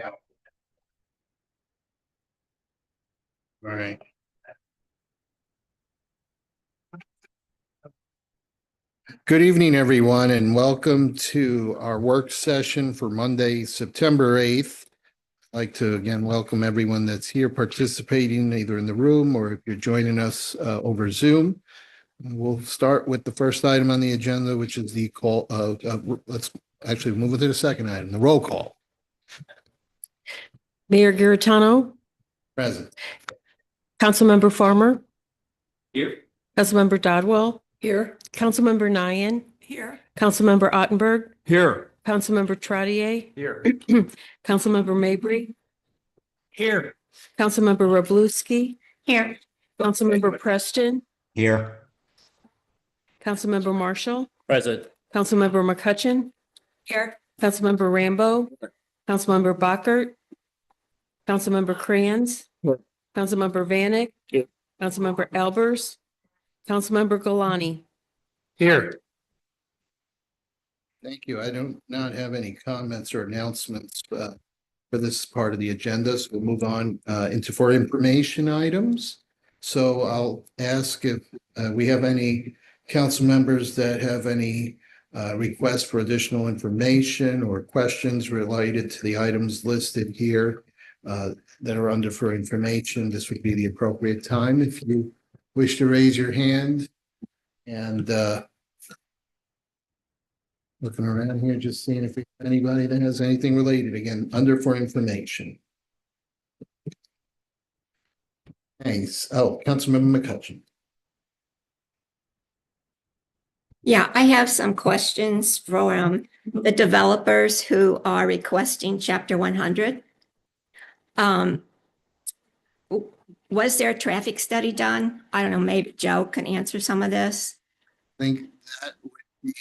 Yeah. All right. Good evening, everyone, and welcome to our work session for Monday, September 8th. I'd like to again welcome everyone that's here participating either in the room or if you're joining us over Zoom. We'll start with the first item on the agenda, which is the call. Let's actually move to the second item, the roll call. Mayor Garitano, Present. Councilmember Farmer, Here. Councilmember Dodwell, Here. Councilmember Nyan, Here. Councilmember Ottenberg, Here. Councilmember Trottier, Here. Councilmember Mabry, Here. Councilmember Roblewski, Here. Councilmember Preston, Here. Councilmember Marshall, Present. Councilmember McCutcheon, Here. Councilmember Rambo, Councilmember Bockert, Councilmember Crayons, Here. Councilmember Vanek, Here. Councilmember Albers, Councilmember Galani. Here. Thank you. I do not have any comments or announcements for this part of the agenda, so we'll move on for information items. So I'll ask if we have any council members that have any requests for additional information or questions related to the items listed here that are under for information. This would be the appropriate time if you wish to raise your hand. And looking around here, just seeing if anybody that has anything related, again, under for information. Thanks. Oh, Councilmember McCutcheon. Yeah, I have some questions from the developers who are requesting Chapter 100. Was there a traffic study done? I don't know, maybe Joe can answer some of this. I think that would be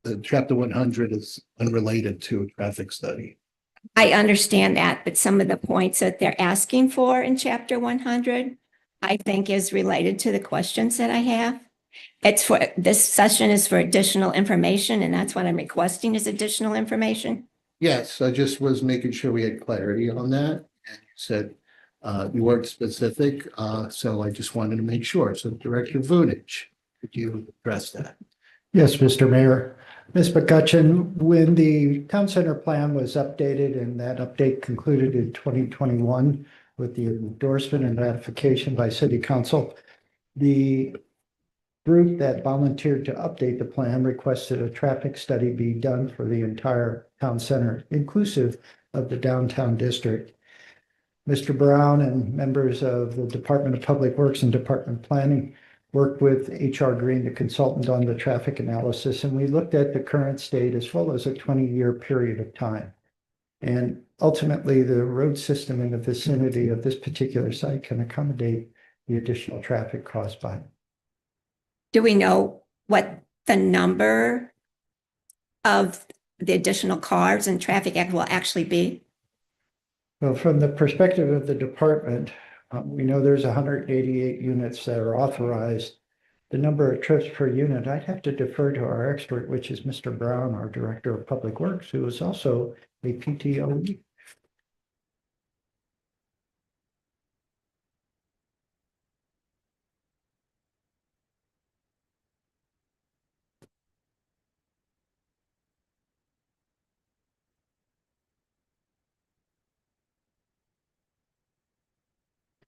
the chapter 100 is unrelated to a traffic study. I understand that, but some of the points that they're asking for in Chapter 100, I think is related to the questions that I have. This session is for additional information, and that's what I'm requesting is additional information. Yes, I just was making sure we had clarity on that. And you said you weren't specific, so I just wanted to make sure. So Director Vunich, could you address that? Yes, Mr. Mayor. Ms. McCutcheon, when the town center plan was updated and that update concluded in 2021 with the endorsement and ratification by City Council, the group that volunteered to update the plan requested a traffic study be done for the entire town center, inclusive of the downtown district. Mr. Brown and members of the Department of Public Works and Department of Planning worked with HR Green, the consultant, on the traffic analysis, and we looked at the current state as well as a 20-year period of time. And ultimately, the road system in the vicinity of this particular site can accommodate the additional traffic caused by it. Do we know what the number of the additional cars and traffic will actually be? Well, from the perspective of the department, we know there's 188 units that are authorized. The number of trips per unit, I'd have to defer to our expert, which is Mr. Brown, our Director of Public Works, who is also a PTO.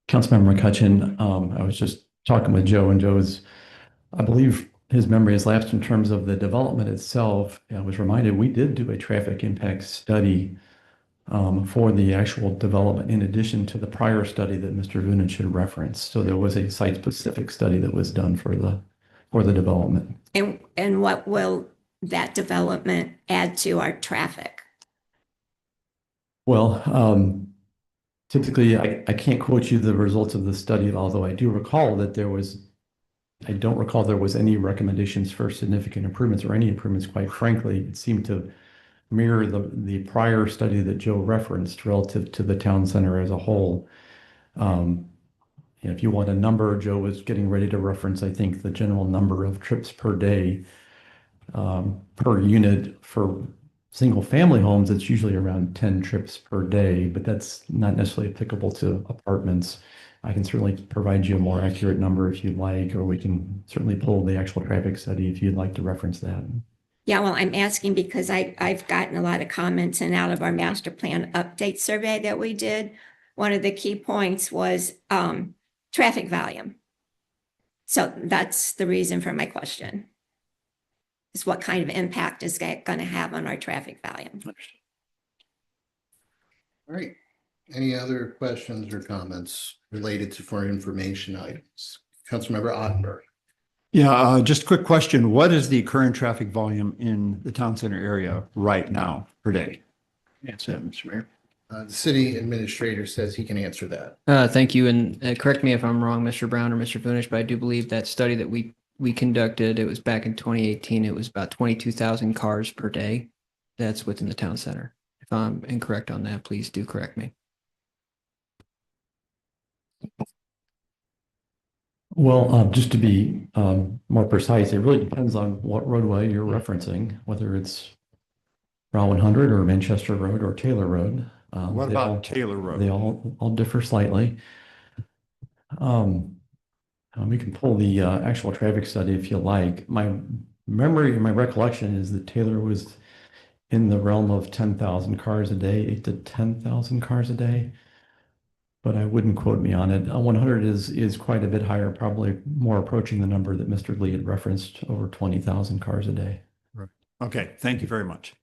Councilmember McCutcheon, I was just talking with Joe, and Joe's, I believe his memory has lapsed in terms of the development itself. I was reminded we did do a traffic impact study for the actual development in addition to the prior study that Mr. Vunich had referenced. So there was a site-specific study that was done for the development. And what will that development add to our traffic? Well, typically, I can't quote you the results of the study, although I do recall that I don't recall there was any recommendations for significant improvements or any improvements, quite frankly. It seemed to mirror the prior study that Joe referenced relative to the town center as a whole. If you want a number, Joe was getting ready to reference, I think, the general number of trips per day. per unit. For single family homes, it's usually around 10 trips per day, but that's not necessarily applicable to apartments. I can certainly provide you a more accurate number if you'd like, or we can certainly pull the actual traffic study if you'd like to reference that. Yeah, well, I'm asking because I've gotten a lot of comments, and out of our master plan update survey that we did, one of the key points was traffic volume. So that's the reason for my question. Is what kind of impact is that going to have on our traffic volume? All right. Any other questions or comments related to for information items? Councilmember Ottenberg. Yeah, just a quick question. What is the current traffic volume in the town center area right now per day? That's it, Mr. Mayor. The city administrator says he can answer that. Thank you, and correct me if I'm wrong, Mr. Brown or Mr. Vunish, but I do believe that study that we conducted, it was back in 2018, it was about 22,000 cars per day. That's within the town center. If I'm incorrect on that, please do correct me. Well, just to be more precise, it really depends on what roadway you're referencing, whether it's Route 100 or Manchester Road or Taylor Road. What They about all- Taylor Road? They all differ slightly. We can pull the actual traffic study if you like. My memory and my recollection is that Taylor was in the realm of 10,000 cars a day, 8 to 10,000 cars a day. But I wouldn't quote me on it. 100 is quite a bit higher, probably more approaching the number that Mr. Lee had referenced, over 20,000 cars a day. Okay, thank you very much.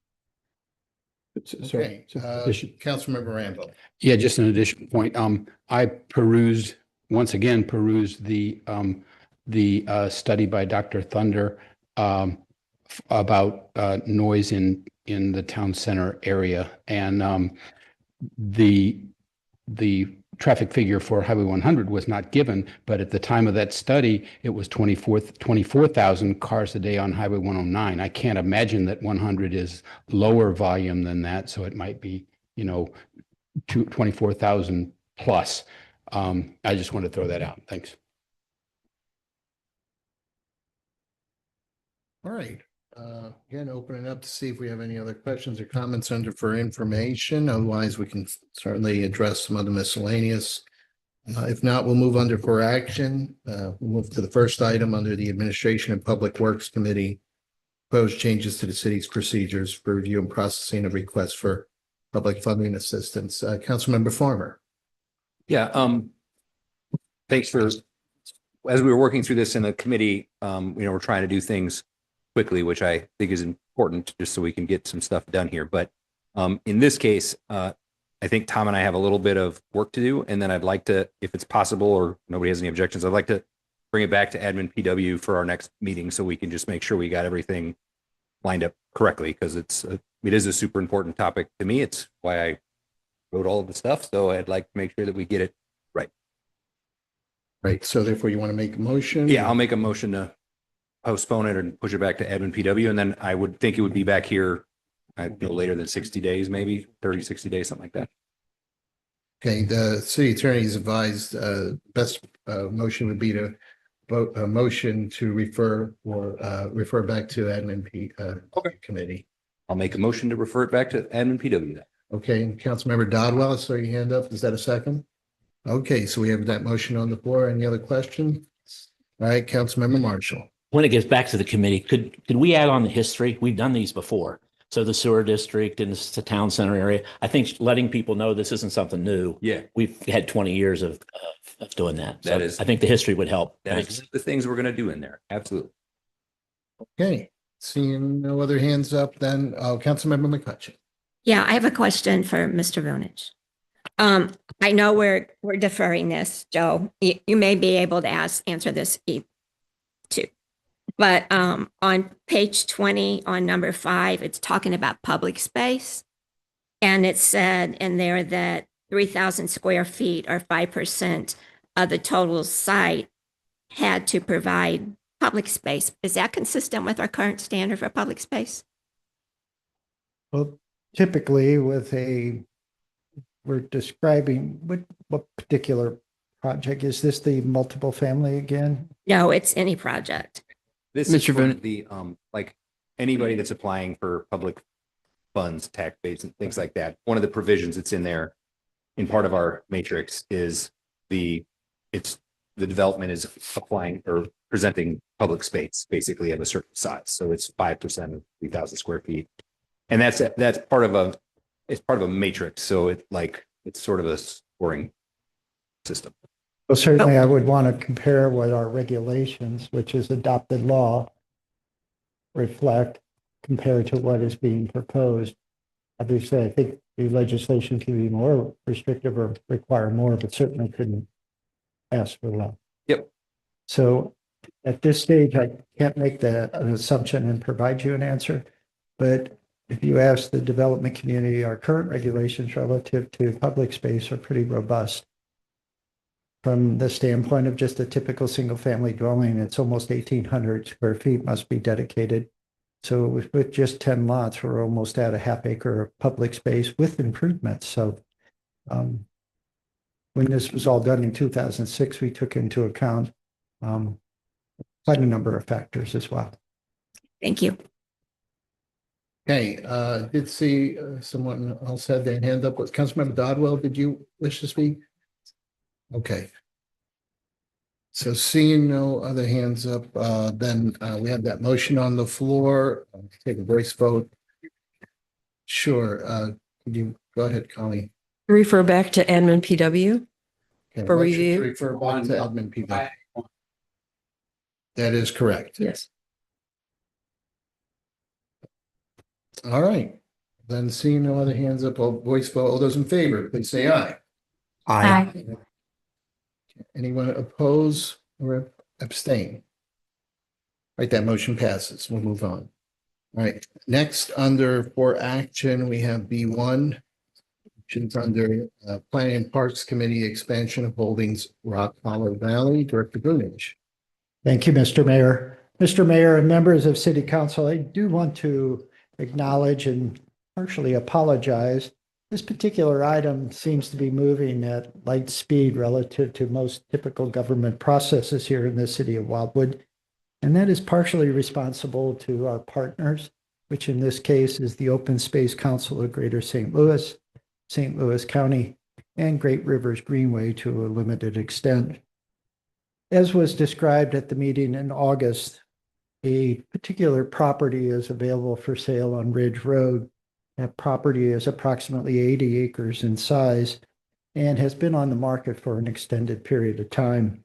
Okay, Councilmember Rambo. Yeah, just an additional point. I once again perused the study by Dr. Thunder about noise in the town center area, and the traffic figure for Highway 100 was not given, but at the time of that study, it was 24,000 cars a day on Highway 109. I can't imagine that 100 is lower volume than that, so it might be, 24,000 plus. I just wanted to throw that out. Thanks. All right. Again, opening up to see if we have any other questions or comments under for information. Otherwise, we can certainly address some other miscellaneous. If not, we'll move under for action. We'll move to the first item under the Administration and Public Works Committee. Proposed changes to the city's procedures for review and processing of requests for public funding assistance. Councilmember Farmer. Yeah, thanks for, as we were working through this in the committee, we're trying to do things quickly, which I think is important just so we can get some stuff done here. But in this case, I think Tom and I have a little bit of work to do. And then I'd like to, if it's possible or nobody has any objections, I'd like to bring it back to admin PW for our next meeting so we can just make sure we got everything lined up correctly, because it is a super important topic to me. It's why I wrote all of the stuff. So I'd like to make sure that we get it right. Right. So therefore you want to make a motion? Yeah, I'll make a motion to postpone it and push it back to admin PW. And then I would think it would be back here no later than 60 days, maybe 30, 60 days, something like that. Okay, the city attorney's advised best motion would be to vote a motion to refer back to admin committee. I'll make a motion to refer it back to admin PW then. Okay, and Councilmember Dodwell, I saw your hand up. Is that a second? Okay, so we have that motion on the floor. Any other questions? All right, Councilmember Marshall. When it gets back to the committee, could we add on the history? We've done these before. So the sewer district and the town center area, I think letting people know this isn't something new. Yeah, We've had 20 years of doing that. So That is- I think the history would help. that's the things we're going to do in there. Absolutely. Okay, seeing no other hands up, then Councilmember McCutcheon. Yeah, I have a question for Mr. Vunich. I know we're deferring this, Joe. You may be able to answer this too. But on page 20, on number 5, it's talking about public space. And it said in there that 3,000 square feet or 5% of the total site had to provide public space. Is that consistent with our current standard for public space? Well, typically we're describing what particular project? Is this the multiple family again? No, it's any project. This is Mr. for Vunic. the like anybody that's applying for public funds, tax base and things like that, one of the provisions that's in there in part of our matrix is the development is applying or presenting public space basically of a certain size. So it's 5% of 3,000 square feet. And that's part of a matrix. So it's sort of a scoring system. Well, certainly I would want to compare what our regulations, which is adopted law, reflect compared to what is being proposed. Obviously, I think the legislation can be more restrictive or require more, but certainly couldn't ask for less. Yep. So at this stage, I can't make an assumption and provide you an answer. But if you ask the development community, our current regulations relative to public space are pretty robust. From the standpoint of just a typical single-family dwelling, it's almost 1,800 square feet must be dedicated. So with just 10 lots, we're almost at a half acre of public space with improvements. So when this was all done in 2006, we took into account quite a number of factors as well. Thank you. Okay, did see someone else had their hand up. Was Councilmember Dodwell, did you wish to speak? Okay. So seeing no other hands up, then we have that motion on the floor. Take a voice vote. Sure. Could you go ahead, Connie? Refer back to admin PW. Okay, For motion to review. Refer back to admin people. That is correct. Yes. All right. Then seeing no other hands up, I'll voice vote. All those in favor, please say aye. Anyone oppose or abstain? All right, that motion passes. We'll move on. All right, next for action, we have B1. Which is under Planning and Parks Committee expansion of holdings Rock Hollow Valley. Director Brunage. Thank you, Mr. Mayor. Mr. Mayor and members of City Council, I do want to acknowledge and partially apologize. This particular item seems to be moving at light speed relative to most typical government processes here in the city of Wildwood. And that is partially responsible to our partners, which in this case is the Open Space Council of Greater St. Louis, St. Louis County, and Great Rivers Greenway to a limited extent. As was described at the meeting in August, a particular property is available for sale on Ridge Road. That property is approximately 80 acres in size and has been on the market for an extended period of time.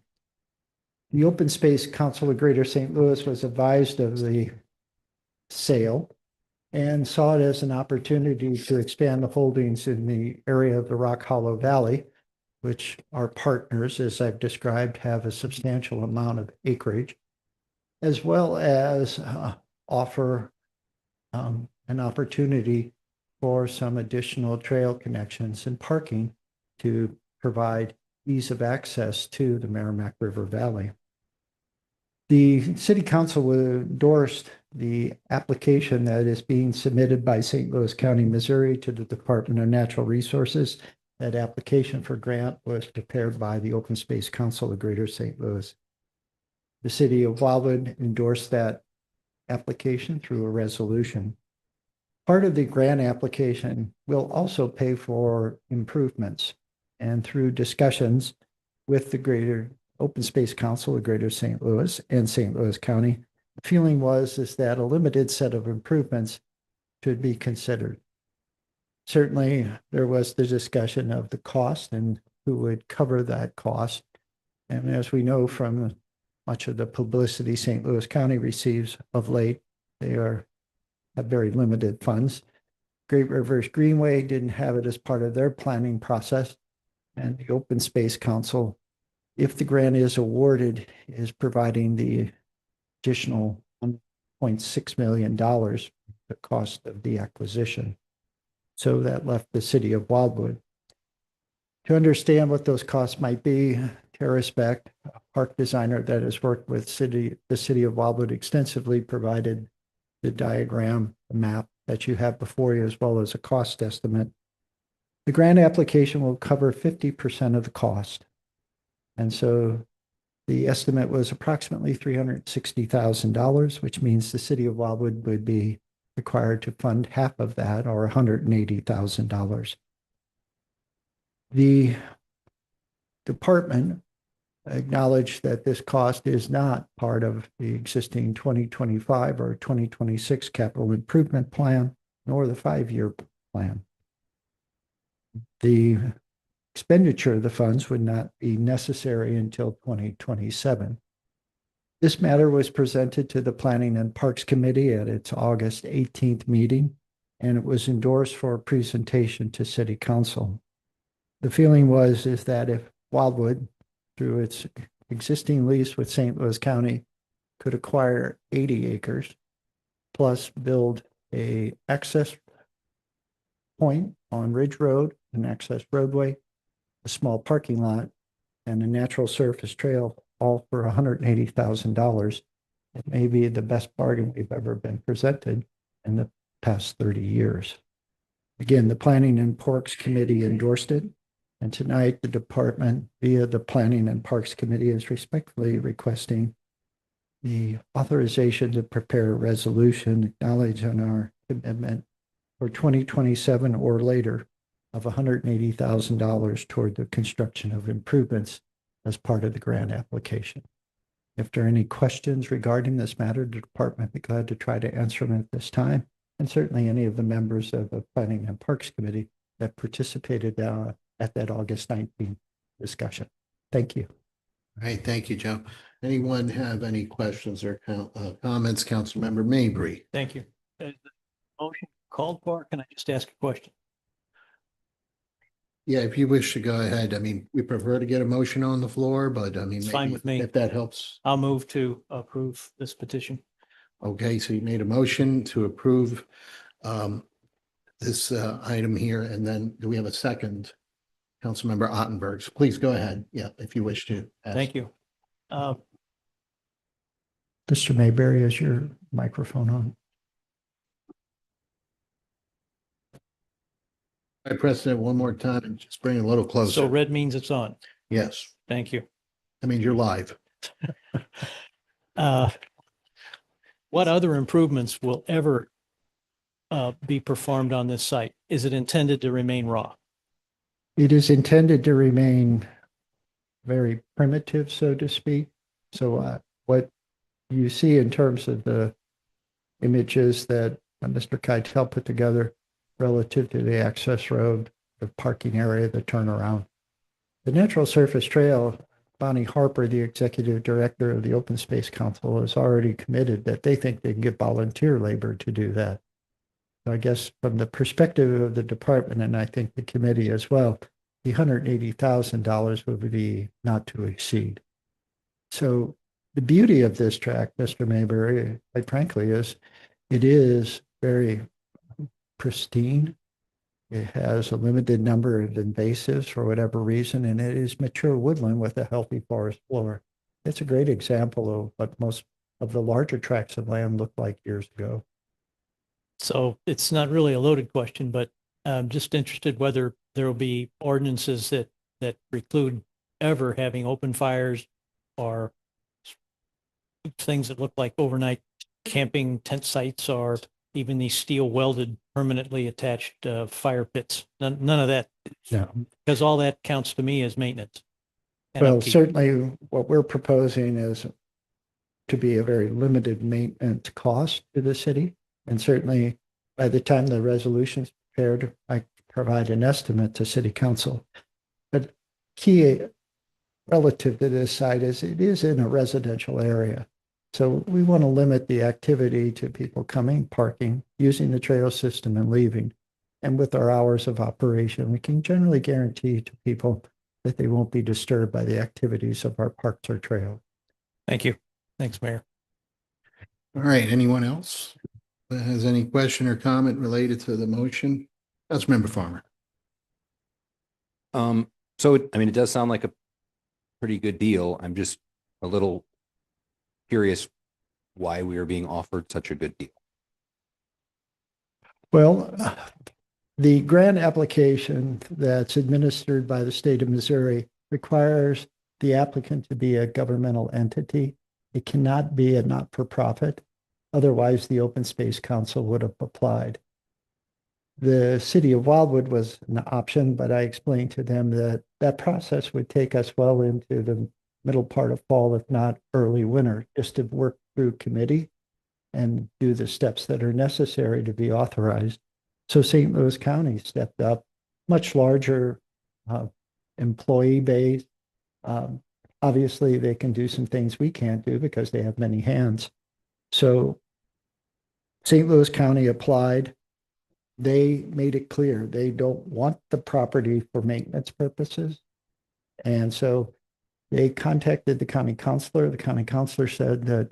The Open Space Council of Greater St. Louis was advised of the sale and saw it as an opportunity to expand the holdings in the area of the Rock Hollow Valley, which our partners, as I've described, have a substantial amount of acreage, as well as offer an opportunity for some additional trail connections and parking to provide ease of access to the Merrimack River Valley. The City Council endorsed the application that is being submitted by St. Louis County, Missouri to the Department of Natural Resources. That application for grant was prepared by the Open Space Council of Greater St. Louis. The City of Wildwood endorsed that application through a resolution. Part of the grant application will also pay for improvements, and through discussions with the Greater Open Space Council of Greater St. Louis and St. Louis County, the feeling is that a limited set of improvements should be considered. Certainly, there was the discussion of the cost and who would cover that cost. And as we know from much of the publicity St. Louis County receives of late, they have very limited funds. Great Rivers Greenway didn't have it as part of their planning process. And the Open Space Council, if the grant is awarded, is providing the additional $1.6 million, the cost of the acquisition. So that left the city of Wildwood. To understand what those costs might be, Terrace Beck, a park designer that has worked with the city of Wildwood extensively, provided the diagram, the map that you have before you, as well as a cost estimate. The grant application will cover 50% of the cost. And so The estimate was approximately $360,000, which means the city of Wildwood would be required to fund half of that, or $180,000. The department acknowledged that this cost is not part of the existing 2025 or 2026 capital improvement plan, nor the 5-year plan. The expenditure of the funds would not be necessary until 2027. This matter was presented to the Planning and Parks Committee at its August 18th meeting, and it was endorsed for presentation to City Council. The feeling is that if Wildwood, through its existing lease with St. Louis County, could acquire 80 acres, plus build a access point on Ridge Road, an access roadway, a small parking lot, and a natural surface trail, all for $180,000. It may be the best bargain we've ever been presented in the past 30 years. Again, the Planning and Parks Committee endorsed it, and tonight the department, via the Planning and Parks Committee, is respectfully requesting the authorization to prepare a resolution acknowledging our commitment for 2027 or later of $180,000 toward the construction of improvements as part of the grant application. If there are any questions regarding this matter, the department would be glad to try to answer them at this time. And certainly any of the members of the Planning and Parks Committee that participated at that August 19th discussion. Thank you. All right, thank you, Joe. Anyone have any questions or comments? Councilmember Mabry. Thank you. Is the motion called for? Can I just ask a question? Yeah, if you wish to go ahead. I mean, we prefer to get a motion on the floor, but I mean, It's fine maybe with me. if that helps. I'll move to approve this petition. Okay, so you made a motion to approve this item here, and then do we have a second? Councilmember Ottenberg, so please go ahead. Yeah, if you wish to. Thank you. Mr. Mayberry, is your microphone on? I press it one more time and just bring it a little So closer. red means it's on. Yes, Thank you. I mean, you're live. What other improvements will ever be performed on this site? Is it intended to remain raw? It is intended to remain very primitive, so to speak. So what you see in terms of the images that Mr. Keitel put together relative to the access road, the parking area, the turnaround. The natural surface trail, Bonnie Harper, the executive director of the Open Space Council, has already committed that they think they can get volunteer labor to do that. So I guess from the perspective of the department, and I think the committee as well, the $180,000 would be not to exceed. So the beauty of this track, Mr. Mayberry, quite frankly, is it is very pristine. It has a limited number of invasives for whatever reason, and it is mature woodland with a healthy forest floor. It's a great example of what most of the larger tracts of land looked like years ago. So it's not really a loaded question, but I'm just interested whether there will be ordinances that preclude ever having open fires or things that look like overnight camping tent sites or even these steel welded permanently attached fire pits. None of that. No. Because all that counts to me as maintenance. and Well, upkeep. certainly what we're proposing is to be a very limited maintenance cost to the city. And certainly by the time the resolution's prepared, I provide an estimate to city council. But key relative to this site is it is in a residential area. So we want to limit the activity to people coming, parking, using the trail system and leaving. And with our hours of operation, we can generally guarantee to people that they won't be disturbed by the activities of our parks or trails. Thank you. Thanks, Mayor. All right, anyone else that has any question or comment related to the motion? Councilmember Farmer. It does sound like a pretty good deal. I'm just a little curious why we are being offered such a good deal. Well, the grant application that's administered by the state of Missouri requires the applicant to be a governmental entity. It cannot be a not-for-profit. Otherwise, the Open Space Council would have applied. The city of Wildwood was an option, but I explained to them that that process would take us well into the middle part of fall, if not early winter, just to work through committee and do the steps that are necessary to be authorized. So St. Louis County stepped up, much larger employee base. Obviously, they can do some things we can't do because they have many hands. So St. Louis County applied. They made it clear they don't want the property for maintenance purposes. And so they contacted the county councilor. The county councilor said that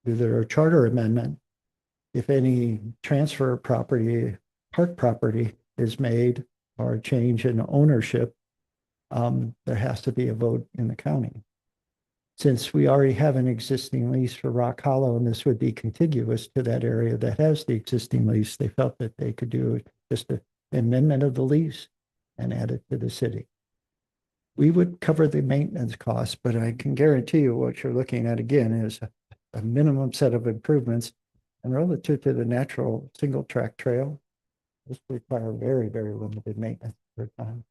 through their charter amendment, if any transfer of property, park property is made or a change in ownership, there has to be a vote in the county. Since we already have an existing lease for Rock Hollow, and this would be contiguous to that area that has the existing lease, they felt that they could do just an amendment of the lease and add it to the city. We would cover the maintenance costs, but I can guarantee you what you're looking at again is a minimum set of improvements. And relative to the natural single track trail, this require very, very limited maintenance per time.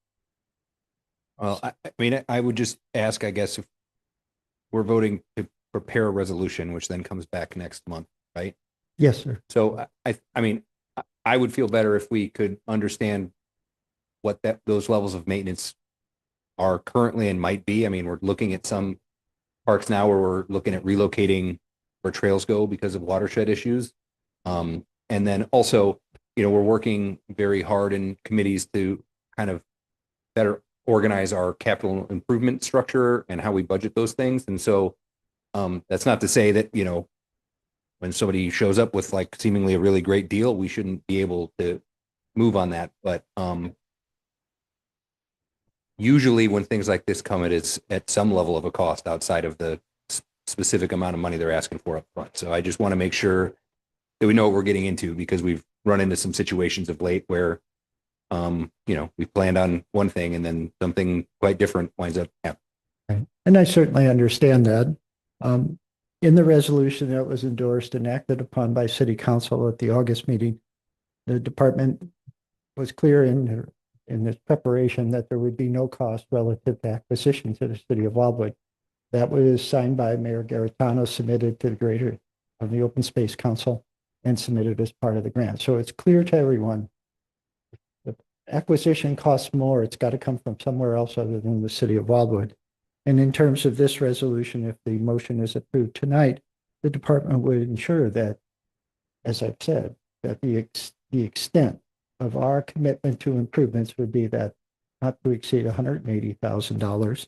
Well, I mean, I would just ask, I guess, if we're voting to prepare a resolution, which then comes back next month, right? Yes, sir. So I mean, I would feel better if we could understand what those levels of maintenance are currently and might be. I mean, we're looking at some parks now where we're looking at relocating where trails go because of watershed issues. And then also, we're working very hard in committees to kind of better organize our capital improvement structure and how we budget those things. And so that's not to say that, when somebody shows up with like seemingly a really great deal, we shouldn't be able to move on that. But usually when things like this come, it is at some level of a cost outside of the specific amount of money they're asking for up front. So I just want to make sure that we know what we're getting into, because we've run into some situations of late where we planned on one thing and then something quite different winds up happening. Right. And I certainly understand that. In the resolution that was endorsed and acted upon by City Council at the August meeting, the department was clear in its preparation that there would be no cost relative to acquisition to the City of Wildwood. That was signed by Mayor Garitano, submitted to the Greater of the Open Space Council, and submitted as part of the grant. So it's clear to everyone. The acquisition costs more. It's got to come from somewhere else other than the City of Wildwood. And in terms of this resolution, if the motion is approved tonight, the department would ensure that, as I've said, that the extent of our commitment to improvements would be that not to exceed $180,000,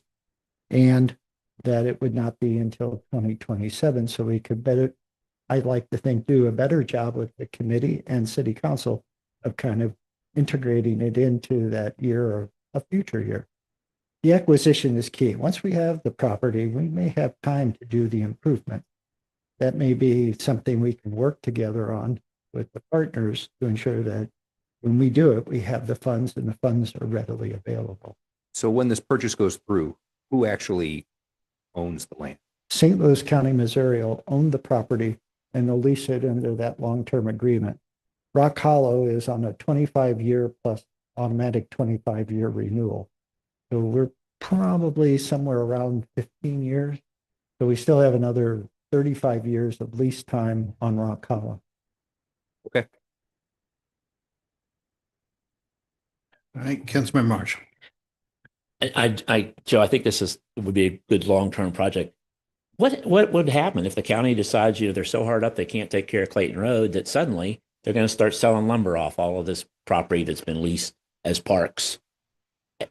and that it would not be until 2027. So we could better, I'd like to think, do a better job with the committee and City Council of kind of integrating it into that year or a future year. The acquisition is key. Once we have the property, we may have time to do the improvement. That may be something we can work together on with the partners to ensure that when we do it, we have the funds and the funds are readily available. So when this purchase goes through, who actually owns the land? St. Louis County, Missouri will own the property and they'll lease it under that long-term agreement. Rock Hollow is on a 25-year plus automatic 25-year renewal. So we're probably somewhere around 15 years. So we still have another 35 years of lease time on Rock Hollow. Okay. All right, Councilmember Marshall. Joe, I think would be a good long-term project. What would happen if the county decides, they're so hard up they can't take care of Clayton Road that suddenly they're going to start selling lumber off all of this property that's been leased as parks?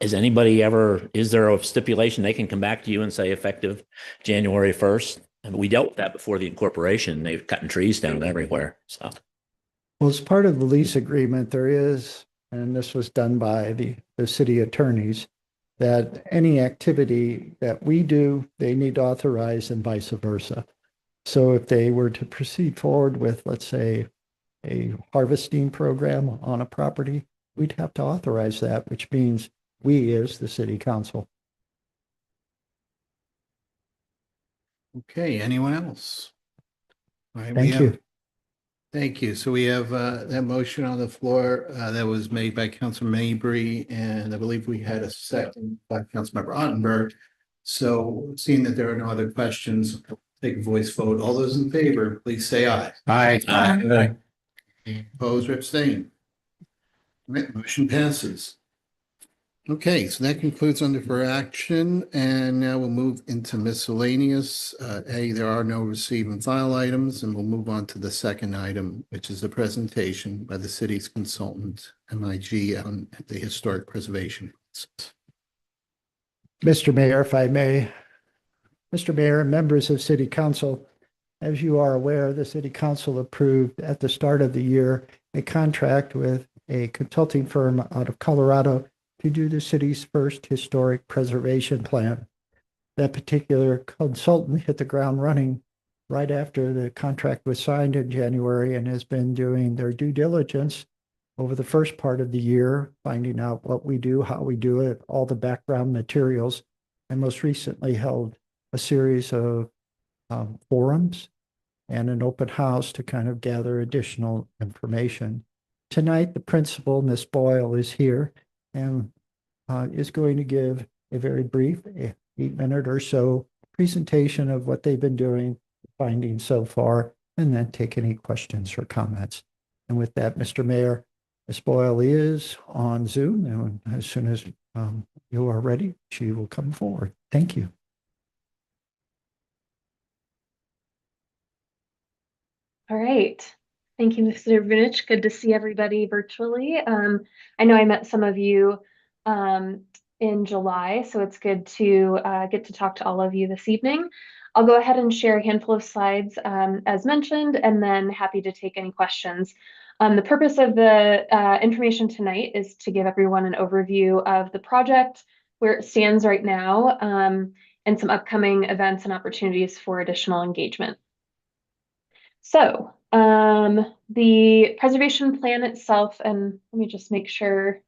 Is there a stipulation they can come back to you and say effective January 1st? And we dealt with that before the incorporation. They've cutting trees down everywhere. So, well, as part of the lease agreement, there is, and this was done by the city attorneys, that any activity that we do, they need to authorize and vice versa. So if they were to proceed forward with, let's say, a harvesting program on a property, we'd have to authorize that, which means we as the city council. Okay, anyone else? All right, we Thank have- you. Thank you. So we have that motion on the floor that was made by Councilor Mabry, and I believe we had a second by Councilmember Ottenberg. So seeing that there are no other questions, I'll take a voice vote. All those in favor, please say aye. Aye. Opposed or abstain? Right, motion passes. Okay, so that concludes under for action, and now we'll move into miscellaneous. There are no receive and file items, and we'll move on to the second item, which is the presentation by the city's consultant, MIG, on the historic preservation. Mr. Mayor, if I may. Mr. Mayor and members of City Council, as you are aware, the City Council approved at the start of the year a contract with a consulting firm out of Colorado to do the city's first historic preservation plan. That particular consultant hit the ground running right after the contract was signed in January and has been doing their due diligence over the first part of the year, finding out what we do, how we do it, all the background materials, and most recently held a series of forums and an open house to kind of gather additional information. Tonight, the principal, Ms. Boyle, is here and is going to give a very brief 8-minute or so presentation of what they've been doing, finding so far, and then take any questions or comments. And with that, Mr. Mayor, Ms. Boyle is on Zoom, and as soon as you are ready, she will come forward. Thank you. All right. Thank you, Mr. Vunich. Good to see everybody virtually. I know I met some of you in July, so it's good to get to talk to all of you this evening. I'll go ahead and share a handful of slides as mentioned, and then happy to take any questions. The purpose of the information tonight is to give everyone an overview of the project, where it stands right now, and some upcoming events and opportunities for additional engagement. So the preservation plan itself, and let me just make sure.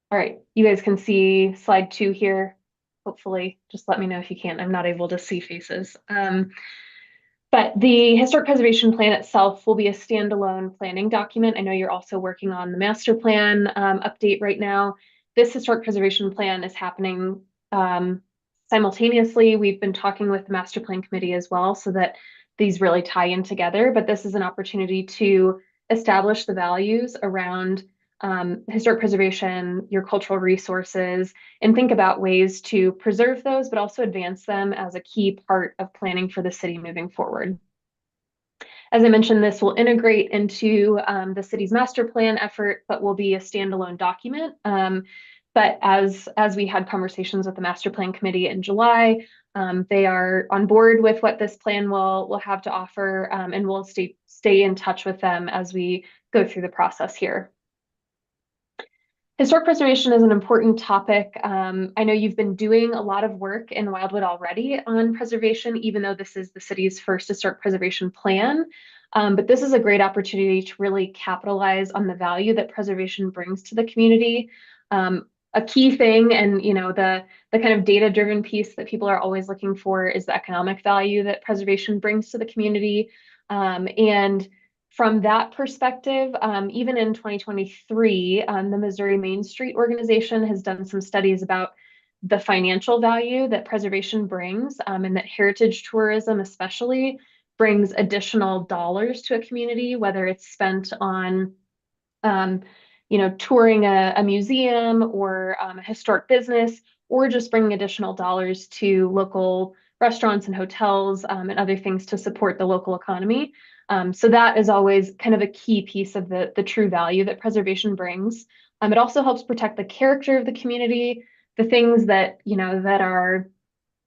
All right, you guys can see slide 2 here. Hopefully, just let me know if you can't. I'm not able to see faces. But the historic preservation plan itself will be a standalone planning document. I know you're also working on the master plan update right now. This historic preservation plan is happening simultaneously. We've been talking with the master plan committee as well, so that these really tie in together, but this is an opportunity to establish the values around historic preservation, your cultural resources, and think about ways to preserve those, but also advance them as a key part of planning for the city moving forward. As I mentioned, this will integrate into the city's master plan effort, but will be a standalone document. But as we had conversations with the master plan committee in July, they are on board with what this plan will have to offer, and we'll stay in touch with them as we go through the process here. Historic preservation is an important topic. I know you've been doing a lot of work in Wildwood already on preservation, even though this is the city's first historic preservation plan. But this is a great opportunity to really capitalize on the value that preservation brings to the community. A key thing, and the kind of data-driven piece that people are always looking for, is the economic value that preservation brings to the community. And from that perspective, even in 2023, the Missouri Main Street Organization has done some studies about the financial value that preservation brings, and that heritage tourism especially brings additional dollars to a community, whether it's spent on touring a museum or a historic business, or just bringing additional dollars to local restaurants and hotels and other things to support the local economy. So that is always kind of a key piece of the true value that preservation brings. It also helps protect the character of the community, the things that are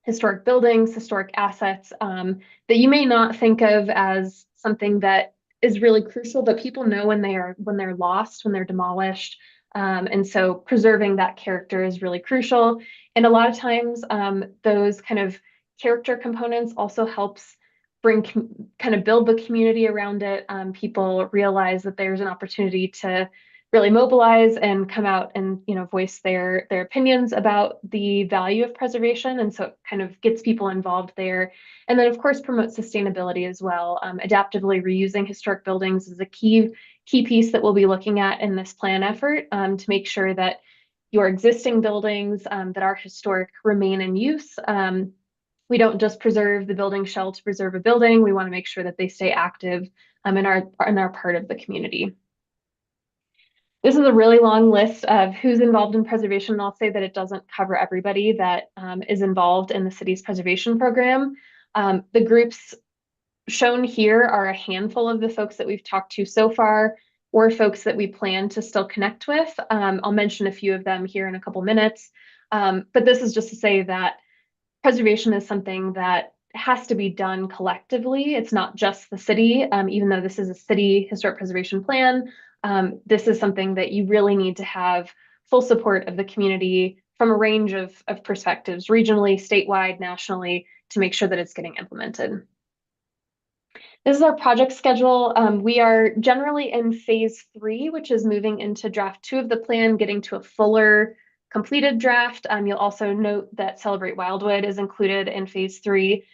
historic buildings, historic assets that you may not think of as something that is really crucial, but people know when they're lost, when they're demolished. And so preserving that character is really crucial. And a lot of times those kind of character components also helps kind of build the community around it. People realize that there's an opportunity to really mobilize and come out and, voice their opinions about the value of preservation. And so it kind of gets people involved there. And then, of course, promote sustainability as well. Adaptively reusing historic buildings is a key piece that we'll be looking at in this plan effort, to make sure that your existing buildings that are historic remain in use. We don't just preserve the building shell to preserve a building. We want to make sure that they stay active and are part of the community. This is a really long list of who's involved in preservation, and I'll say that it doesn't cover everybody that is involved in the city's preservation program. The groups shown here are a handful of the folks that we've talked to so far, or folks that we plan to still connect with. I'll mention a few of them here in a couple minutes, but this is just to say that preservation is something that has to be done collectively. It's not just the city, even though this is a city historic preservation plan. This is something that you really need to have full support of the community from a range of perspectives, regionally, statewide, nationally, to make sure that it's getting implemented. This is our project schedule. We are generally in phase 3, which is moving into draft 2 of the plan, getting to a fuller completed draft. You'll also note that Celebrate Wildwood is included in phase 3.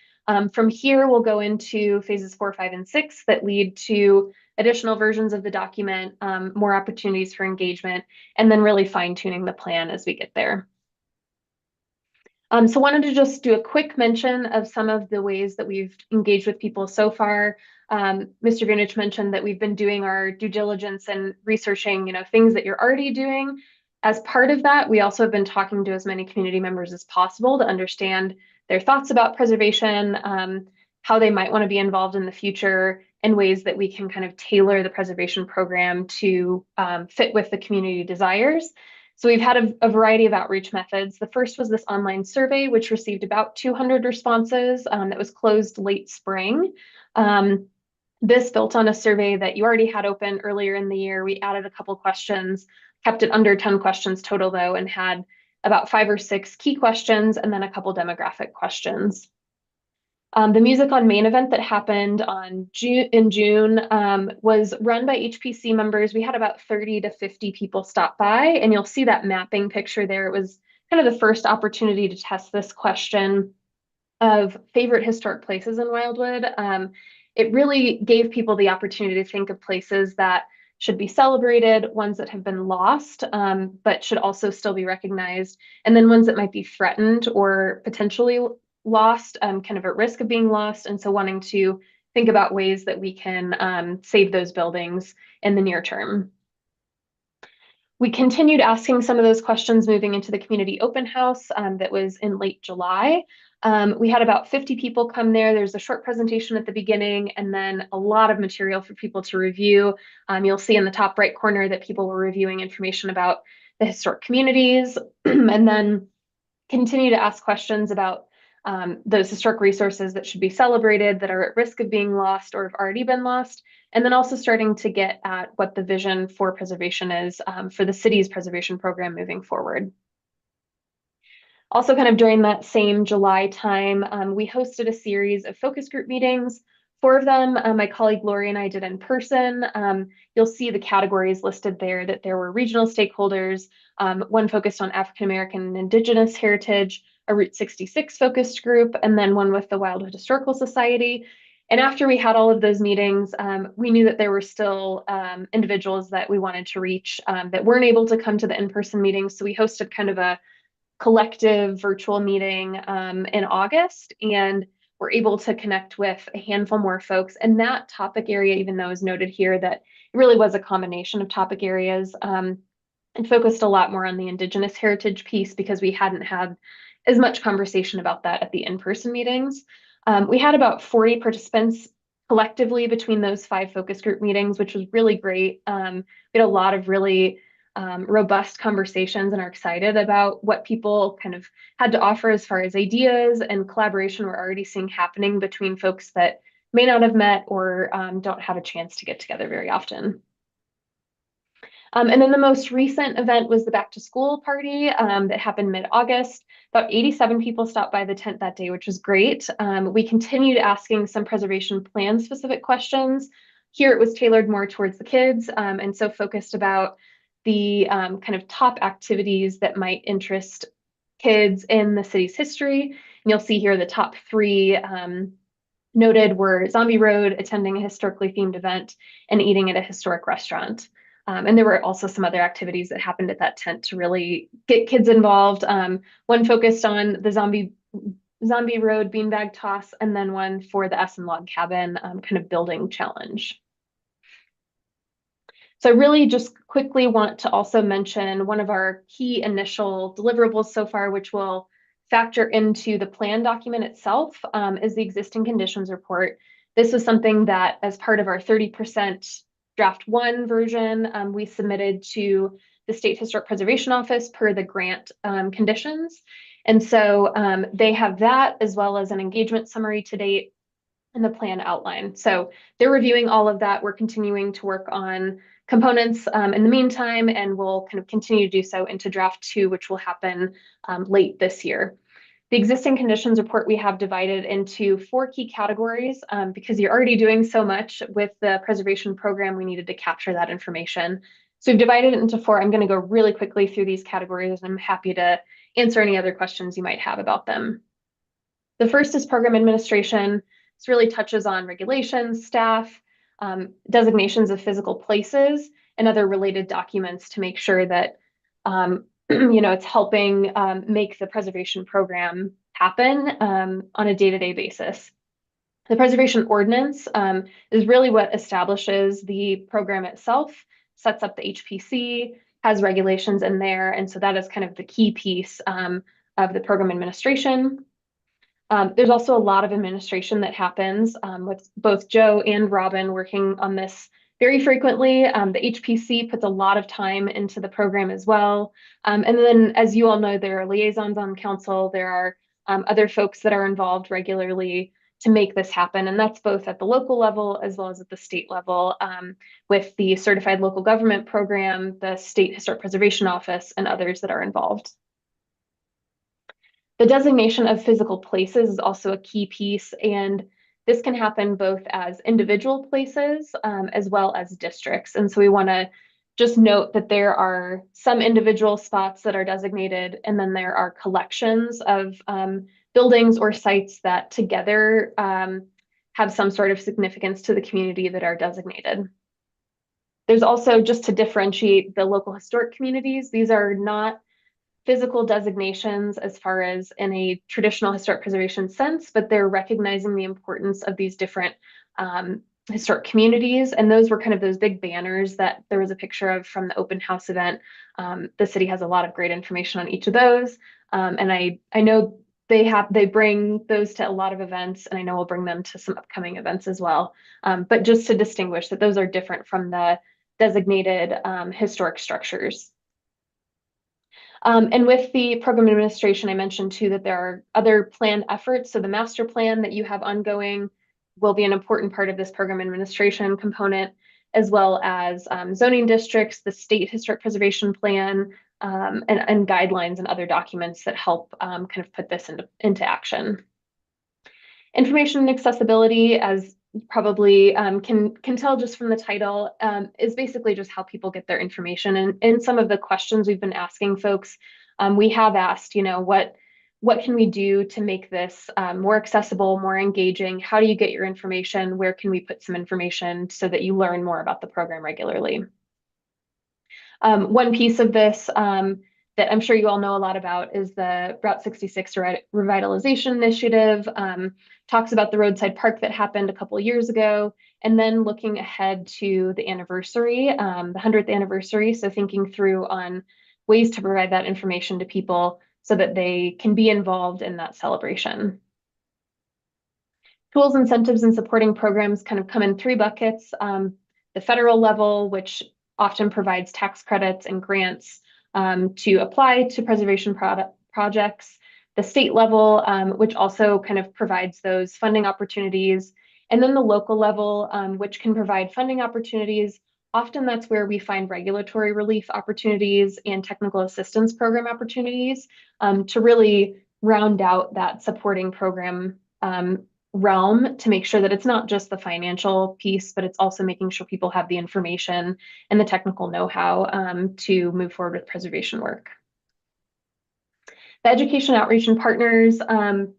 From here, we'll go into phases 4, 5, and 6 that lead to additional versions of the document, more opportunities for engagement, and then really fine-tuning the plan as we get there. So wanted to just do a quick mention of some of the ways that we've engaged with people so far. Mr. Vunich mentioned that we've been doing our due diligence and researching, things that you're already doing. As part of that, we also have been talking to as many community members as possible to understand their thoughts about preservation, how they might want to be involved in the future, and ways that we can kind of tailor the preservation program to fit with the community desires. So we've had a variety of outreach methods. The first was this online survey, which received about 200 responses that was closed late spring. This built on a survey that you already had open earlier in the year. We added a couple questions, kept it under 10 questions total though, and had about 5 or 6 key questions and then a couple demographic questions. The Music on Main event that happened in June was run by HPC members. We had about 30 to 50 people stop by, and you'll see that mapping picture there. It was kind of the first opportunity to test this question of favorite historic places in Wildwood. It really gave people the opportunity to think of places that should be celebrated, ones that have been lost, but should also still be recognized, and then ones that might be threatened or potentially lost, kind of at risk of being lost, and so wanting to think about ways that we can save those buildings in the near term. We continued asking some of those questions moving into the community open house that was in late July. We had about 50 people come there. There's a short presentation at the beginning and then a lot of material for people to review. You'll see in the top right corner that people were reviewing information about the historic communities and then continue to ask questions about those historic resources that should be celebrated, that are at risk of being lost or have already been lost, and then also starting to get at what the vision for preservation is for the city's preservation program moving forward. Also kind of during that same July time, we hosted a series of focus group meetings. 4 of them, my colleague Lori and I did in person. You'll see the categories listed there, that there were regional stakeholders, one focused on African American and Indigenous heritage, a Route 66 focused group, and then one with the Wildwood Historical Society. And after we had all of those meetings, we knew that there were still individuals that we wanted to reach that weren't able to come to the in-person meetings. So we hosted kind of a collective virtual meeting in August, and we're able to connect with a handful more folks. And that topic area, even though is noted here, that it really was a combination of topic areas and focused a lot more on the Indigenous heritage piece because we hadn't had as much conversation about that at the in-person meetings. We had about 40 participants collectively between those 5 focus group meetings, which was really great. We had a lot of really robust conversations and are excited about what people kind of had to offer as far as ideas and collaboration we're already seeing happening between folks that may not have met or don't have a chance to get together very often. And then the most recent event was the back to school party that happened mid-August. About 87 people stopped by the tent that day, which was great. We continued asking some preservation plan specific questions. Here it was tailored more towards the kids and so focused about the kind of top activities that might interest kids in the city's history. And you'll see here the top three noted were Zombie Road, attending a historically themed event, and eating at a historic restaurant. And there were also some other activities that happened at that tent to really get kids involved. One focused on the Zombie Road beanbag toss, and then one for the Essen Log Cabin kind of building challenge. So I really just quickly want to also mention one of our key initial deliverables so far, which will factor into the plan document itself, is the existing conditions report. This was something that, as part of our 30% draft 1 version, we submitted to the State Historic Preservation Office per the grant conditions. And so they have that, as well as an engagement summary to date and the plan outline. So they're reviewing all of that. We're continuing to work on components in the meantime, and we'll kind of continue to do so into draft 2, which will happen late this year. The existing conditions report we have divided into 4 key categories because you're already doing so much with the preservation program. We needed to capture that information. So we've divided it into 4. I'm going to go really quickly through these categories, and I'm happy to answer any other questions you might have about them. The first is program administration. This really touches on regulations, staff, designations of physical places, and other related documents to make sure that it's helping make the preservation program happen on a day-to-day basis. The preservation ordinance is really what establishes the program itself, sets up the HPC, has regulations in there, and so that is kind of the key piece of the program administration. There's also a lot of administration that happens with both Joe and Robin working on this very frequently. The HPC puts a lot of time into the program as well. And then, as you all know, there are liaisons on council. There are other folks that are involved regularly to make this happen. And that's both at the local level as well as at the state level with the Certified Local Government Program, the State Historic Preservation Office, and others that are involved. The designation of physical places is also a key piece, and this can happen both as individual places as well as districts. And so we want to just note that there are some individual spots that are designated, and then there are collections of buildings or sites that together have some sort of significance to the community that are designated. There's also, just to differentiate the local historic communities, these are not physical designations as far as in a traditional historic preservation sense, but they're recognizing the importance of these different historic communities. And those were kind of those big banners that there was a picture of from the open house event. The city has a lot of great information on each of those. And I know they bring those to a lot of events, and I know we'll bring them to some upcoming events as well. But just to distinguish that those are different from the designated historic structures. And with the program administration, I mentioned too that there are other planned efforts. So the master plan that you have ongoing will be an important part of this program administration component, as well as zoning districts, the state historic preservation plan, and guidelines and other documents that help kind of put this into action. Information and accessibility, as you probably can tell just from the title, is basically just how people get their information. And in some of the questions we've been asking folks, we have asked, what can we do to make this more accessible, more engaging? How do you get your information? Where can we put some information so that you learn more about the program regularly? One piece of this that I'm sure you all know a lot about is the Route 66 Revitalization Initiative. Talks about the roadside park that happened a couple of years ago, and then looking ahead to the anniversary, the 100th anniversary. So thinking through on ways to provide that information to people so that they can be involved in that celebration. Tools, incentives, and supporting programs kind of come in 3 buckets. The federal level, which often provides tax credits and grants to apply to preservation projects. The state level, which also kind of provides those funding opportunities. And then the local level, which can provide funding opportunities. Often that's where we find regulatory relief opportunities and technical assistance program opportunities to really round out that supporting program realm to make sure that it's not just the financial piece, but it's also making sure people have the information and the technical know-how to move forward with preservation work. The education outreach and partners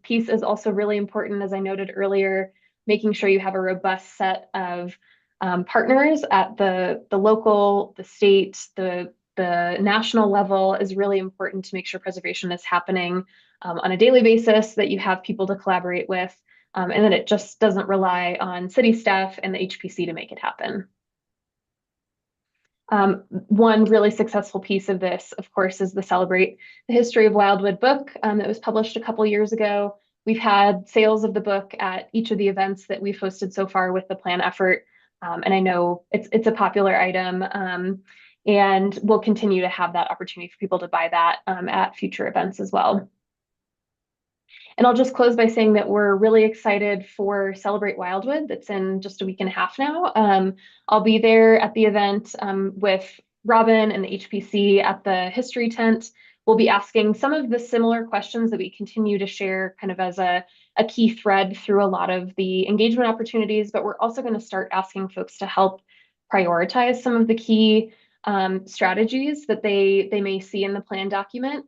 piece is also really important, as I noted earlier, making sure you have a robust set of partners at the local, the state, the national level is really important to make sure preservation is happening on a daily basis, that you have people to collaborate with, and that it just doesn't rely on city staff and the HPC to make it happen. One really successful piece of this, of course, is the Celebrate the History of Wildwood book that was published a couple years ago. We've had sales of the book at each of the events that we've hosted so far with the plan effort. And I know it's a popular item, and we'll continue to have that opportunity for people to buy that at future events as well. And I'll just close by saying that we're really excited for Celebrate Wildwood. That's in just a week and a half now. I'll be there at the event with Robin and the HPC at the history tent. We'll be asking some of the similar questions that we continue to share kind of as a key thread through a lot of the engagement opportunities, but we're also going to start asking folks to help prioritize some of the key strategies that they may see in the plan document.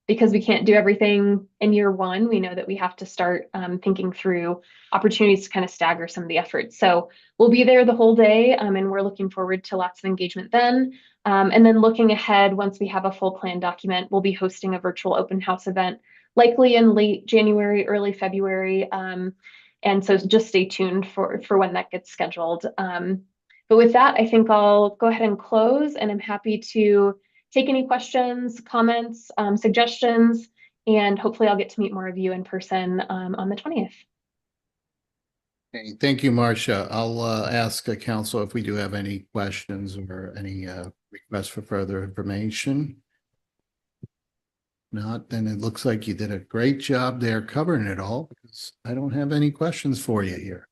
Because we can't do everything in year one, we know that we have to start thinking through opportunities to kind of stagger some of the efforts. So we'll be there the whole day, and we're looking forward to lots of engagement then. And then looking ahead, once we have a full plan document, we'll be hosting a virtual open house event, likely in late January, early February. And so just stay tuned for when that gets scheduled. But with that, I think I'll go ahead and close, and I'm happy to take any questions, comments, suggestions, and hopefully I'll get to meet more of you in person on the 20th. Okay, thank you, Marcia. I'll ask the council if we do have any questions or any requests for further information. Not, then it looks like you did a great job there covering it all, because I don't have any questions for you here.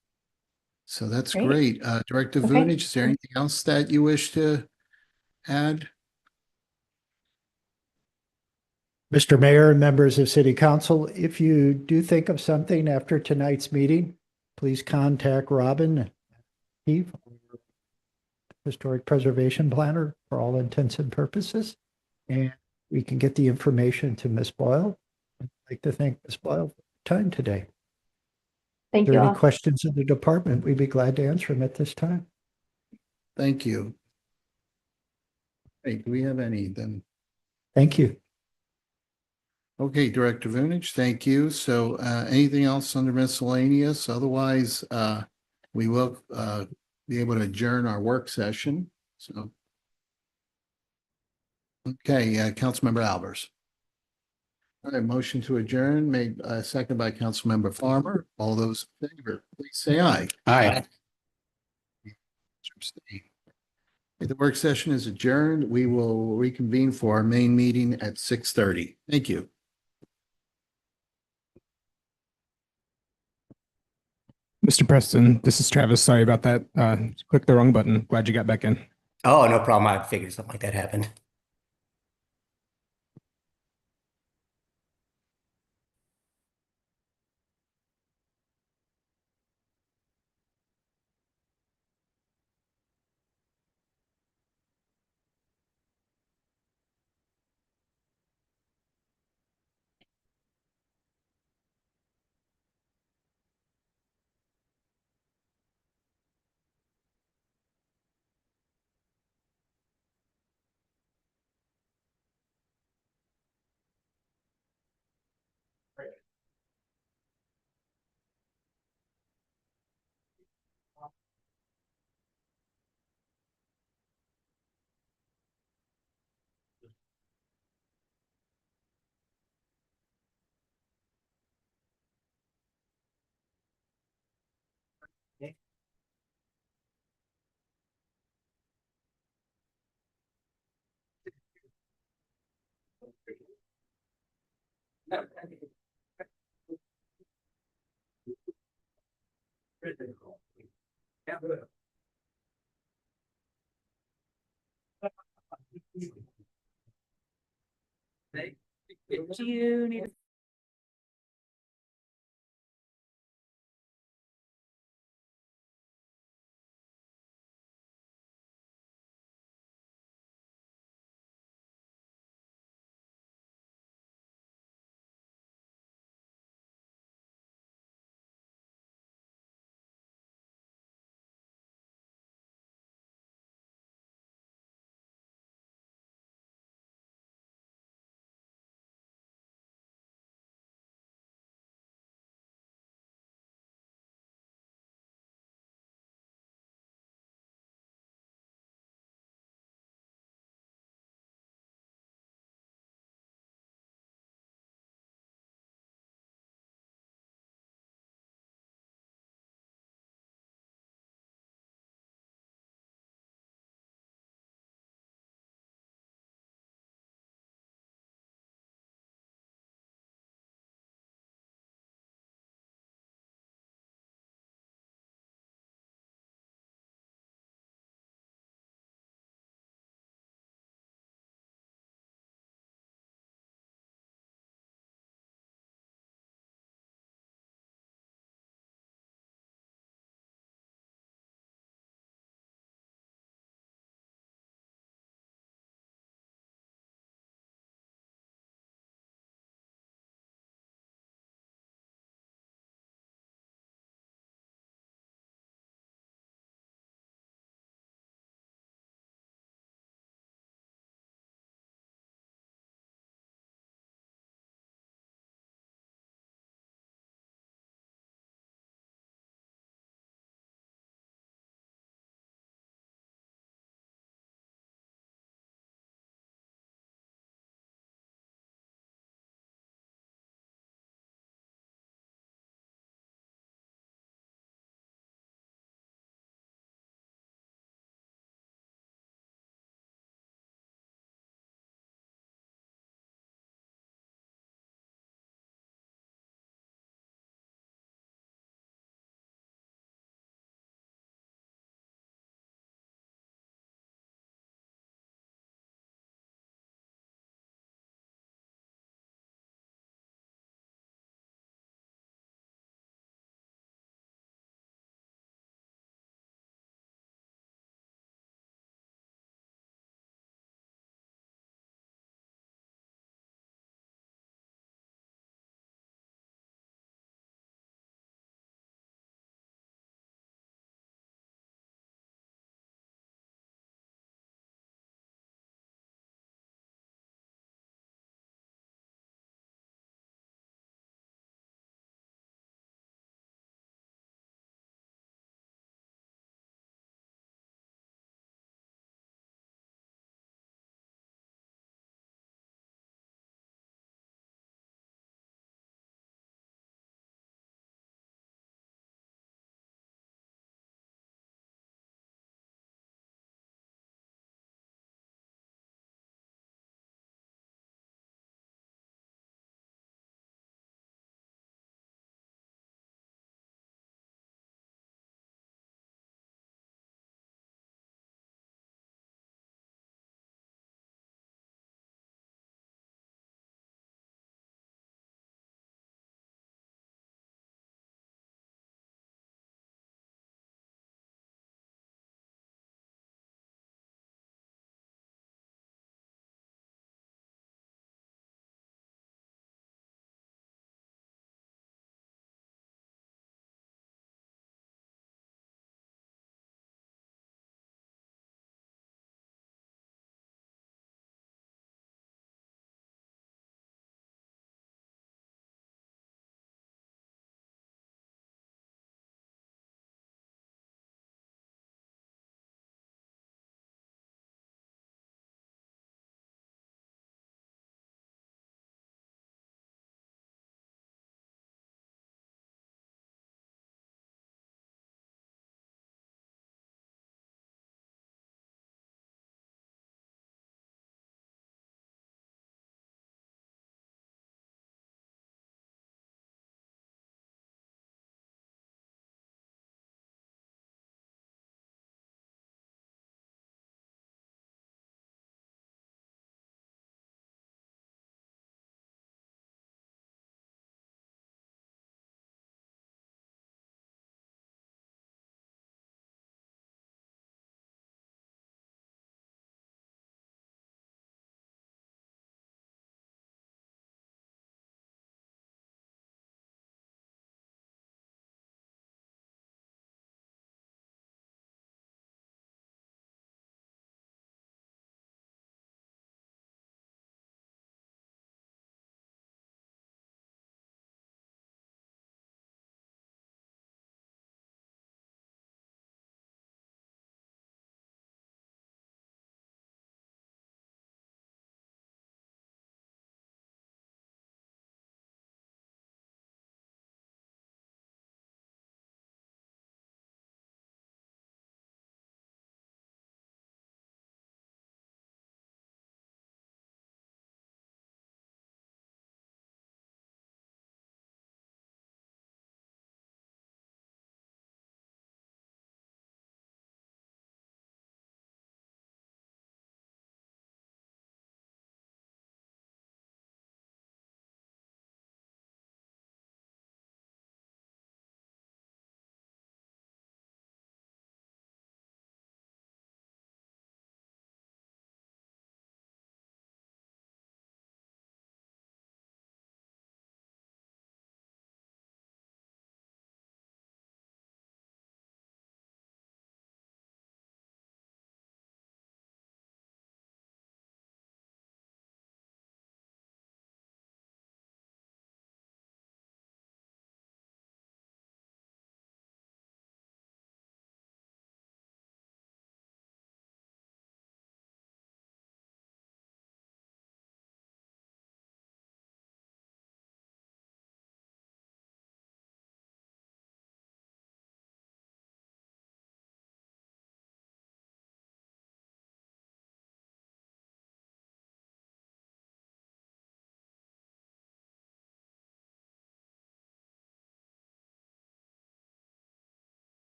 So that's great. Director Vunich, is there anything else that you wish to add? Mr. Mayor and members of City Council, if you do think of something after tonight's meeting, please contact Robin, Steve, Historic Preservation Planner for all intents and purposes, and we can get the information to Ms. Boyle. I'd like to thank Ms. Boyle for her time today. Thank If there you are all. any questions of the department, we'd be glad to answer them at this time. Thank you. Hey, do we have any then? Thank you. Okay, Director Vunich, thank you. So anything else under miscellaneous? Otherwise, we will be able to adjourn our work session. So, okay, Councilmember Albers. All right, motion to adjourn made second by Councilmember Farmer. All those in favor, please say aye. Aye. The work session is adjourned. We will reconvene for our main meeting at 6:30. Thank you. Mr. Preston, this is Travis. Sorry about that. Clicked the wrong button. Glad you got back in. Oh, no problem. I figured something like that happened. Do you need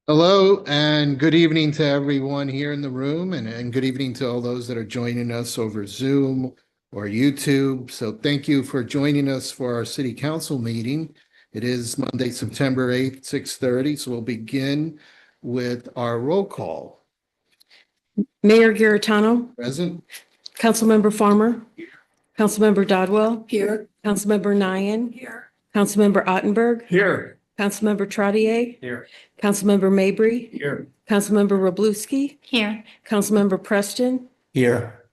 Hello and good evening to everyone here in the room and good evening to all those that are joining us over Zoom or YouTube. So thank you for joining us for our city council meeting. It is Monday, September 8th, 6:30. So we'll begin with our roll call. Mayor Garitano, Present. Councilmember Farmer, Councilmember Dodwell. Here. Councilmember Nyan. Here. Councilmember Ottenberg. Here. Councilmember Trottier. Here. Councilmember Mabry. Here. Councilmember Roblewski. Here. Councilmember Preston. Here.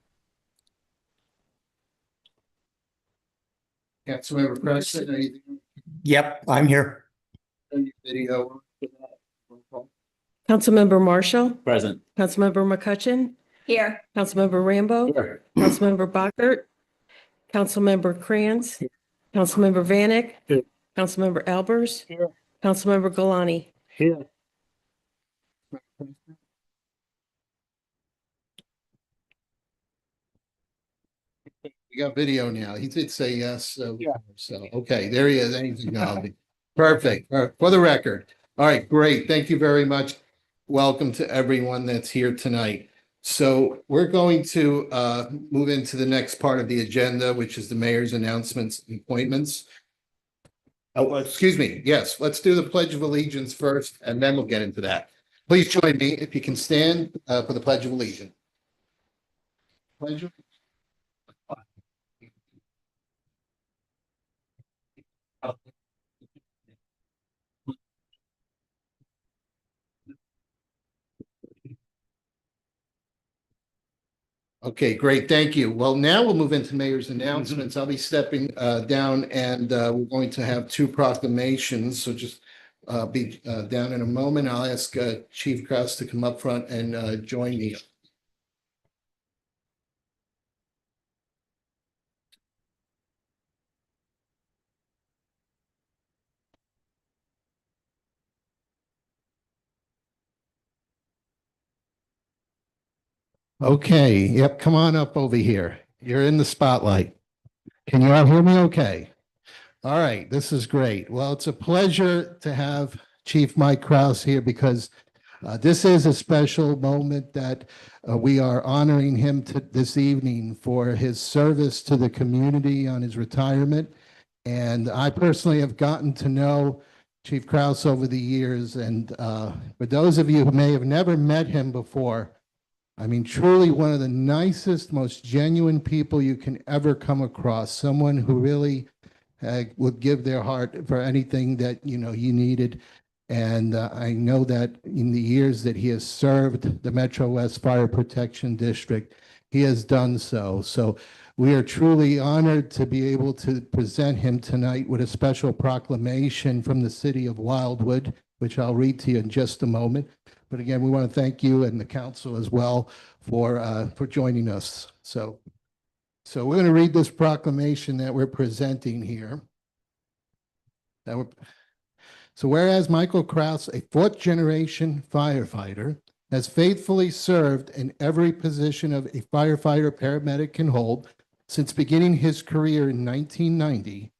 Councilmember Preston, anything Yep, I'm here. on your video? Councilmember Marshall. Present. Councilmember McCutcheon. Here. Councilmember Rambo. Here. Councilmember Bockert. Councilmember Kranz. Councilmember Vanek. Here. Councilmember Albers. Here. Councilmember Galani. Here. We got video now. He did say yes. So, Yeah. Okay, there he is. Anything else? Perfect. For the record. All right, great. Thank you very much. Welcome to everyone that's here tonight. So we're going to move into the next part of the agenda, which is the mayor's announcements and appointments. Oh, excuse me. Yes, let's do the Pledge of Allegiance first, and then we'll get into that. Please join me if you can stand for the Pledge of Allegiance. Pledge of Okay, great. Thank you. Well, now we'll move into mayor's announcements. I'll be stepping down and we're going to have two proclamations. So just be down in a moment. I'll ask Chief Krause to come up front and join me. Okay, yep, come on up over here. You're in the spotlight. Can you all hear me okay? All right, this is great. Well, it's a pleasure to have Chief Mike Krause here because this is a special moment that we are honoring him this evening for his service to the community on his retirement. And I personally have gotten to know Chief Krause over the years. And for those of you who may have never met him before, I mean, truly one of the nicest, most genuine people you can ever come across. Someone who really would give their heart for anything that, you know, you needed. And I know that in the years that he has served the Metro West Fire Protection District, he has done so. So we are truly honored to be able to present him tonight with a special proclamation from the city of Wildwood, which I'll read to you in just a moment. But again, we want to thank you and the council as well for joining us. So we're going to read this proclamation that we're presenting here. So whereas Michael Krause, a fourth-generation firefighter, has faithfully served in every position of a firefighter paramedic can hold since beginning his career in 1990,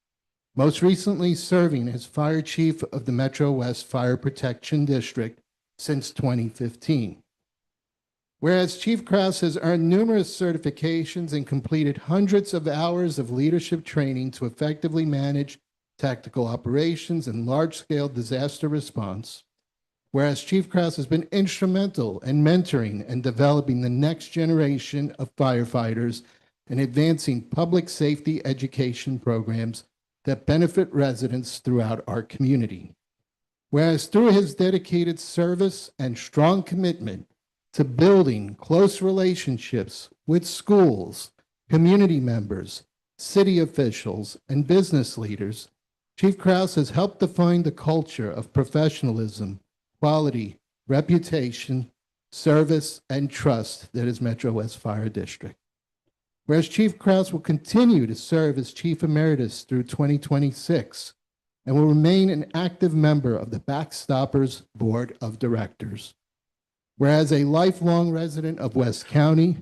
most recently serving as fire chief of the Metro West Fire Protection District since 2015. Whereas Chief Krause has earned numerous certifications and completed hundreds of hours of leadership training to effectively manage tactical operations and large-scale disaster response. Whereas Chief Krause has been instrumental in mentoring and developing the next generation of firefighters and advancing public safety education programs that benefit residents throughout our community. Whereas through his dedicated service and strong commitment to building close relationships with schools, community members, city officials, and business leaders, Chief Krause has helped define the culture of professionalism, quality, reputation, service, and trust that is Metro West Fire District. Whereas Chief Krause will continue to serve as Chief Emeritus through 2026 and will remain an active member of the Backstoppers Board of Directors. Whereas a lifelong resident of West County,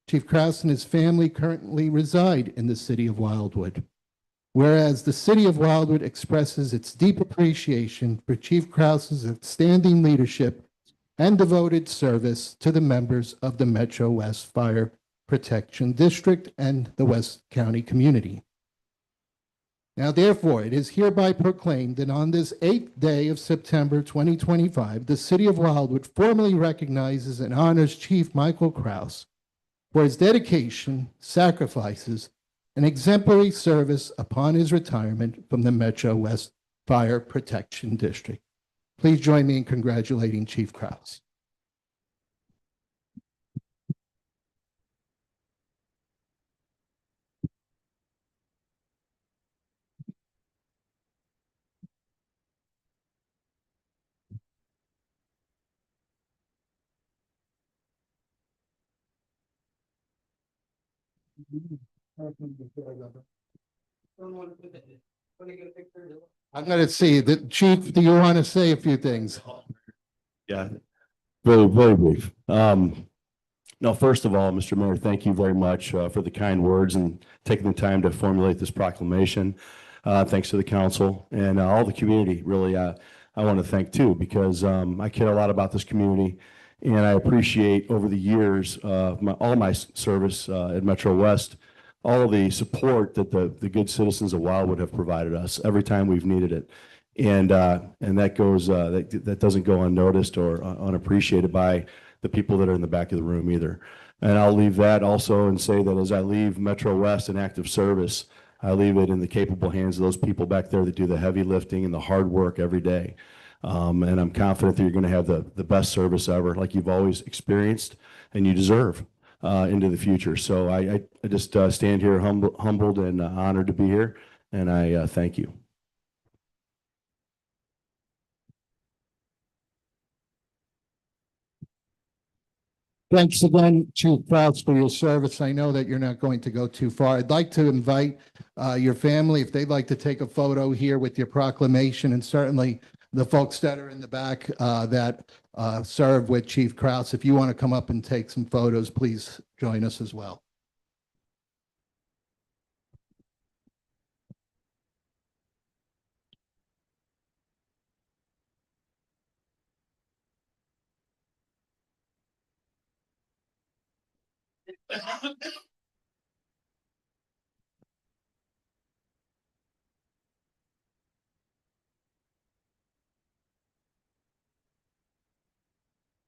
Chief Krause and his family currently reside in the city of Wildwood. Whereas the city of Wildwood expresses its deep appreciation for Chief Krause's outstanding leadership and devoted service to the members of the Metro West Fire Protection District and the West County community. Now, therefore, it is hereby proclaimed that on this 8th day of September 2025, the city of Wildwood formally recognizes and honors Chief Michael Krause for his dedication, sacrifices, and exemplary service upon his retirement from the Metro West Fire Protection District. Please join me in congratulating Chief Krause. I'm going to see the Chief. Do you want to say a few things? Yeah, very brief. No, first of all, Mr. Mayor, thank you very much for the kind words and taking the time to formulate this proclamation. Thanks to the council and all the community. Really, I want to thank too, because I care a lot about this community, and I appreciate over the years all my service at Metro West, all the support that the good citizens of Wildwood have provided us every time we've needed it. And that goes that doesn't go unnoticed or unappreciated by the people that are in the back of the room either. And I'll leave that also and say that as I leave Metro West in active service, I leave it in the capable hands of those people back there that do the heavy lifting and the hard work every day. And I'm confident that you're going to have the best service ever, like you've always experienced and you deserve into the future. So I just stand here humbled and honored to be here, and I thank you. Thanks again, Chief Krause, for your service. I know that you're not going to go too far. I'd like to invite your family, if they'd like to take a photo here with your proclamation, and certainly the folks that are in the back that serve with Chief Krause. If you want to come up and take some photos, please join us as well.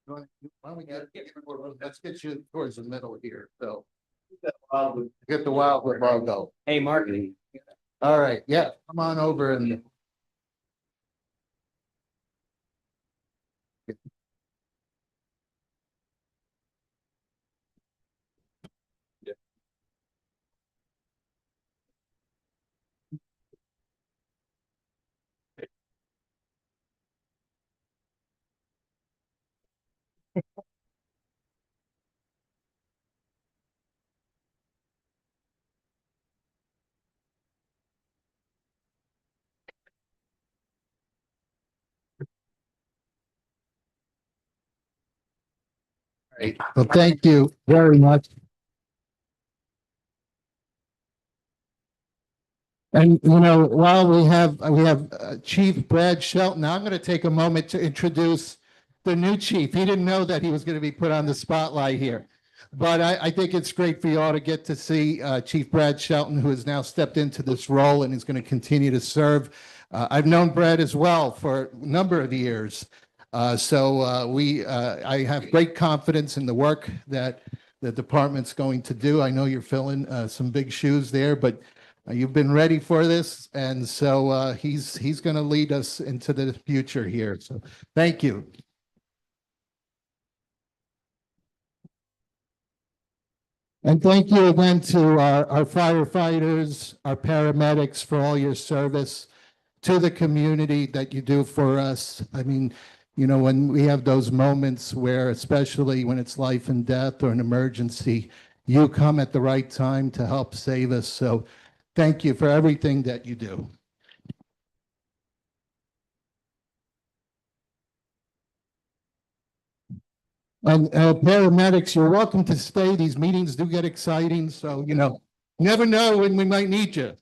Why don't we let's get you towards the middle here, so. Get the Wildwood logo. Hey, Mark. All right, yeah, come on over and. Right. Well, thank you very much. And, you know, while we have Chief Brad Shelton, now I'm going to take a moment to introduce the new chief. He didn't know that he was going to be put on the spotlight here. But I think it's great for you all to get to see Chief Brad Shelton, who has now stepped into this role and is going to continue to serve. I've known Brad as well for a number of years. I have great confidence in the work that the department's going to do. I know you're filling some big shoes there, but you've been ready for this. And so he's going to lead us into the future here. So thank you. And thank you again to our firefighters, our paramedics for all your service, to the community that you do for us. I mean, you know, when we have those moments where, especially when it's life and death or an emergency, you come at the right time to help save us. So thank you for everything that you do. And paramedics, you're welcome to stay. These meetings do get exciting. So, you know, never know when we might need you.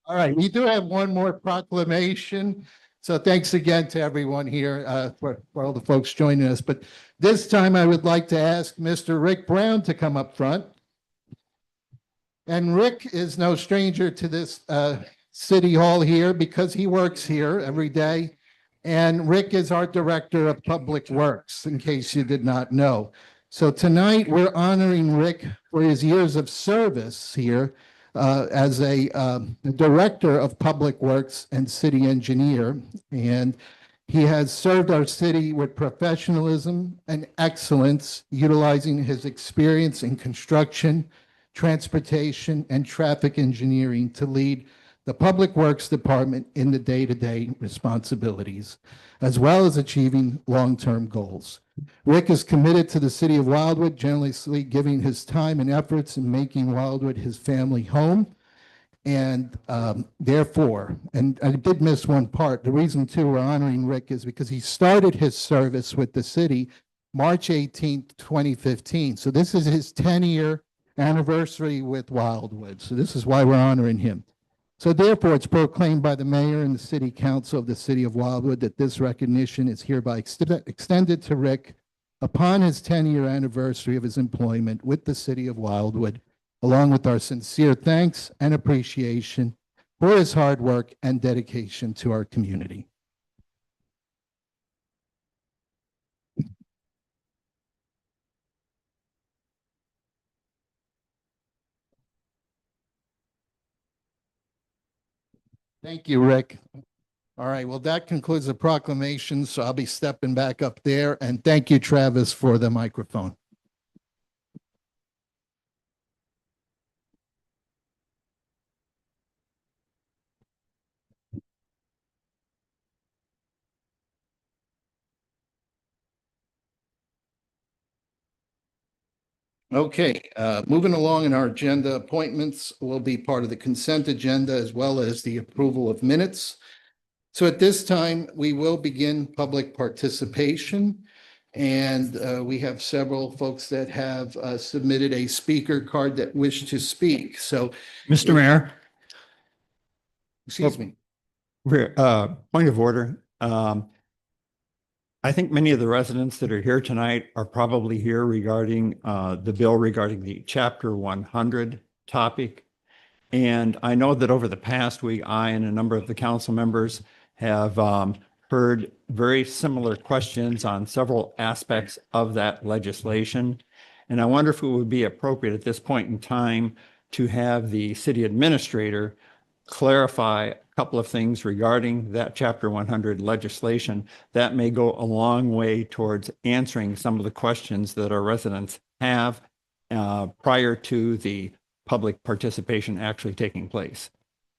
All right, we do have one more proclamation. So thanks again to everyone here for all the folks joining us. But this time I would like to ask Mr. Rick Brown to come up front. And Rick is no stranger to this city hall here because he works here every day. And Rick is our Director of Public Works, in case you did not know. So tonight we're honoring Rick for his years of service here as a Director of Public Works and City Engineer. And he has served our city with professionalism and excellence, utilizing his experience in construction, transportation, and traffic engineering to lead the Public Works Department in the day-to-day responsibilities, as well as achieving long-term goals. Rick is committed to the city of Wildwood, generously giving his time and efforts in making Wildwood his family home. And therefore, and I did miss one part, the reason too we're honoring Rick is because he started his service with the city March 18th, 2015. So this is his 10-year anniversary with Wildwood. So this is why we're honoring him. So therefore, it's proclaimed by the mayor and the city council of the city of Wildwood that this recognition is hereby extended to Rick upon his 10-year anniversary of his employment with the city of Wildwood, along with our sincere thanks and appreciation for his hard work and dedication to our community. Thank you, Rick. All right, well, that concludes the proclamation, so I'll be stepping back up there. And thank you, Travis, for the microphone. Okay, moving along in our agenda, appointments will be part of the consent agenda as well as the approval of minutes. So at this time, we will begin public participation. And we have several folks that have submitted a speaker card that wish to speak. So, Mr. Mayor, excuse me. point of order. I think many of the residents that are here tonight are probably here regarding the bill regarding the Chapter 100 topic. And I know that over the past week, I and a number of the council members have heard very similar questions on several aspects of that legislation. And I wonder if it would be appropriate at this point in time to have the city administrator clarify a couple of things regarding that Chapter 100 legislation that may go a long way towards answering some of the questions that our residents have prior to the public participation actually taking place.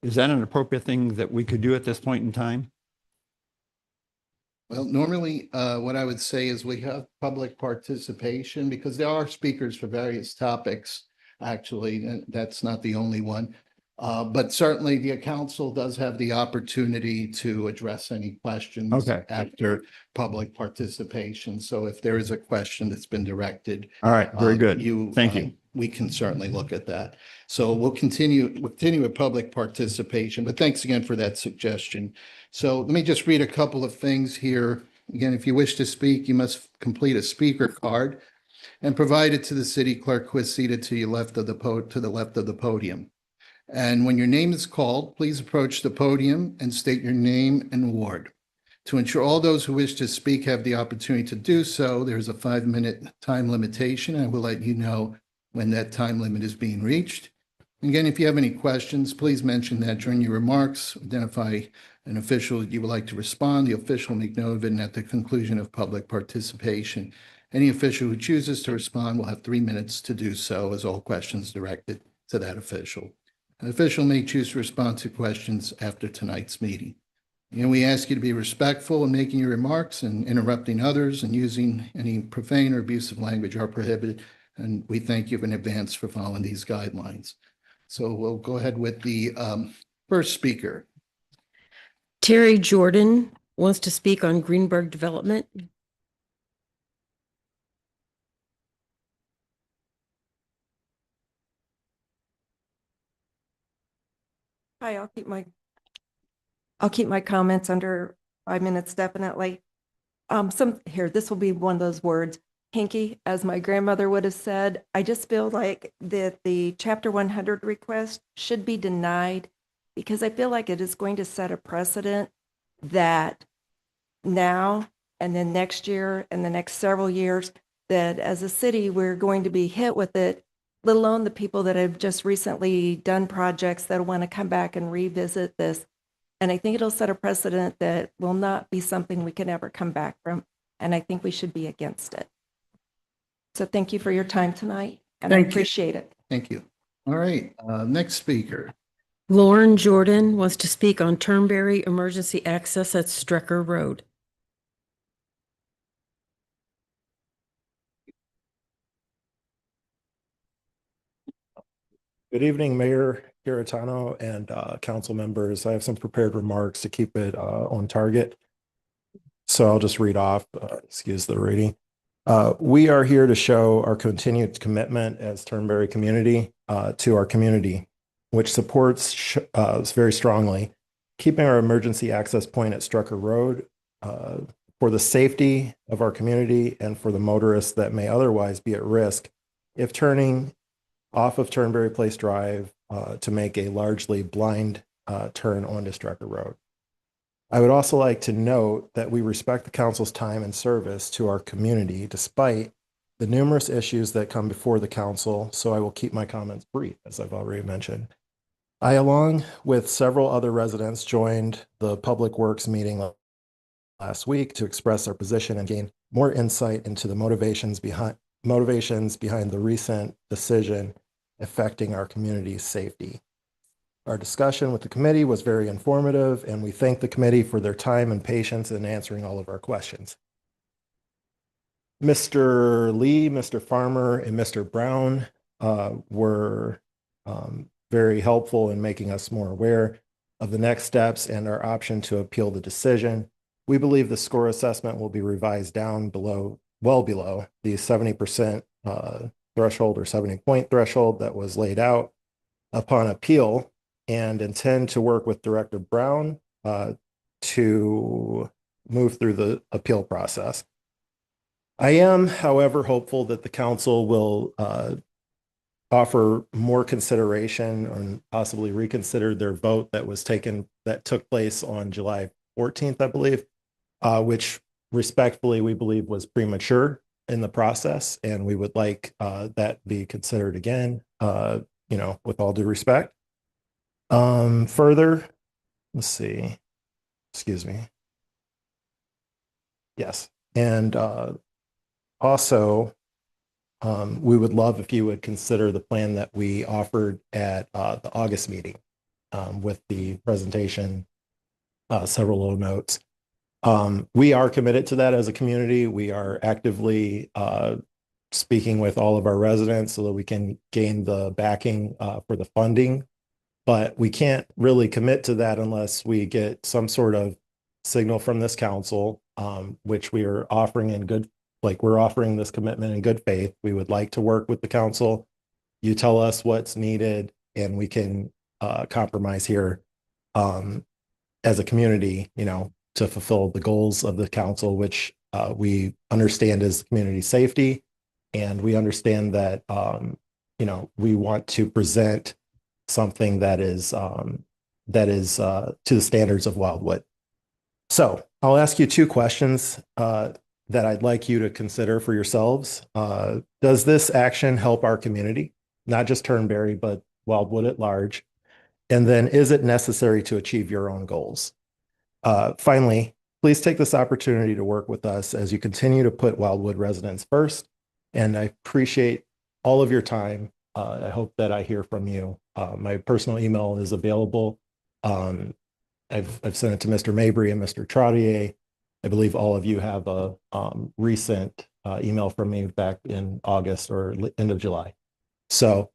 Is that an appropriate thing that we could do at this point in time? Well, normally, what I would say is we have public participation because there are speakers for various topics. Actually, and that's not the only one. But certainly the council does have the opportunity to address any questions after public participation. So if there is a question that's been directed. All right, very good. Thank you. We can certainly look at that. So we'll continue with public participation, but thanks again for that suggestion. So let me just read a couple of things here. Again, if you wish to speak, you must complete a speaker card and provide it to the city clerk who is seated to the left of the podium. And when your name is called, please approach the podium and state your name and ward. To ensure all those who wish to speak have the opportunity to do so, there's a 5-minute time limitation. I will let you know when that time limit is being reached. Again, if you have any questions, please mention that during your remarks. Identify an official you would like to respond. The official will make note of it, and at the conclusion of public participation, any official who chooses to respond will have 3 minutes to do so, as all questions directed to that official. An official may choose to respond to questions after tonight's meeting. And we ask you to be respectful in making your remarks, and interrupting others and using any profane or abusive language are prohibited. And we thank you in advance for following these guidelines. So we'll go ahead with the first speaker. Terry Jordan wants to speak on Greenberg development. Hi, I'll keep my comments under 5 minutes, definitely. This will be one of those words, hinky, as my grandmother would have said. I just feel like that the Chapter 100 request should be denied because I feel like it is going to set a precedent that now and then next year and the next several years, that as a city, we're going to be hit with it, let alone the people that have just recently done projects that want to come back and revisit this. And I think it'll set a precedent that will not be something we can ever come back from. And I think we should be against it. So thank you for your time tonight, and I Thank you. appreciate it. Thank you. All right, next speaker. Lauren Jordan wants to speak on Turnberry emergency access at Strecker Road. Good evening, Mayor Garitano and council members. I have some prepared remarks to keep it on target. So I'll just read off, excuse the reading. We are here to show our continued commitment as Turnberry community to our community, which supports us very strongly, keeping our emergency access point at Strucker Road for the safety of our community and for the motorists that may otherwise be at risk if turning off of Turnberry Place Drive to make a largely blind turn onto Strucker Road. I would also like to note that we respect the council's time and service to our community despite the numerous issues that come before the council, so I will keep my comments brief, as I've already mentioned. I, along with several other residents, joined the Public Works meeting last week to express our position and gain more insight into the motivations behind the recent decision affecting our community's safety. Our discussion with the committee was very informative, and we thank the committee for their time and patience in answering all of our questions. Mr. Lee, Mr. Farmer, and Mr. Brown were very helpful in making us more aware of the next steps and our option to appeal the decision. We believe the score assessment will be revised down well below the 70% threshold or 70-point threshold that was laid out upon appeal, and intend to work with Director Brown to move through the appeal process. I am, however, hopeful that the council will offer more consideration and possibly reconsider their vote that took place on July 14th, I believe, which respectfully we believe was premature in the process, and we would like that be considered again, with all due respect. Further, let's see, excuse me. Yes. And also, we would love if you would consider the plan that we offered at the August meeting with the presentation, several little notes. We are committed to that as a community. We are actively speaking with all of our residents so that we can gain the backing for the funding. But we can't really commit to that unless we get some sort of signal from this council, which we are offering we're offering this commitment in good faith. We would like to work with the council. You tell us what's needed and we can compromise here as a community, to fulfill the goals of the council, which we understand is community safety. And we understand that, we want to present something that is to the standards of Wildwood. So I'll ask you two questions that I'd like you to consider for yourselves. Does this action help our community, not just Turnberry, but Wildwood at large? And then is it necessary to achieve your own goals? Finally, please take this opportunity to work with us as you continue to put Wildwood residents first. And I appreciate all of your time. I hope that I hear from you. My personal email is available. I've sent it to Mr. Mabry and Mr. Trottier. I believe all of you have a recent email from me back in August or end of July. So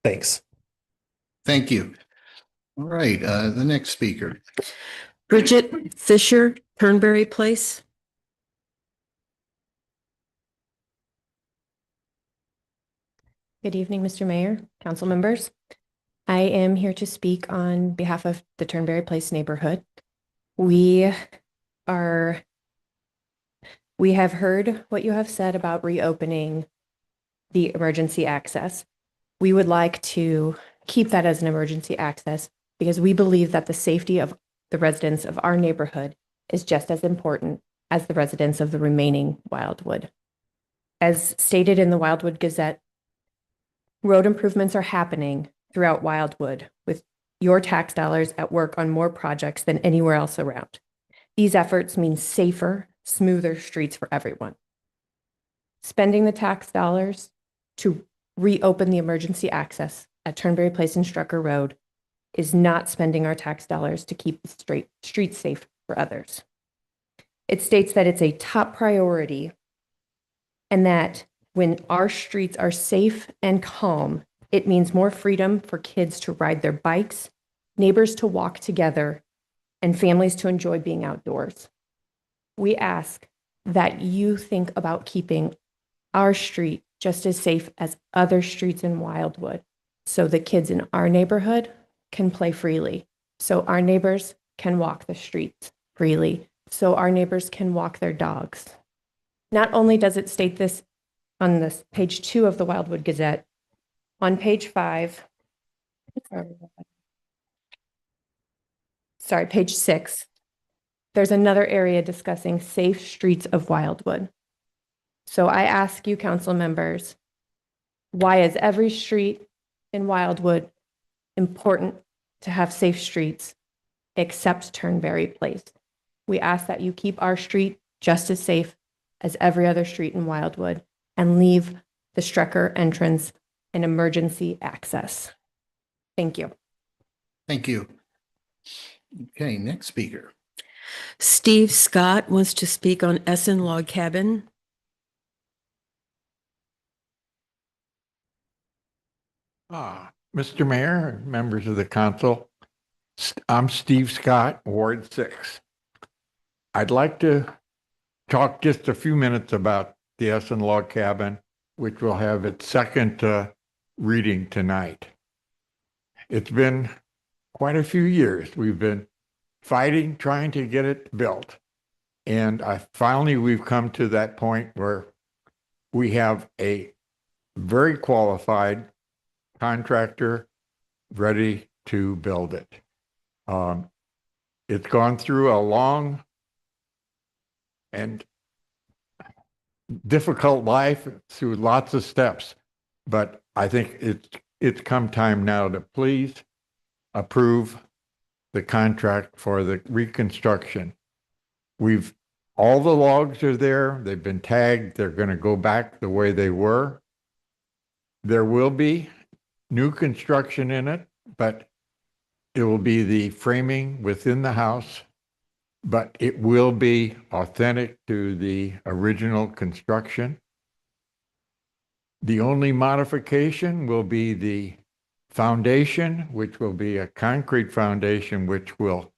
thanks. Thank you. All right, the next speaker. Bridget Fisher, Turnberry Place. Good evening, Mr. Mayor, council members. I am here to speak on behalf of the Turnberry Place neighborhood. We have heard what you have said about reopening the emergency access. We would like to keep that as an emergency access because we believe that the safety of the residents of our neighborhood is just as important as the residents of the remaining Wildwood. As stated in the Wildwood Gazette, road improvements are happening throughout Wildwood with your tax dollars at work on more projects than anywhere else around. These efforts mean safer, smoother streets for everyone. Spending the tax dollars to reopen the emergency access at Turnberry Place and Strucker Road is not spending our tax dollars to keep the streets safe for others. It states that it's a top priority and that when our streets are safe and calm, it means more freedom for kids to ride their bikes, neighbors to walk together, and families to enjoy being outdoors. We ask that you think about keeping our street just as safe as other streets in Wildwood, so the kids in our neighborhood can play freely, so our neighbors can walk the streets freely, so our neighbors can walk their dogs. Not only does it state this on this page 2 of the Wildwood Gazette, on page 5, page 6, there's another area discussing safe streets of Wildwood. So I ask you, council members, why is every street in Wildwood important to have safe streets except Turnberry Place? We ask that you keep our street just as safe as every other street in Wildwood and leave the Strecker entrance an emergency access. Thank you. Thank you. Okay, next speaker. Steve Scott wants to speak on Essen Log Cabin. Mr. Mayor, members of the council, I'm Steve Scott, Ward 6. I'd like to talk just a few minutes about the Essen Log Cabin, which will have its second reading tonight. It's been quite a few years. We've been fighting, trying to get it built. And finally, we've come to that point where we have a very qualified contractor ready to build it. It's gone through a long and difficult life through lots of steps, but I think it's come time now to please approve the contract for the reconstruction. All the logs are there. They've been tagged. They're going to go back the way they were. There will be new construction in it, but it will be the framing within the house, but it will be authentic to the original construction. The only modification will be the foundation, which will be a concrete foundation, which will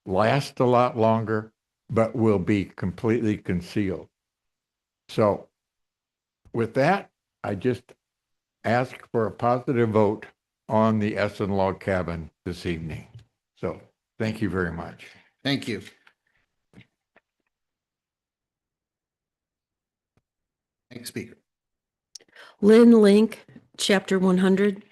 last a lot longer, but will be completely concealed. So with that, I just ask for a positive vote on the Essen Log Cabin this evening. So thank you very much. Thank you. Next speaker. Lynn Link, Chapter 100.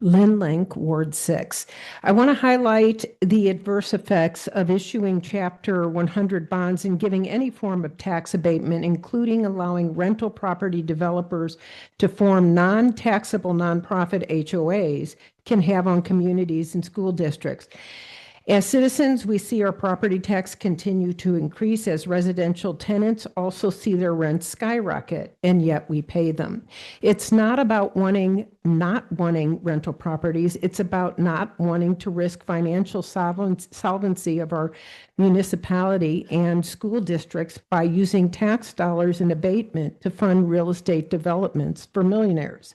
Lynn Link, Ward 6. I want to highlight the adverse effects of issuing Chapter 100 bonds and giving any form of tax abatement, including allowing rental property developers to form non-taxable nonprofit HOAs, can have on communities and school districts. As citizens, we see our property tax continue to increase as residential tenants also see their rents skyrocket, and yet we pay them. It's not about not wanting rental properties. It's about not wanting to risk financial solvency of our municipality and school districts by using tax dollars in abatement to fund real estate developments for millionaires.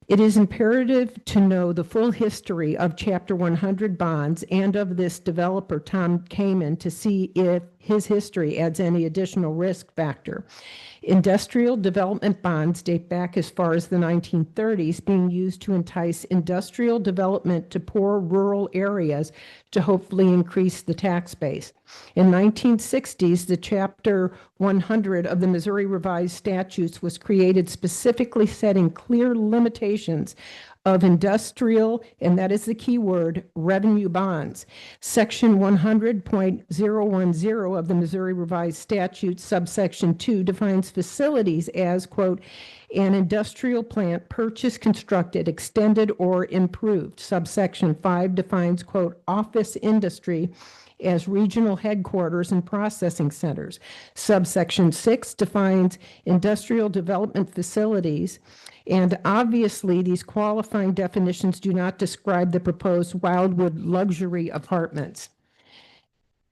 It is imperative to know the full history of Chapter 100 bonds and of this developer, Tom Kamen, to see if his history adds any additional risk factor. Industrial development bonds date back as far as the 1930s, being used to entice industrial development to poor rural areas to hopefully increase the tax base. In 1960s, the Chapter 100 of the Missouri Revised Statutes was created specifically setting clear limitations of industrial, and that is the key word, revenue bonds. Section 100.010 of the Missouri Revised Statutes, subsection 2, defines facilities as, quote, an industrial plant purchased, constructed, extended, or improved. Subsection 5 defines, quote, office industry as regional headquarters and processing centers. Subsection 6 defines industrial development facilities. And obviously, these qualifying definitions do not describe the proposed Wildwood luxury apartments.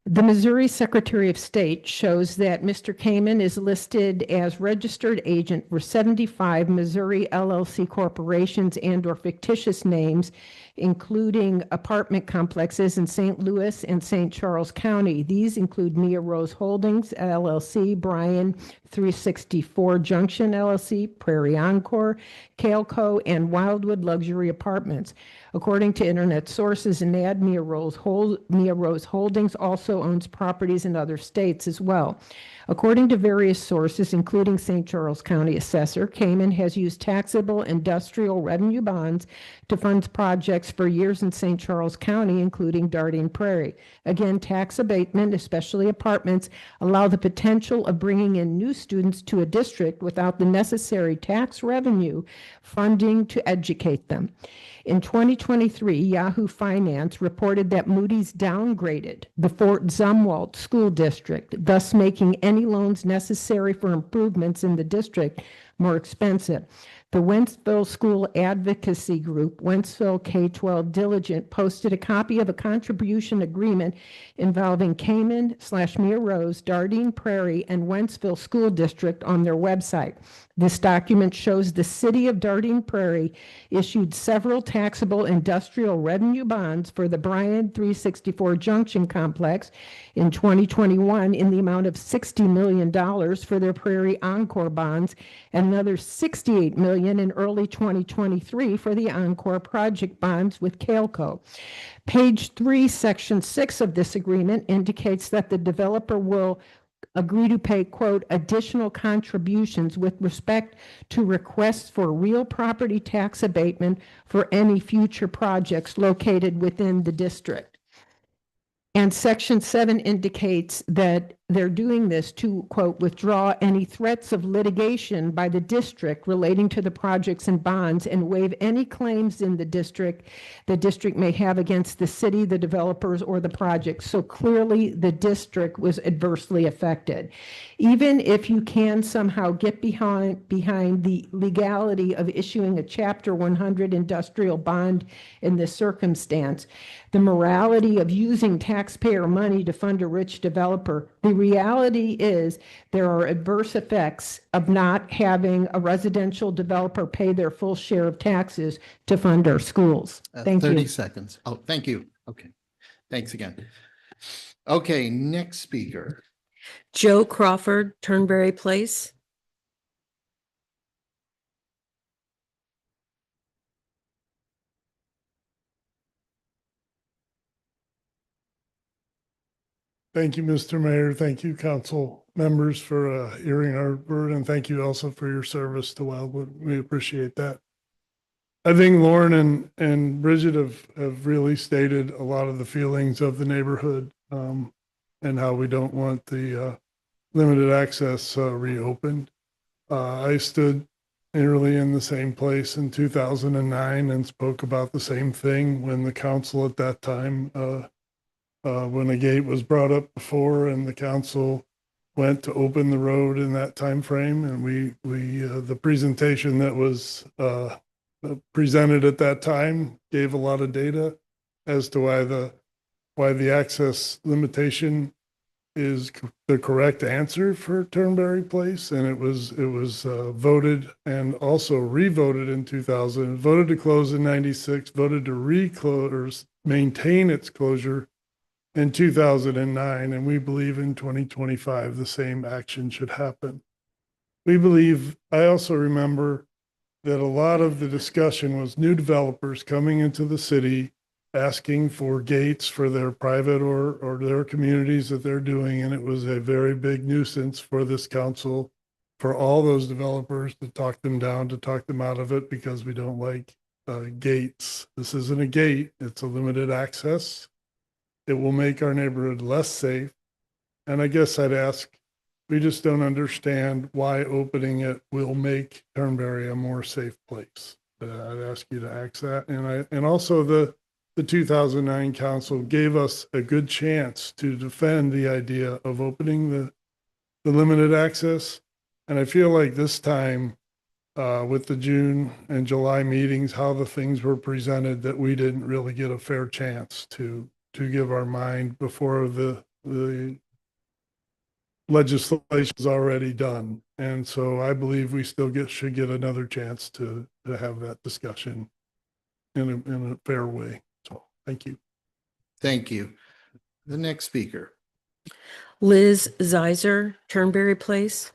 The Missouri Secretary of State shows that Mr. Kamen is listed as registered agent for 75 Missouri LLC corporations and/or fictitious names, including apartment complexes in St. Louis and St. Charles County. These include Mia Rose Holdings, LLC, Bryan 364 Junction, LLC, Prairie Encore, Calco, and Wildwood Luxury Apartments. According to internet sources and ad, Mia Rose Holdings also owns properties in other states as well. According to various sources, including St. Charles County Assessor, Kamen has used taxable industrial revenue bonds to fund projects for years in St. Charles County, including Dardenne Prairie. Again, tax abatement, especially apartments, allow the potential of bringing in new students to a district without the necessary tax revenue funding to educate them. In 2023, Yahoo Finance reported that Moody's downgraded the Fort Zumwalt School District, thus making any loans necessary for improvements in the district more expensive. The Wentzville School Advocacy Group, Wentzville K-12 Diligent, posted a copy of a contribution agreement involving Kamen/Mia Rose, Dardenne Prairie, and Wentzville School District on their website. This document shows the city of Dardenne Prairie issued several taxable industrial revenue bonds for the Bryan 364 Junction Complex in 2021 in the amount of $60 million for their Prairie Encore bonds and another $68 million in early 2023 for the Encore project bonds with Calco. Page 3, Section 6 of this agreement indicates that the developer will agree to pay, quote, additional contributions with respect to requests for real property tax abatement for any future projects located within the district. And Section 7 indicates that they're doing this to, quote, withdraw any threats of litigation by the district relating to the projects and bonds and waive any claims in the district may have against the city, the developers, or the project. So clearly the district was adversely affected. Even if you can somehow get behind the legality of issuing a Chapter 100 industrial bond in this circumstance, the morality of using taxpayer money to fund a rich developer, the reality is there are adverse effects of not having a residential developer pay their full share of taxes to fund our schools. Thank you. 30 seconds. Oh, thank you. Okay. Thanks again. Okay, next speaker. Joe Crawford, Turnberry Place. Thank you, Mr. Mayor. Thank you, council members, for hearing our word, and thank you also for your service to Wildwood. We appreciate that. I think Lauren and Bridget have really stated a lot of the feelings of the neighborhood and how we don't want the limited access reopened. I stood nearly in the same place in 2009 and spoke about the same thing when the council at that time when a gate was brought up before and the council went to open the road in that time frame, and we the presentation that was presented at that time gave a lot of data as to why the access limitation is the correct answer for Turnberry Place, and it was voted and also re-voted in 2000, voted to close in 96, voted to reclose, maintain its closure in 2009, and we believe in 2025 the same action should happen. We believe, I also remember that a lot of the discussion was new developers coming into the city asking for gates for their private or their communities that they're doing. And it was a very big nuisance for this council, for all those developers to talk them down, to talk them out of it because we don't like gates. This isn't a gate, it's a limited access. It will make our neighborhood less safe. And I guess I'd ask, we just don't understand why opening it will make Turnberry a more safe place. I'd ask you to ask that. And also the 2009 council gave us a good chance to defend the idea of opening the limited access. And I feel like this time with the June and July meetings, how the things were presented, that we didn't really get a fair chance to give our mind before the legislation is already done. And so I believe we still should get another chance to have that discussion in a fair way. So thank you. Thank you. The next speaker. Liz Zeiser, Turnberry Place.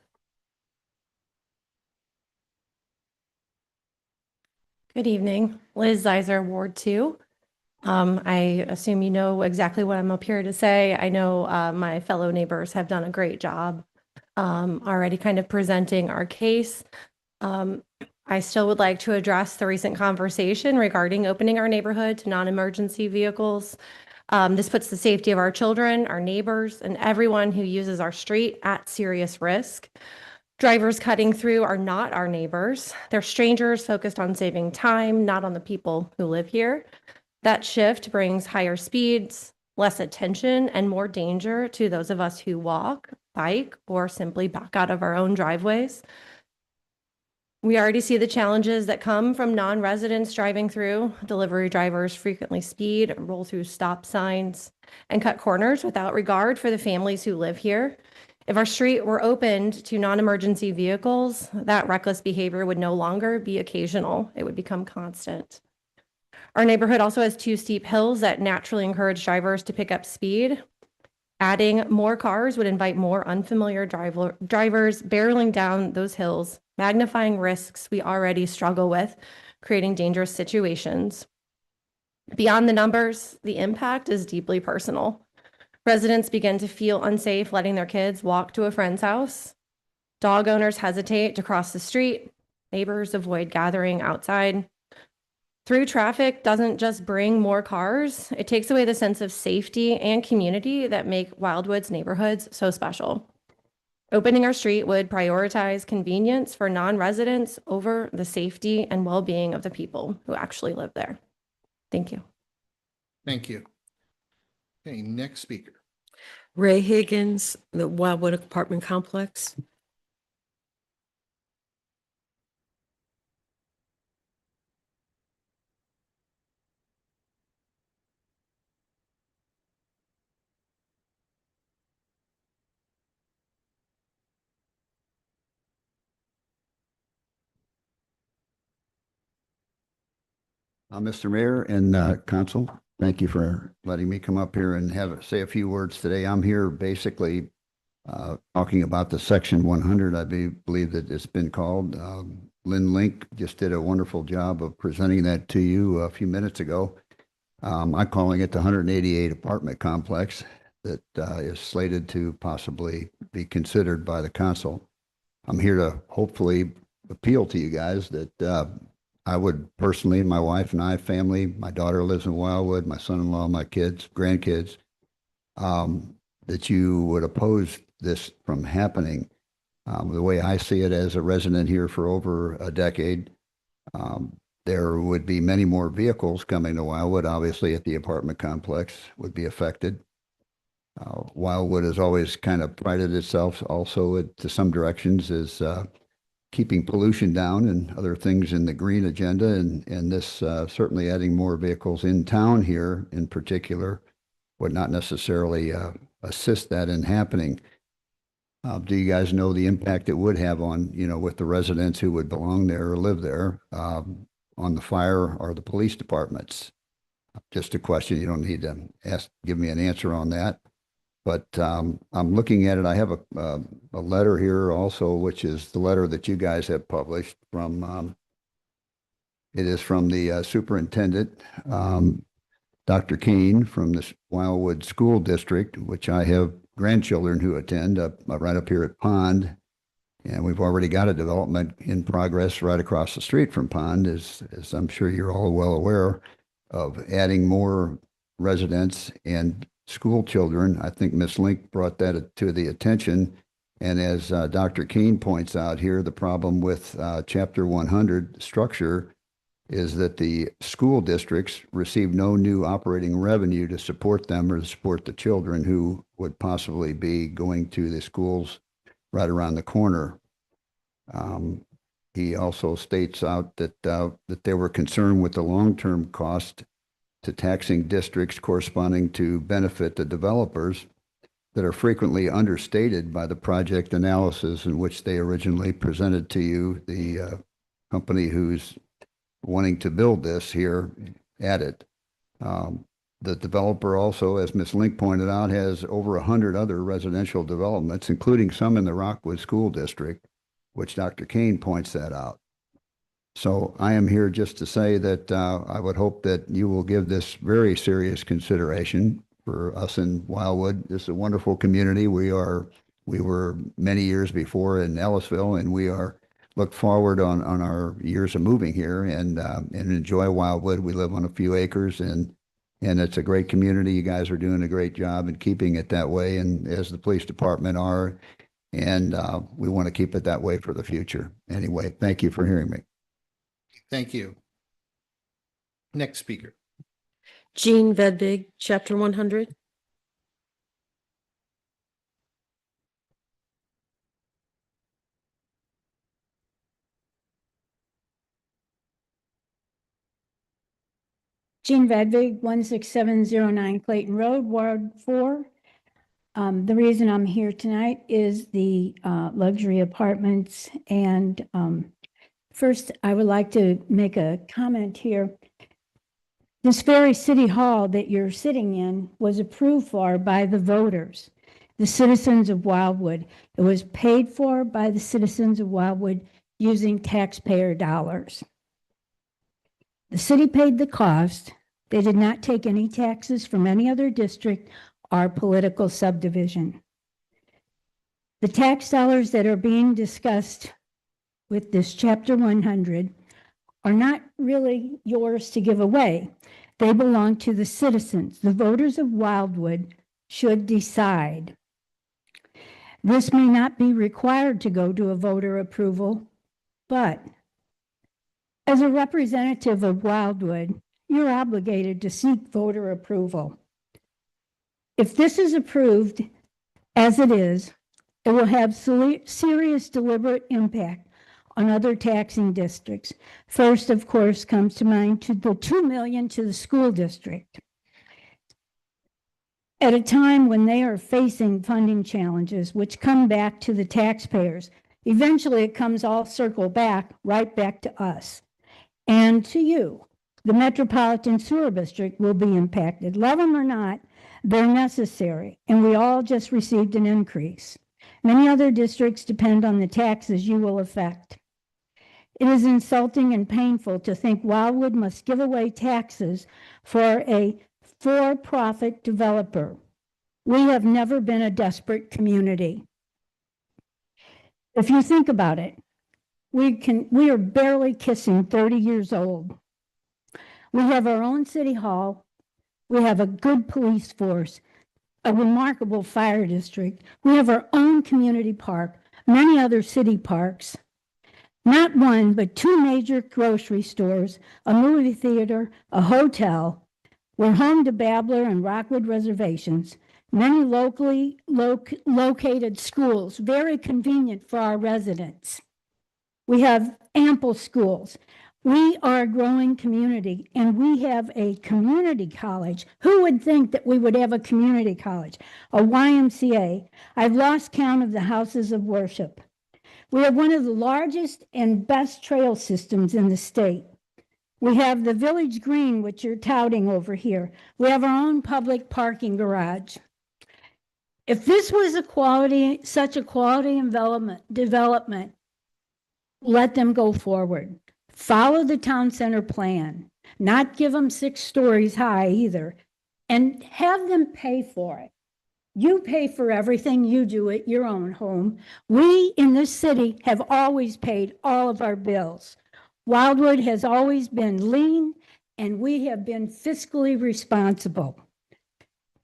Good evening, Liz Zeiser, Ward 2. I assume you know exactly what I'm up here to say. I know my fellow neighbors have done a great job already kind of presenting our case. I still would like to address the recent conversation regarding opening our neighborhood to non-emergency vehicles. This puts the safety of our children, our neighbors, and everyone who uses our street at serious risk. Drivers cutting through are not our neighbors. They're strangers focused on saving time, not on the people who live here. That shift brings higher speeds, less attention, and more danger to those of us who walk, bike, or simply back out of our own driveways. We already see the challenges that come from non-residents driving through. Delivery drivers frequently speed, roll through stop signs, and cut corners without regard for the families who live here. If our street were opened to non-emergency vehicles, that reckless behavior would no longer be occasional. It would become constant. Our neighborhood also has 2 steep hills that naturally encourage drivers to pick up speed. Adding more cars would invite more unfamiliar drivers barreling down those hills, magnifying risks we already struggle with, creating dangerous situations. Beyond the numbers, the impact is deeply personal. Residents begin to feel unsafe letting their kids walk to a friend's house. Dog owners hesitate to cross the street. Neighbors avoid gathering outside. Through traffic doesn't just bring more cars, it takes away the sense of safety and community that make Wildwood's neighborhoods so special. Opening our street would prioritize convenience for non-residents over the safety and well-being of the people who actually live there. Thank you. Thank you. Okay, next speaker. Ray Higgins, the Wildwood Apartment Complex. Mr. Mayor and Council, thank you for letting me come up here and say a few words today. I'm here basically talking about the Section 100, I believe that it's been called. Lynn Link just did a wonderful job of presenting that to you a few minutes ago. I'm calling it the 188 apartment complex that is slated to possibly be considered by the council. I'm here to hopefully appeal to you guys that I would personally, my wife and I, family, my daughter lives in Wildwood, my son-in-law, my kids, grandkids, that you would oppose this from happening. The way I see it as a resident here for over a decade, there would be many more vehicles coming to Wildwood. Obviously, at the apartment complex would be affected. Wildwood has always kind of prided itself also to some directions as keeping pollution down and other things in the green agenda, and this certainly adding more vehicles in town here in particular would not necessarily assist that in happening. Do you guys know the impact it would have on, with the residents who would belong there or live there, on the fire or the police departments? Just a question. You don't need to give me an answer on that. But I'm looking at it. I have a letter here also, which is the letter that you guys have published from, it is from the superintendent, Dr. Kane from the Wildwood School District, which I have grandchildren who attend right up here at Pond. And we've already got a development in progress right across the street from Pond, as I'm sure you're all well aware of, adding more residents and school children. I think Ms. Link brought that to the attention. And as Dr. Kane points out here, the problem with Chapter 100 structure is that the school districts receive no new operating revenue to support them or to support the children who would possibly be going to the schools right around the corner. He also states out that they were concerned with the long-term cost to taxing districts corresponding to benefit the developers that are frequently understated by the project analysis in which they originally presented to you, the company who's wanting to build this here at it. The developer also, as Ms. Link pointed out, has over 100 other residential developments, including some in the Rockwood School District, which Dr. Kane points that out. So I am here just to say that I would hope that you will give this very serious consideration for us in Wildwood. This is a wonderful community. We were many years before in Ellisville, and we look forward on our years of moving here and enjoy Wildwood. We live on a few acres, and it's a great community. You guys are doing a great job in keeping it that way, and as the police department are, and we want to keep it that way for the future. Anyway, thank you for hearing me. Thank you. Next speaker. Jean Vedvig, Chapter 100. Jean Vedvig, 16709 Clayton Road, Ward 4. The reason I'm here tonight is the luxury apartments. And first, I would like to make a comment here. This very city hall that you're sitting in was approved for by the voters, the citizens of Wildwood. It was paid for by the citizens of Wildwood using taxpayer dollars. The city paid the cost. They did not take any taxes from any other district or political subdivision. The tax dollars that are being discussed with this Chapter 100 are not really yours to give away. They belong to the citizens. The voters of Wildwood should decide. This may not be required to go to a voter approval, but as a representative of Wildwood, you're obligated to seek voter approval. If this is approved, as it is, it will have serious deliberate impact on other taxing districts. First, of course, comes to mind to the $2 million to the school district. At a time when they are facing funding challenges, which come back to the taxpayers, eventually it comes all circle back, right back to us and to you. The Metropolitan Sewer District will be impacted. Love them or not, they're necessary, and we all just received an increase. Many other districts depend on the taxes you will affect. It is insulting and painful to think Wildwood must give away taxes for a for-profit developer. We have never been a desperate community. If you think about it, we are barely kissing 30 years old. We have our own city hall. We have a good police force, a remarkable fire district. We have our own community park, many other city parks, not one, but two major grocery stores, a movie theater, a hotel. We're home to Babbler and Rockwood reservations, many locally located schools, very convenient for our residents. We have ample schools. We are a growing community and we have a community college. Who would think that we would have a community college, a YMCA? I've lost count of the houses of worship. We have one of the largest and best trail systems in the state. We have the Village Green, which you're touting over here. We have our own public parking garage. If this was such a quality development, let them go forward. Follow the town center plan, not give them 6 stories high either, and have them pay for it. You pay for everything, you do it, your own home. We in this city have always paid all of our bills. Wildwood has always been lean and we have been fiscally responsible.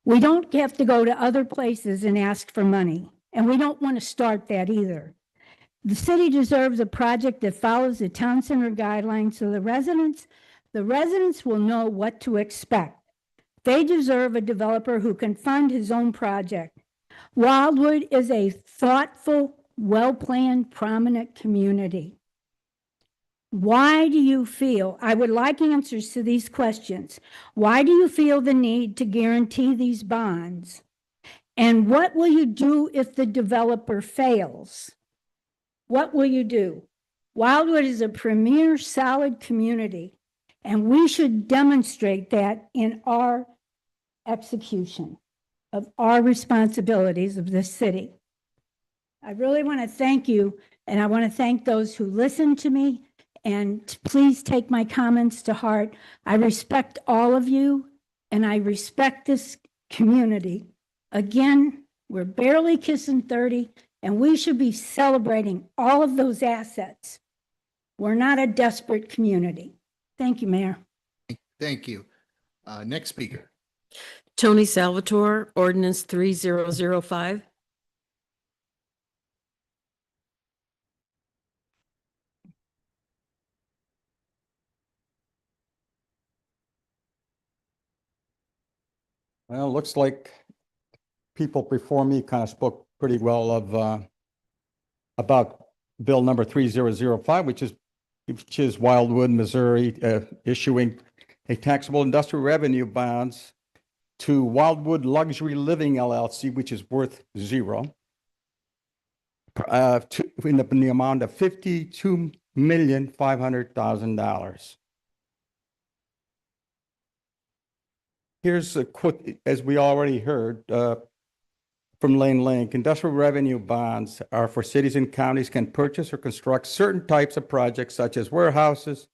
We don't have to go to other places and ask for money, and we don't want to start that either. The city deserves a project that follows the town center guidelines so the residents will know what to expect. They deserve a developer who can fund his own project. Wildwood is a thoughtful, well-planned, prominent community. Why do you feel, I would like answers to these questions. Why do you feel the need to guarantee these bonds? And what will you do if the developer fails? What will you do? Wildwood is a premier, solid community, and we should demonstrate that in our execution of our responsibilities of this city. I really want to thank you, and I want to thank those who listened to me, and please take my comments to heart. I respect all of you, and I respect this community. Again, we're barely kissing 30, and we should be celebrating all of those assets. We're not a desperate community. Thank you, Mayor. Thank you. Next speaker. Tony Salvatore, ordinance 3005. Well, it looks like people before me kind of spoke pretty well of about bill number 3005, which is Wildwood, Missouri, issuing a taxable industrial revenue bonds to Wildwood Luxury Living LLC, which is worth $0, in the amount of $52,500,000. Here's a quick, as we already heard from Lane Link, industrial revenue bonds are for cities and counties can purchase or construct certain types of projects such as warehouses,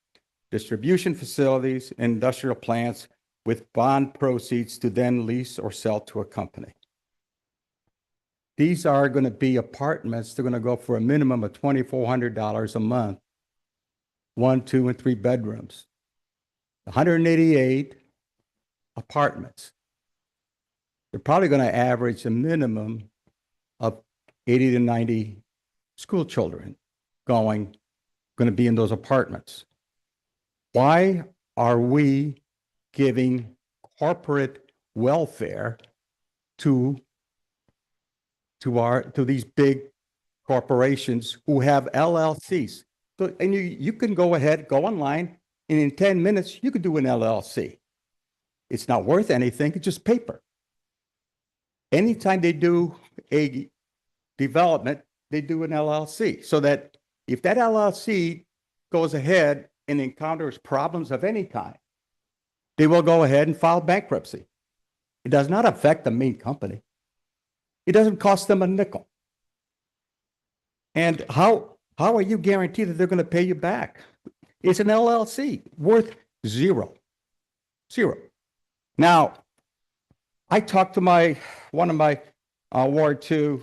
distribution facilities, and industrial plants with bond proceeds to then lease or sell to a company. These are going to be apartments. They're going to go for a minimum of $2,400 a month, 1, 2, and 3 bedrooms, 188 apartments. They're probably going to average a minimum of 80 to 90 school children going to be in those apartments. Why are we giving corporate welfare to these big corporations who have LLCs? So, and you can go ahead, go online, and in 10 minutes, you could do an LLC. It's not worth anything, it's just paper. Anytime they do a development, they do an LLC, so that if that LLC goes ahead and encounters problems of any kind, they will go ahead and file bankruptcy. It does not affect the main company. It doesn't cost them a nickel. And how are you guaranteed that they're going to pay you back? It's an LLC worth $0. Now, I talked to one of my Ward 2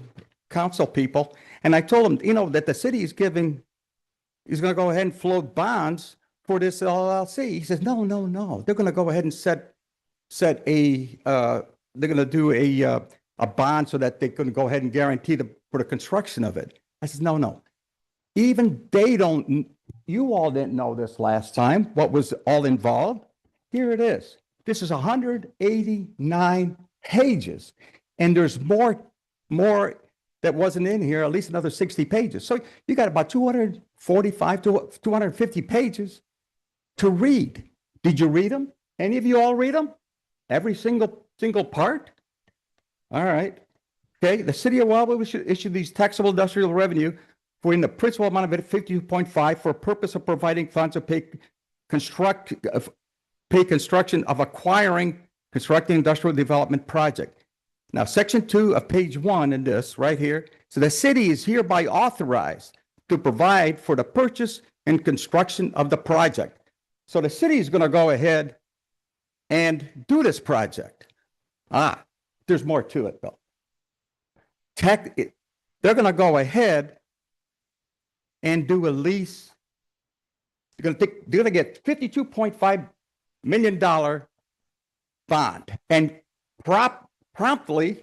council people, and I told them, that the city is going to go ahead and float bonds for this LLC. He says, no. They're going to go ahead and they're going to do a bond so that they can go ahead and guarantee for the construction of it. I said, no. Even they don't, you all didn't know this last time, what was all involved. Here it is. This is 189 pages, and there's more that wasn't in here, at least another 60 pages. So you got about 245 to 250 pages to read. Did you read them? Any of you all read them? Every single part? All right. Okay, the city of Wildwood should issue these taxable industrial revenue for in the principal amount of it 52.5 for purpose of providing funds to pay construction of acquiring constructing industrial development project. Now, section 2 of page 1 in this right here, so the city is hereby authorized to provide for the purchase and construction of the project. So the city is going to go ahead and do this project. There's more to it though. They're going to go ahead and do a lease. They're going to get $52.5 million bond and promptly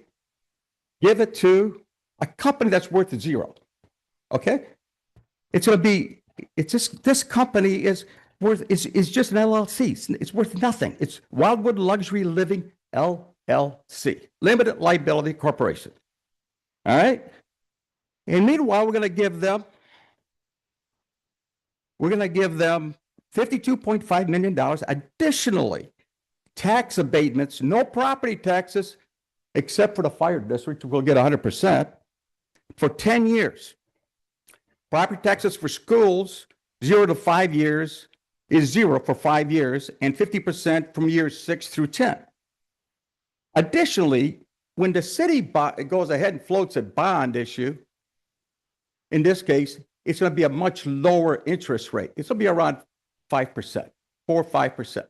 give it to a company that's worth zero. Okay? It's going to be, this company is just an LLC. It's worth nothing. It's Wildwood Luxury Living LLC, Limited Liability Corporation. All right? And meanwhile, we're going to give them $52.5 million additionally. Tax abatements, no property taxes, except for the fire district, we'll get 100% for 10 years. Property taxes for schools, 0 to 5 years, is 0 for 5 years, and 50% from years 6 through 10. Additionally, when the city goes ahead and floats a bond issue, in this case, it's going to be a much lower interest rate. It's going to be around 5%, 4-5%.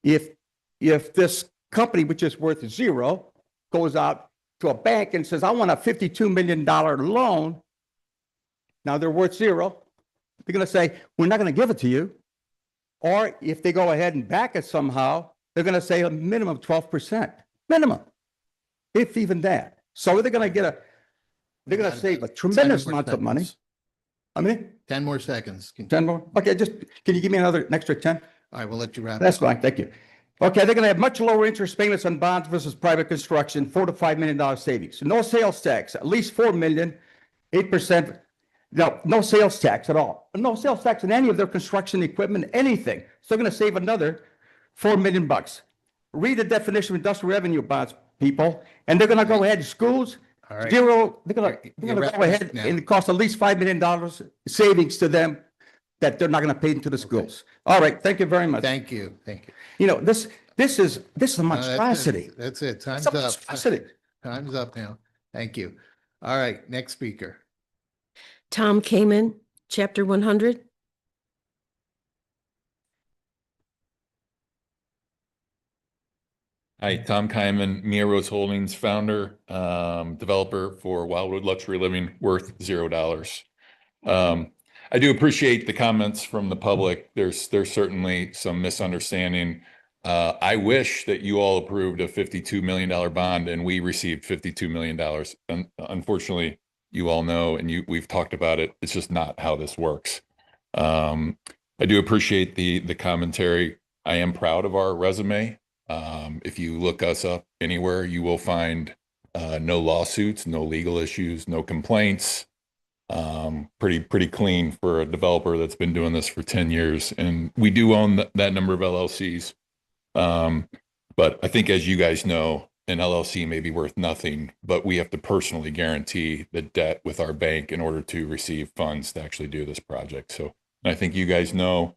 If this company, which is worth 0, goes out to a bank and says, I want a $52 million loan, now they're worth 0, they're going to say, we're not going to give it to you. Or if they go ahead and back it somehow, they're going to say a minimum of 12%, minimum, if even that. So they're going to save a tremendous amount of money. I mean, 10 more seconds. 10 more? Okay, can you give me an extra 10? All right, we'll let you wrap. That's fine, thank you. Okay, they're going to have much lower interest payments on bonds versus private construction, $4 to $5 million savings. No sales tax, at least $4 million, 8%. No sales tax at all. No sales tax on any of their construction equipment, anything. So they're going to save another $4 million. Read the definition of industrial revenue bonds, people, and they're going to go ahead. Schools, All right. 0. They're going to go wrap ahead this now. and it costs at least $5 million savings to them that they're not going to pay into the schools. All right, thank you very much. Thank you. Thank you. You know, this is a monstrosity. That's it. Time's It's a up. monstrosity. Time's up now. Thank you. All right, next speaker. Tom Kamen, Chapter 100. Hi, Tom Kyman, Mia Rose Holdings, founder, developer for Wildwood Luxury Living, worth $0. I do appreciate the comments from the public. There's certainly some misunderstanding. I wish that you all approved a $52 million bond and we received $52 million. And unfortunately, you all know, and we've talked about it, it's just not how this works. I do appreciate the commentary. I am proud of our resume. If you look us up anywhere, you will find no lawsuits, no legal issues, no complaints. Pretty clean for a developer that's been doing this for 10 years. And we do own that number of LLCs. But I think, as you guys know, an LLC may be worth nothing, but we have to personally guarantee the debt with our bank in order to receive funds to actually do this project. So I think you guys know,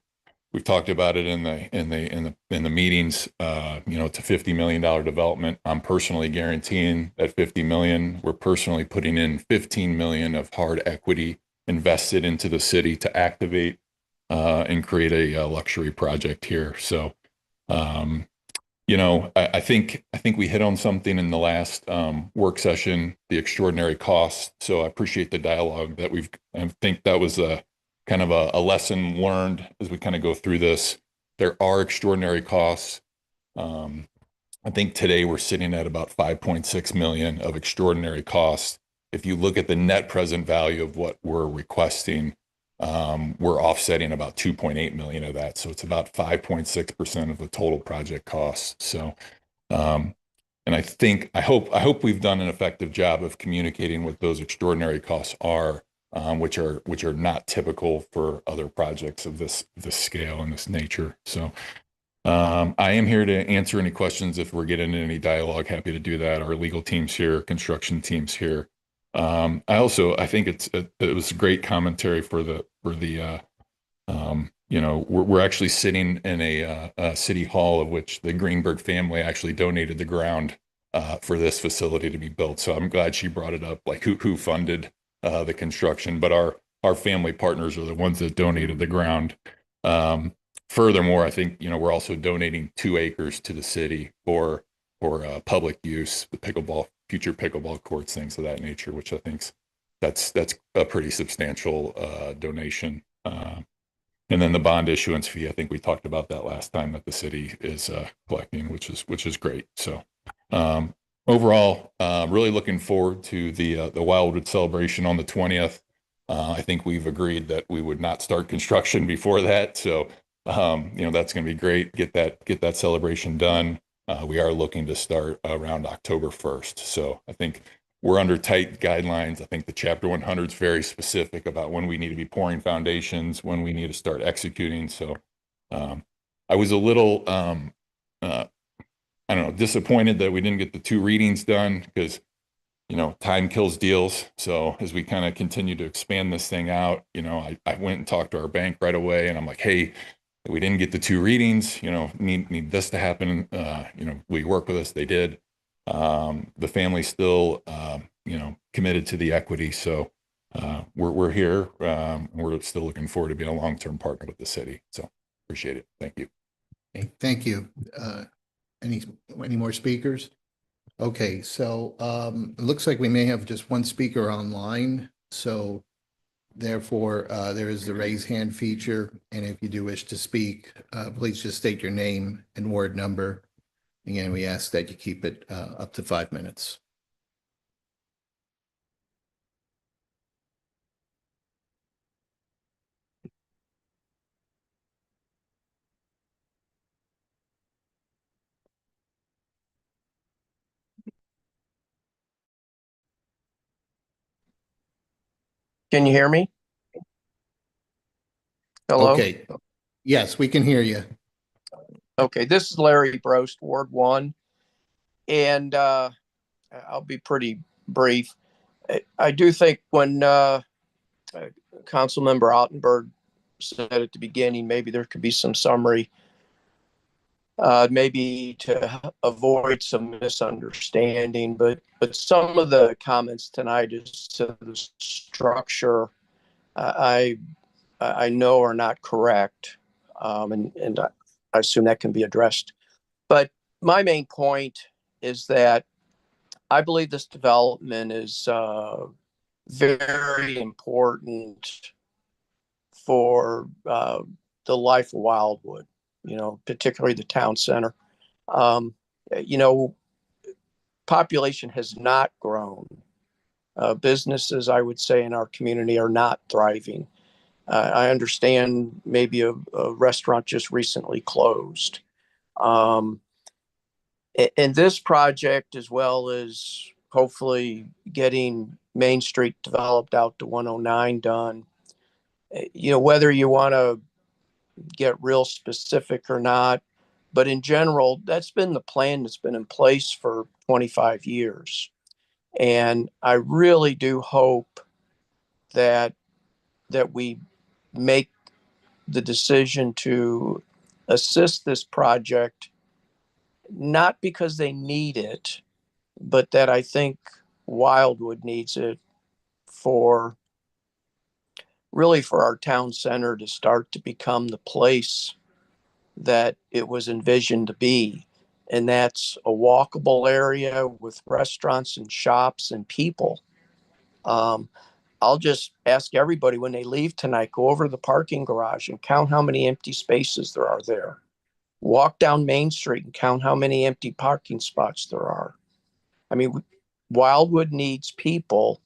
we've talked about it in the meetings. You know, it's a $50 million development. I'm personally guaranteeing that $50 million. We're personally putting in $15 million of hard equity invested into the city to activate and create a luxury project here. So, you know, I think we hit on something in the last work session, the extraordinary costs. So I appreciate the dialogue that I think that was kind of a lesson learned as we kind of go through this. There are extraordinary costs. I think today we're sitting at about 5.6 million of extraordinary costs. If you look at the net present value of what we're requesting, we're offsetting about 2.8 million of that. So it's about 5.6% of the total project costs. So, and I hope we've done an effective job of communicating what those extraordinary costs are. which are not typical for other projects of this scale and this nature. So I am here to answer any questions if we're getting into any dialogue. Happy to do that. Our legal team's here, construction team's here. I think it was great commentary for the we're actually sitting in a city hall of which the Greenberg family actually donated the ground for this facility to be built. So I'm glad she brought it up, like who funded the construction, but our family partners are the ones that donated the ground. Furthermore, I think, we're also donating 2 acres to the city for public use, the future pickleball courts, things of that nature, which I think that's a pretty substantial donation. And then the bond issuance fee, I think we talked about that last time, that the city is collecting, which is great. So overall, really looking forward to the Wildwood celebration on the 20th. I think we've agreed that we would not start construction before that. So that's going to be great. Get that celebration done. We are looking to start around October 1st. So I think we're under tight guidelines. I think the Chapter 100 is very specific about when we need to be pouring foundations, when we need to start executing. So I was a little, disappointed that we didn't get the 2 readings done because, time kills deals. So as we kind of continue to expand this thing out, I went and talked to our bank right away, and I'm like, hey, we didn't get the 2 readings, need this to happen. Will you work with us? They did. The family's still, committed to the equity. So we're here. We're still looking forward to being a long-term partner with the city. So appreciate it. Thank you. Okay, thank you. Any more speakers? Okay, so it looks like we may have just one speaker online. So therefore, there is the raise hand feature. And if you do wish to speak, please just state your name and ward number. Again, we ask that you keep it up to 5 minutes. Can you hear me? Hello? Okay. Yes, we can hear you. Okay, this is Larry Brost, Ward 1, and I'll be pretty brief. I do think when Councilmember Altenberg said at the beginning, maybe there could be some summary, maybe to avoid some misunderstanding, but some of the comments tonight is to the structure I know are not correct, and I assume that can be addressed. But my main point is that I believe this development is very important for the life of Wildwood, particularly the town center. Population has not grown. Businesses, I would say, in our community are not thriving. I understand maybe a restaurant just recently closed. And this project, as well as hopefully getting Main Street developed out to 109 done, whether you want to get real specific or not, but in general, that's been the plan that's been in place for 25 years. And I really do hope that we make the decision to assist this project, not because they need it, but that I think Wildwood needs it for our town center to start to become the place that it was envisioned to be. And that's a walkable area with restaurants and shops and people. I'll just ask everybody when they leave tonight, go over to the parking garage and count how many empty spaces there are there. Walk down Main Street and count how many empty parking spots there are. I mean, Wildwood needs people,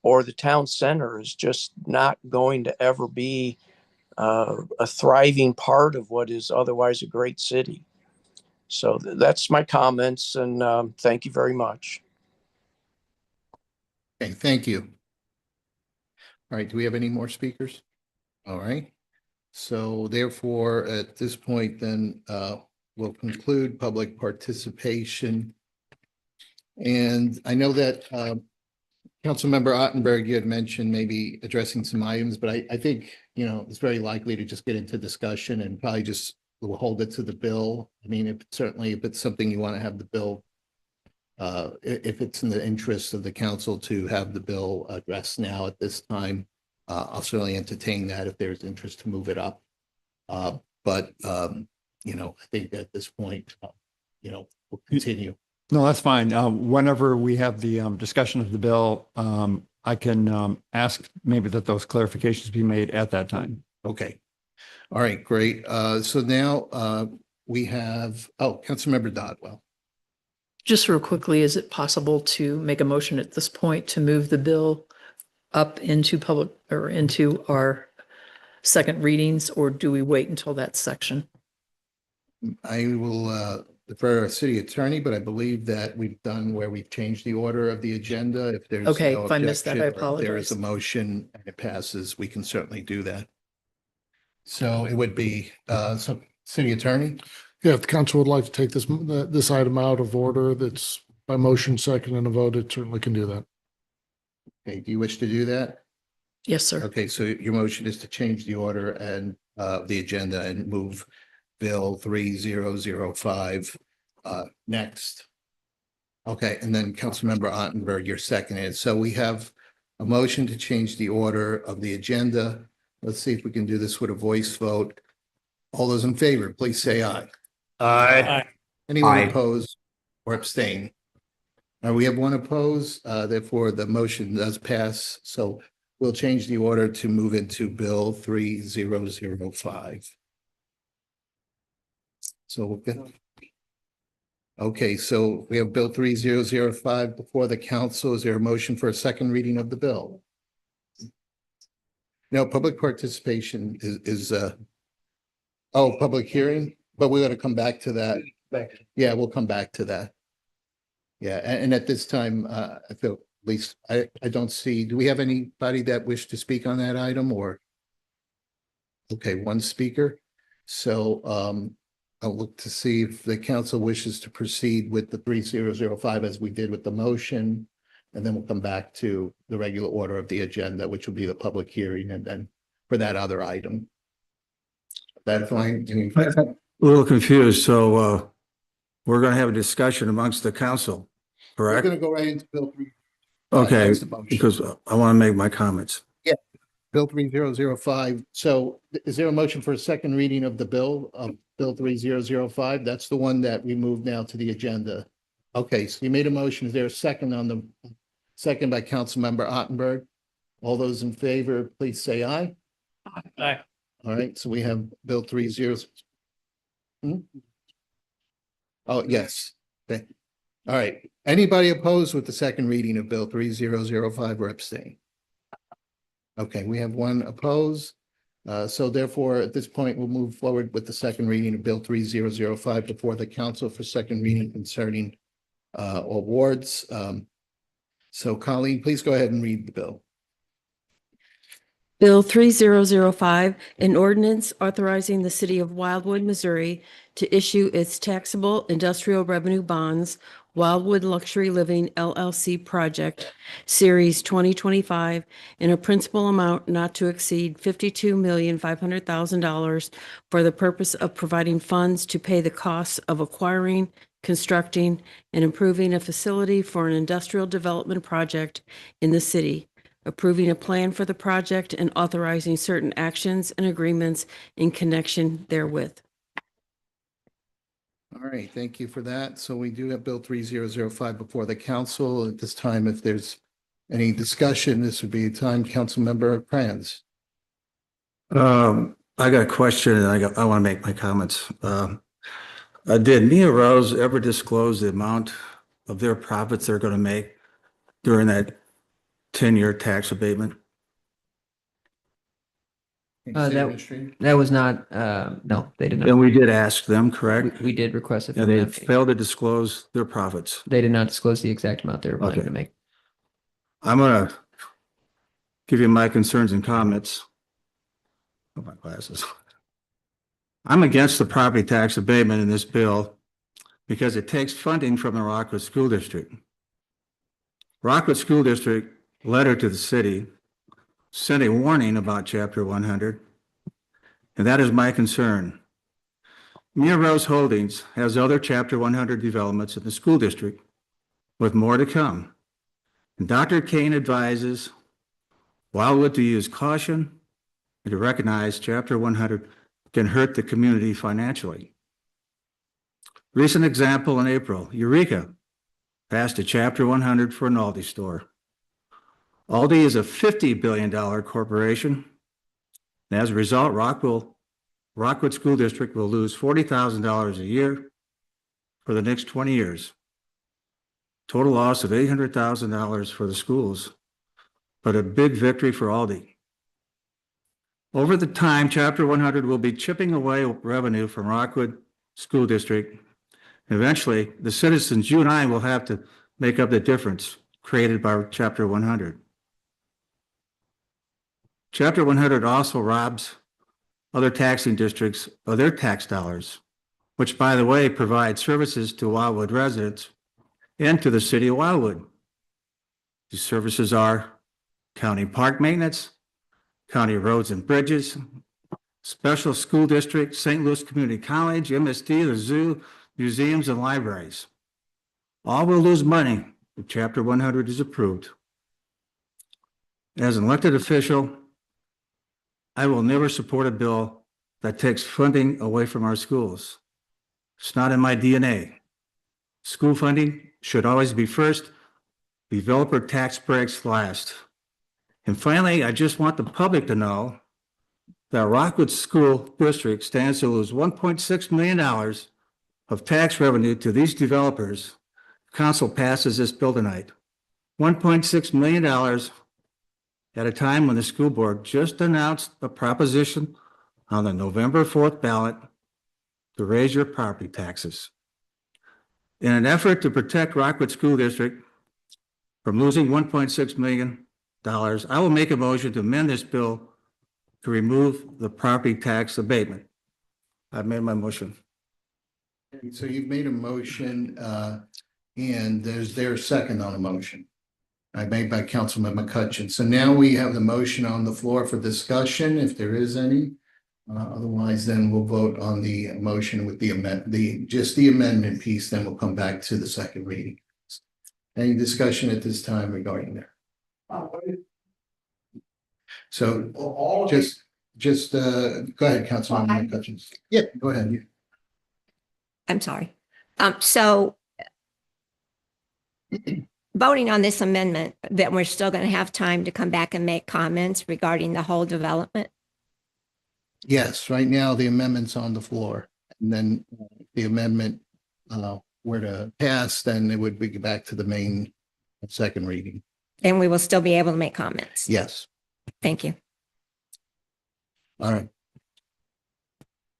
or the town center is just not going to ever be a thriving part of what is otherwise a great city. So that's my comments, and thank you very much. Okay, thank you. All right, do we have any more speakers? All right. So therefore, at this point, then we'll conclude public participation. And I know that Councilmember Ottenberg, you had mentioned maybe addressing some items, but I think, you know, it's very likely to just get into discussion and probably just we'll hold it to the bill. I mean, if it's something you want to have the bill, if it's in the interest of the council to have the bill addressed now at this time, I'll certainly entertain that if there's interest to move it up. But you know, I think at this point, you know, we'll continue. No, that's fine. Whenever we have the discussion of the bill, I can ask maybe that those clarifications be made at that time. Okay. All right, great. So now we have, Councilmember Dodwell. Just real quickly, is it possible to make a motion at this point to move the bill up into public or into our second readings, or do we wait until that section? I will defer to our city attorney, but I believe that we've done where we've changed the order of the agenda. If there's Okay, no if I missed that, I objection, or if there is a apologize. motion and it passes, we can certainly do that. So it would be so city attorney. Yeah, if the council would like to take this item out of order, that's by motion, second, and a vote, it certainly can do that. Okay, do you wish to do that? Yes, sir. Okay, so your motion is to change the order and the agenda and move Bill 3005 next. Okay, and then Councilmember Ottenberg, you're seconded. So we have a motion to change the order of the agenda. Let's see if we can do this with a voice vote. All those in favor, please say aye. Aye. Anyone Aye. opposed or abstain? We have one opposed, therefore the motion does pass. So we'll change the order to move into Bill 3005. So we'll get. Okay, so we have Bill 3005 before the council. Is there a motion for a second reading of the bill? No, public participation is public hearing, but we're going to come back to that. Yeah, we'll come back to that. Yeah, and at this time, I feel, at least I don't see, do we have anybody that wish to speak on that item or? Okay, one speaker. So I'll look to see if the council wishes to proceed with the 3005 as we did with the motion. And then we'll come back to the regular order of the agenda, which will be the public hearing and then for that other item. That's fine. A little confused. So we're going to have a discussion amongst the council, We're correct? going to go right into Bill 3. Okay, That's the motion. because I want to make my comments. Yeah, Bill 3005. So is there a motion for a second reading of the bill, Bill 3005? That's the one that we moved now to the agenda. Okay, so you made a motion. Is there a second on the second by Councilmember Ottenberg? All those in favor, please say aye. Aye. All right, so we have Bill 30. Oh, yes. Okay. All right. Anybody opposed with the second reading of Bill 3005 or abstain? Okay, we have one opposed. So therefore, at this point, we'll move forward with the second reading of Bill 3005 before the council for second reading concerning awards. So Colleen, please go ahead and read the bill. Bill 3005, an ordinance authorizing the city of Wildwood, Missouri to issue its taxable industrial revenue bonds, Wildwood Luxury Living LLC Project, Series 2025, in a principal amount not to exceed $52,500,000 for the purpose of providing funds to pay the costs of acquiring, constructing, and improving a facility for an industrial development project in the city, approving a plan for the project and authorizing certain actions and agreements in connection therewith. All right, thank you for that. So we do have Bill 3005 before the council. At this time, if there's any discussion, this would be a time, Councilmember Kranz. I got a question and I want to make my comments. Did Mia Rose ever disclose the amount of their profits they're going to make during that 10-year tax abatement? That was not, no, they did not. And we did ask them, correct? We did request it. And from they them. failed to disclose their profits. They did not disclose the exact amount they were planning Okay. to make. I'm gonna give you my concerns and comments. Oh, my glasses. I'm against the property tax abatement in this bill because it takes funding from the Rockwood School District. Rockwood School District letter to the city sent a warning about Chapter 100, and that is my concern. Mia Rose Holdings has other Chapter 100 developments in the school district with more to come. And Dr. Kane advises Wildwood to use caution and to recognize Chapter 100 can hurt the community financially. Recent example in April, Eureka passed a Chapter 100 for an Aldi store. Aldi is a $50 billion corporation. And as a result, Rockwood School District will lose $40,000 a year for the next 20 years. Total loss of $800,000 for the schools, but a big victory for Aldi. Over the time, Chapter 100 will be chipping away revenue from Rockwood School District. Eventually, the citizens, you and I, will have to make up the difference created by Chapter 100. Chapter 100 also robs other taxing districts of their tax dollars, which, by the way, provide services to Wildwood residents and to the city of Wildwood. These services are county park maintenance, county roads and bridges, special school district, St. Louis Community College, MSD, the zoo, museums, and libraries. All will lose money if Chapter 100 is approved. As an elected official, I will never support a bill that takes funding away from our schools. It's not in my DNA. School funding should always be first, developer tax breaks last. And finally, I just want the public to know that Rockwood School District stands to lose $1.6 million of tax revenue to these developers. Council passes this bill tonight. $1.6 million at a time when the school board just announced a proposition on the November 4th ballot to raise your property taxes. In an effort to protect Rockwood School District from losing $1.6 million, I will make a motion to amend this bill to remove the property tax abatement. I've made my motion. So you've made a motion, and there's a second on the motion. I made by Councilman McCutcheon. So now we have the motion on the floor for discussion, if there is any. Otherwise, then we'll vote on the motion with the amendment piece, then we'll come back to the second reading. Any discussion at this time regarding that? So just go ahead, Councilman McCutcheon. Yeah, go ahead. I'm sorry. So voting on this amendment, that we're still going to have time to come back and make comments regarding the whole development? Yes, right now the amendment's on the floor, and then the amendment were to pass, then it would be back to the main second reading. And we will still be able to make comments? Yes. Thank you. All right.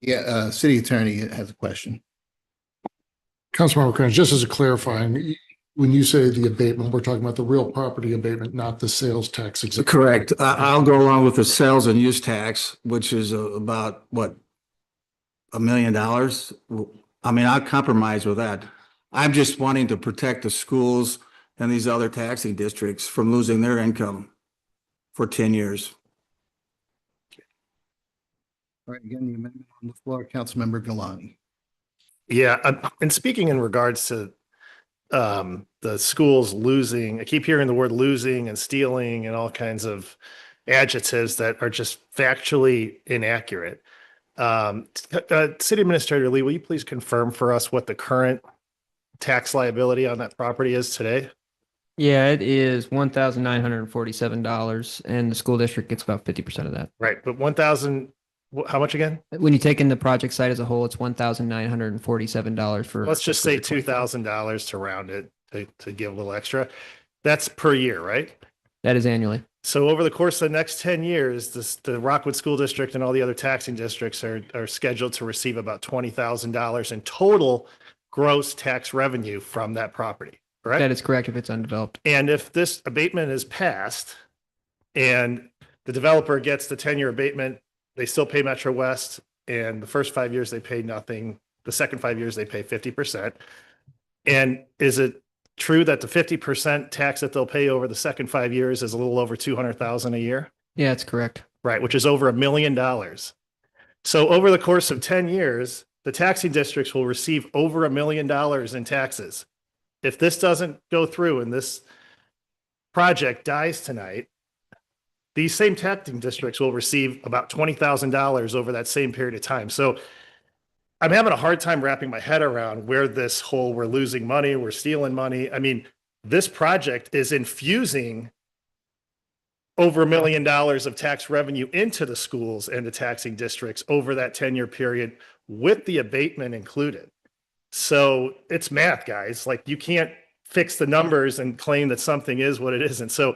Yeah, city attorney has a question. Councilmember Kearns, just as a clarifying, when you say the abatement, we're talking about the real property abatement, not the sales tax exemption. Correct. I'll go along with the sales and use tax, which is about what, $1 million. I mean, I'll compromise with that. I'm just wanting to protect the schools and these other taxing districts from losing their income for 10 years. All right, again, the amendment on the floor, Councilmember Galani. Yeah, and speaking in regards to the schools losing, I keep hearing the word losing and stealing and all kinds of adjectives that are just factually inaccurate. City Administrator Lee, will you please confirm for us what the current tax liability on that property is today? Yeah, it is $1,947, and the school district gets about 50% of that. Right, but 1,000, how much again? When you take in the project site as a whole, it's $1,947 for. Let's just say $2,000 to round it to give a little extra. That's per year, right? That is annually. So over the course of the next 10 years, the Rockwood School District and all the other taxing districts are scheduled to receive about $20,000 in total gross tax revenue from that property, correct? That is correct if it's undeveloped. And if this abatement is passed, and the developer gets the 10-year abatement. They still pay Metro West, and the first 5 years they pay nothing. The second 5 years they pay 50%. And is it true that the 50% tax that they'll pay over the second 5 years is a little over $200,000 a year? Yeah, that's correct. Right, which is over $1 million. So over the course of 10 years, the taxing districts will receive over $1 million in taxes. If this doesn't go through and this project dies tonight, these same taxing districts will receive about $20,000 over that same period of time. So I'm having a hard time wrapping my head around where this whole we're losing money, we're stealing money. I mean, this project is infusing over $1 million of tax revenue into the schools and the taxing districts over that 10-year period with the abatement included. So it's math, guys. Like, you can't fix the numbers and claim that something is what it isn't. So,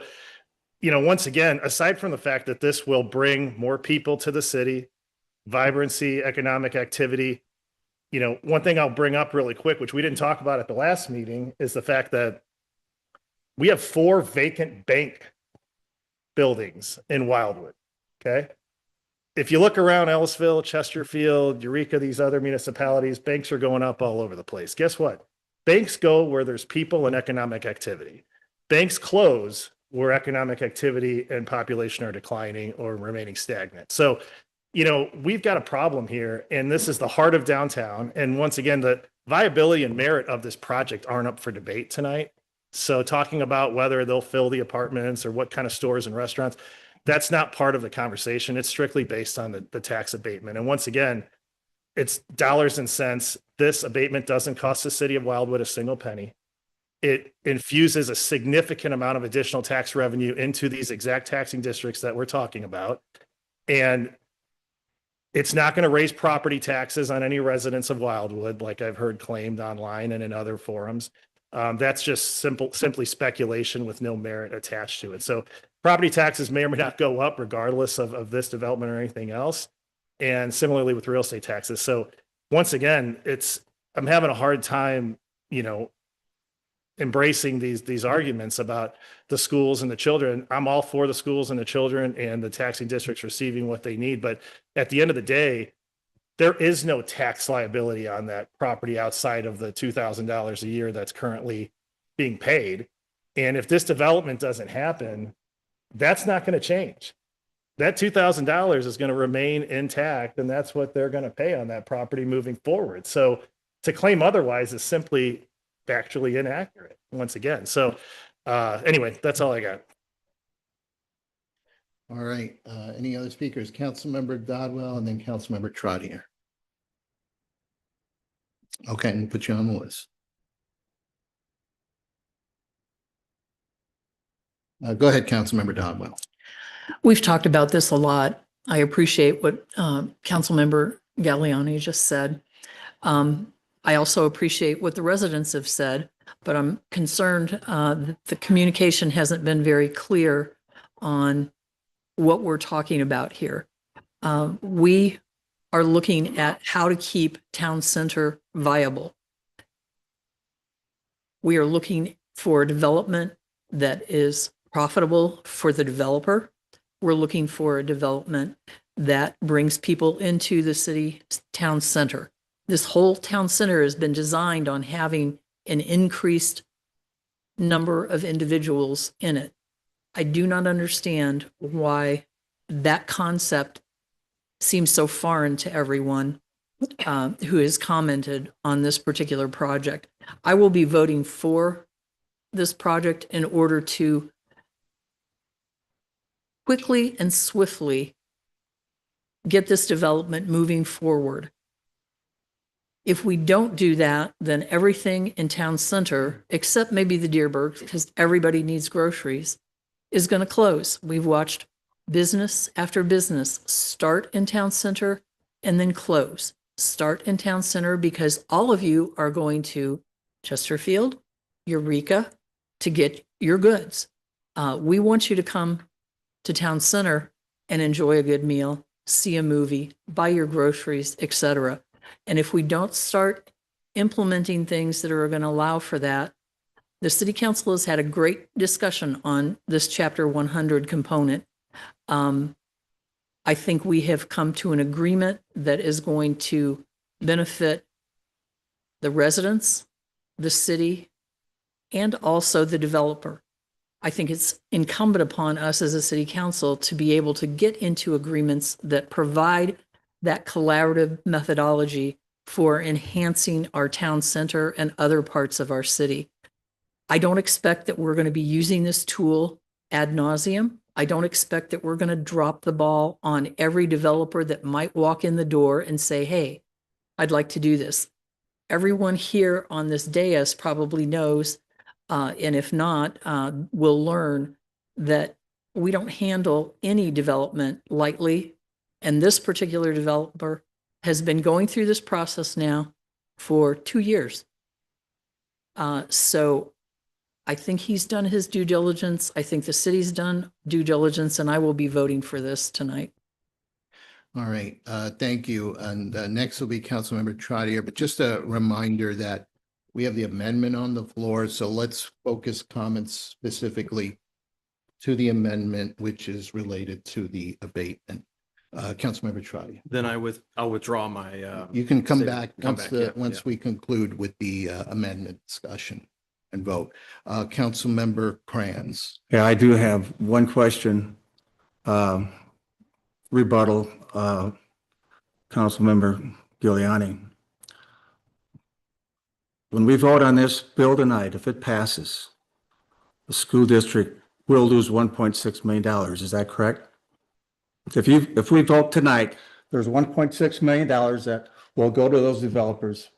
you know, once again, aside from the fact that this will bring more people to the city, vibrancy, economic activity, you know, one thing I'll bring up really quick, which we didn't talk about at the last meeting, is the fact that we have 4 vacant bank buildings in Wildwood. Okay. If you look around Ellisville, Chesterfield, Eureka, these other municipalities, banks are going up all over the place. Guess what? Banks go where there's people and economic activity. Banks close where economic activity and population are declining or remaining stagnant. So, you know, we've got a problem here, and this is the heart of downtown. And once again, the viability and merit of this project aren't up for debate tonight. So talking about whether they'll fill the apartments or what kind of stores and restaurants, that's not part of the conversation. It's strictly based on the tax abatement. And once again, it's dollars and cents. This abatement doesn't cost the city of Wildwood a single penny. It infuses a significant amount of additional tax revenue into these exact taxing districts that we're talking about. And it's not going to raise property taxes on any residents of Wildwood, like I've heard claimed online and in other forums. That's just simply speculation with no merit attached to it. So property taxes may or may not go up regardless of this development or anything else. And similarly with real estate taxes. So once again, I'm having a hard time, you know, embracing these arguments about the schools and the children. I'm all for the schools and the children and the taxing districts receiving what they need. But at the end of the day, there is no tax liability on that property outside of the $2,000 a year that's currently being paid. And if this development doesn't happen, that's not going to change. That $2,000 is going to remain intact, and that's what they're going to pay on that property moving forward. So to claim otherwise is simply factually inaccurate once again. So anyway, that's all I got. All right. Any other speakers? Councilmember Dodwell and then Councilmember Trottier. Okay, and put you on the list. Go ahead, Councilmember Dodwell. We've talked about this a lot. I appreciate what Councilmember Galliani just said. I also appreciate what the residents have said, but I'm concerned that the communication hasn't been very clear on what we're talking about here. We are looking at how to keep town center viable. We are looking for development that is profitable for the developer. We're looking for a development that brings people into the city town center. This whole town center has been designed on having an increased number of individuals in it. I do not understand why that concept seems so foreign to everyone who has commented on this particular project. I will be voting for this project in order to quickly and swiftly get this development moving forward. If we don't do that, then everything in town center, except maybe the Deerberg, because everybody needs groceries, is going to close. We've watched business after business start in town center and then close. Start in town center because all of you are going to Chesterfield, Eureka to get your goods. We want you to come to town center and enjoy a good meal, see a movie, buy your groceries, etc. And if we don't start implementing things that are going to allow for that, the city council has had a great discussion on this chapter 100 component. I think we have come to an agreement that is going to benefit the residents, the city, and also the developer. I think it's incumbent upon us as a city council to be able to get into agreements that provide that collaborative methodology for enhancing our town center and other parts of our city. I don't expect that we're going to be using this tool ad nauseum. I don't expect that we're going to drop the ball on every developer that might walk in the door and say, hey, I'd like to do this. Everyone here on this dais probably knows, and if not, will learn that we don't handle any development lightly. And this particular developer has been going through this process now for 2 years. So I think he's done his due diligence. I think the city's done due diligence, and I will be voting for this tonight. All right, thank you. And next will be Councilmember Trottier, but just a reminder that we have the amendment on the floor, so let's focus comments specifically to the amendment, which is related to the abatement. Councilmember Trottier. Then I'll withdraw my. You can come statement. back once we conclude with the amendment discussion and vote. Councilmember Kranz. Yeah, I do have one question. Rebuttal, Councilmember Giuliani. When we vote on this bill tonight, if it passes, the school district will lose $1.6 million. Is that correct? If we vote tonight, there's $1.6 million that will go to those developers.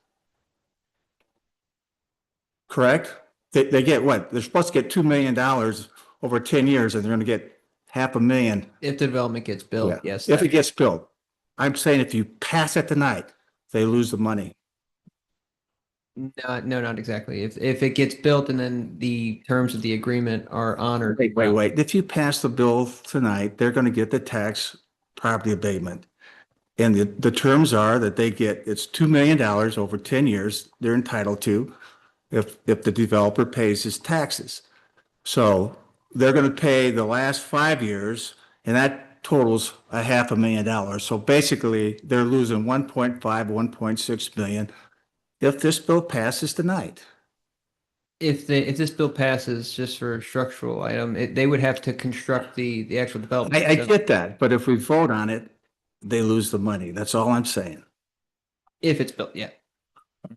Correct? They get what? They're supposed to get $2 million over 10 years, and they're going to get $500,000. If the development gets built, Yeah. yes. If it gets built. I'm saying if you pass it tonight, they lose the money. No, not exactly. If it gets built and then the terms of the agreement are honored. Wait. If you pass the bill tonight, they're going to get the tax property abatement. And the terms are that they get, it's $2 million over 10 years they're entitled to if the developer pays his taxes. So they're going to pay the last 5 years, and that totals $500,000. So basically, they're losing 1.6 million if this bill passes tonight. If this bill passes, just for a structural item, they would have to construct the actual development. I get that, but if we vote on it, they lose the money. That's all I'm saying. If it's built, yeah.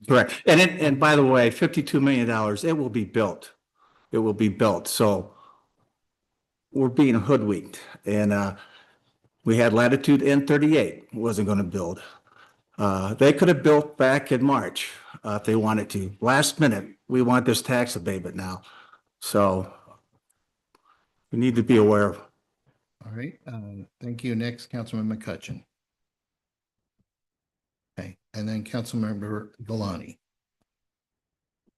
Correct. And by the way, $52 million, it will be built. It will be built. So we're being hoodwinked. And we had Latitude N38 wasn't going to build. They could have built back in March if they wanted to. Last minute, we want this tax abatement now. So we need to be aware of. All right, thank you. Next, Councilman McCutcheon. Okay, and then Councilmember Galani.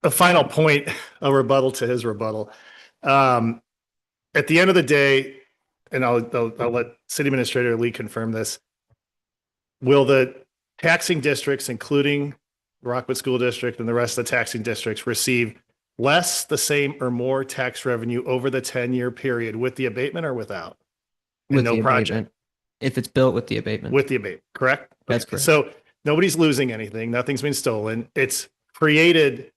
A final point, a rebuttal to his rebuttal. At the end of the day, and I'll let City Administrator Lee confirm this, will the taxing districts, including Rockwood School District and the rest of the taxing districts, receive less, the same, or more tax revenue over the 10-year period with the abatement or without? With no the project. abatement. If it's built with the abatement. With the abatement, correct? That's Okay. correct. So nobody's losing anything. Nothing's been stolen. It's created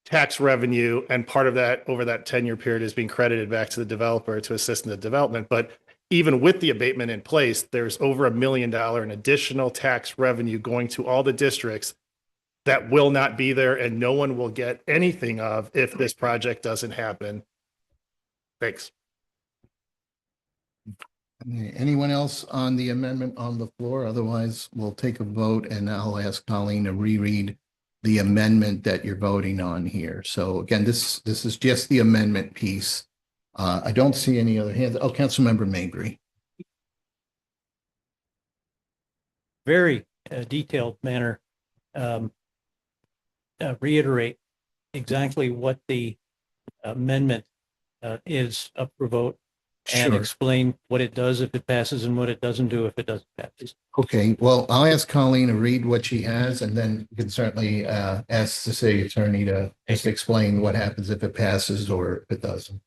tax revenue, and part of that over that 10-year period is being credited back to the developer to assist in the development. But even with the abatement in place, there's over $1 million in additional tax revenue going to all the districts that will not be there, and no one will get anything of if this project doesn't happen. Thanks. Anyone else on the amendment on the floor? Otherwise, we'll take a vote, and I'll ask Colleen to reread the amendment that you're voting on here. So again, this is just the amendment piece. I don't see any other hands. Oh, Councilmember Mabry. Very detailed manner, reiterate exactly what the amendment is up for vote, and Sure. explain what it does if it passes and what it doesn't do if it doesn't pass. Okay, well, I'll ask Colleen to read what she has, and then you can certainly ask the city attorney to just explain what happens if it passes or if it doesn't.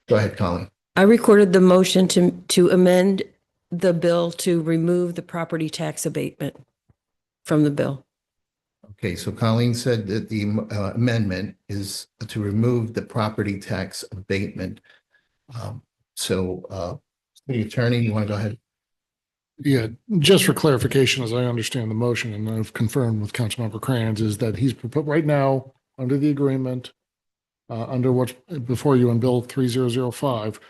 Go ahead, Colleen. I recorded the motion to amend the bill to remove the property tax abatement from the bill. Okay, so Colleen said that the amendment is to remove the property tax abatement. City Attorney, you want to go ahead? Yeah, just for clarification, as I understand the motion, and I've confirmed with Councilmember Crayons, is that he's right now, under the agreement, under what's before you on Bill 3005,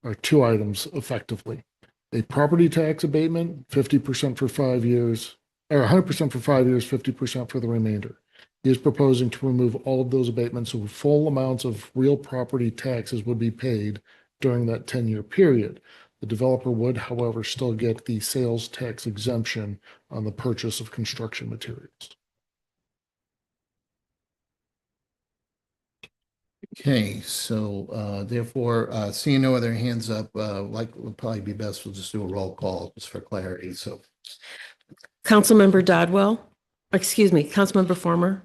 are two items effectively. A property tax abatement, 50% for 5 years, or 100% for 5 years, 50% for the remainder. He is proposing to remove all of those abatements, so full amounts of real property taxes would be paid during that 10-year period. The developer would, however, still get the sales tax exemption on the purchase of construction materials. Okay, so therefore, seeing no other hands up, like would probably be best, we'll just do a roll call just for clarity. So Councilmember Dodwell, Councilmember Farmer.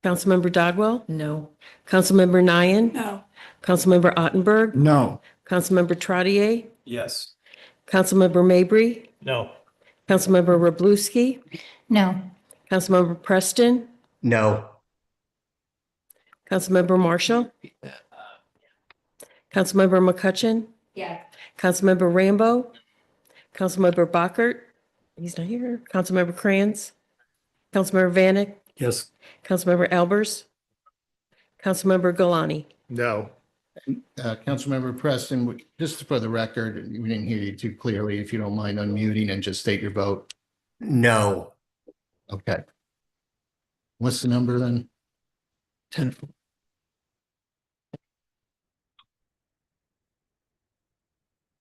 Councilmember Dodwell. No. Councilmember Nyan. No. Councilmember Ottenberg. No. Councilmember Trottier. Yes. Councilmember Mabry. No. Councilmember Wroblewski. No. Councilmember Preston. No. Councilmember Marshall. Councilmember McCutcheon. Yeah. Councilmember Rambo. Councilmember Bockert. He's not here. Councilmember Crayons. Councilmember Vanek. Yes. Councilmember Albers. Councilmember Galani. No. Councilmember Preston, just for the record, we didn't hear you too clearly. If you don't mind unmuting and just state your vote. No. Okay. What's the number then? 10.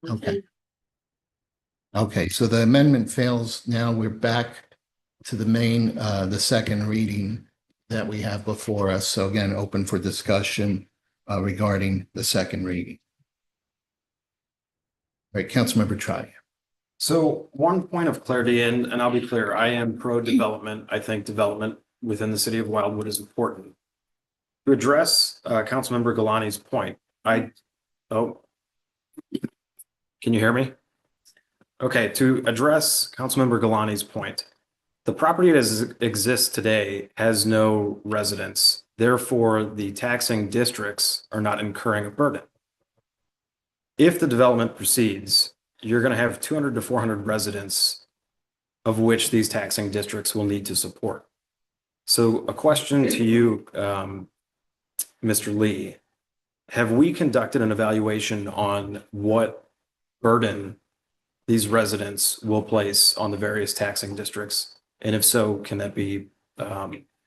Okay. Okay, so the amendment fails. Now we're back to the main, the second reading that we have before us. So again, open for discussion regarding the second reading. All right, Councilmember Trottier. So one point of clarity, and I'll be clear, I am pro-development. I think development within the city of Wildwood is important. To address Councilmember Galani's point, can you hear me? Okay, to address Councilmember Galani's point, the property that exists today has no residents. Therefore, the taxing districts are not incurring a burden. If the development proceeds, you're going to have 200 to 400 residents of which these taxing districts will need to support. So a question to you, Mr. Lee, have we conducted an evaluation on what burden these residents will place on the various taxing districts? And if so, can that be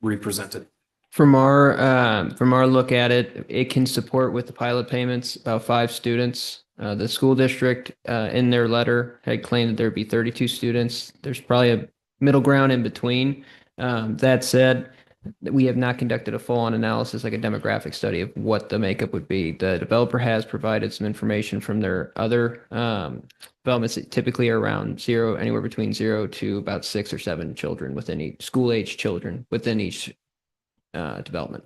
represented? From our look at it, it can support with the pilot payments about 5 students. The school district in their letter had claimed that there'd be 32 students. There's probably a middle ground in between. That said, we have not conducted a full-on analysis, like a demographic study of what the makeup would be. The developer has provided some information from their other developments that typically are around anywhere between 0 to about 6 or 7 children within each school-age children within each development.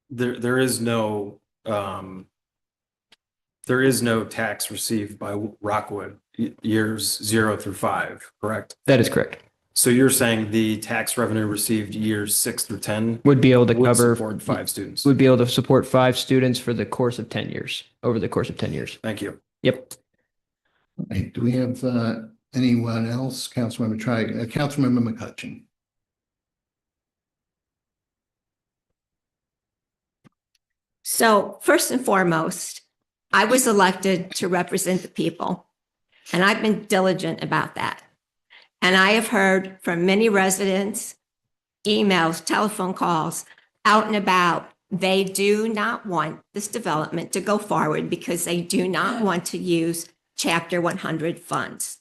There is no tax received by Rockwood years 0 through 5, correct? That is correct. So you're saying the tax revenue received years 6 through 10 would be able to cover support 5 students? Would be able to support 5 students for the course of 10 years, over the course of 10 years. Thank you. Yep. All right, do we have anyone else? Councilmember McCutcheon. So first and foremost, I was elected to represent the people, and I've been diligent about that. And I have heard from many residents, emails, telephone calls, out and about. They do not want this development to go forward because they do not want to use Chapter 100 funds.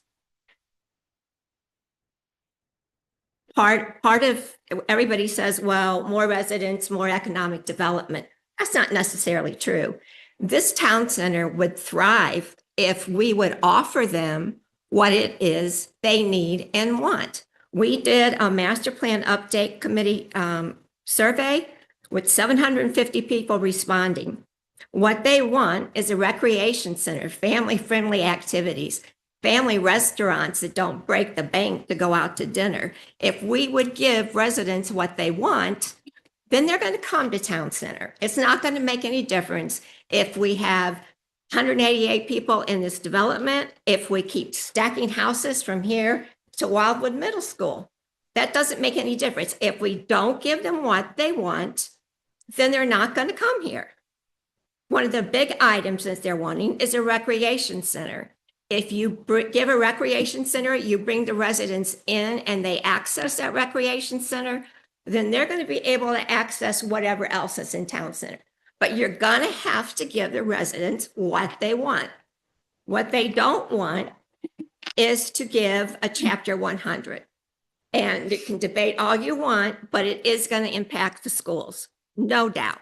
Part of everybody says, well, more residents, more economic development. That's not necessarily true. This town center would thrive if we would offer them what it is they need and want. We did a master plan update committee survey with 750 people responding. What they want is a recreation center, family-friendly activities, family restaurants that don't break the bank to go out to dinner. If we would give residents what they want, then they're going to come to town center. It's not going to make any difference if we have 188 people in this development, if we keep stacking houses from here to Wildwood Middle School. That doesn't make any difference. If we don't give them what they want, then they're not going to come here. One of the big items that they're wanting is a recreation center. If you give a recreation center, you bring the residents in and they access that recreation center, then they're going to be able to access whatever else is in town center. But you're going to have to give the residents what they want. What they don't want is to give a chapter 100. And you can debate all you want, but it is going to impact the schools, no doubt.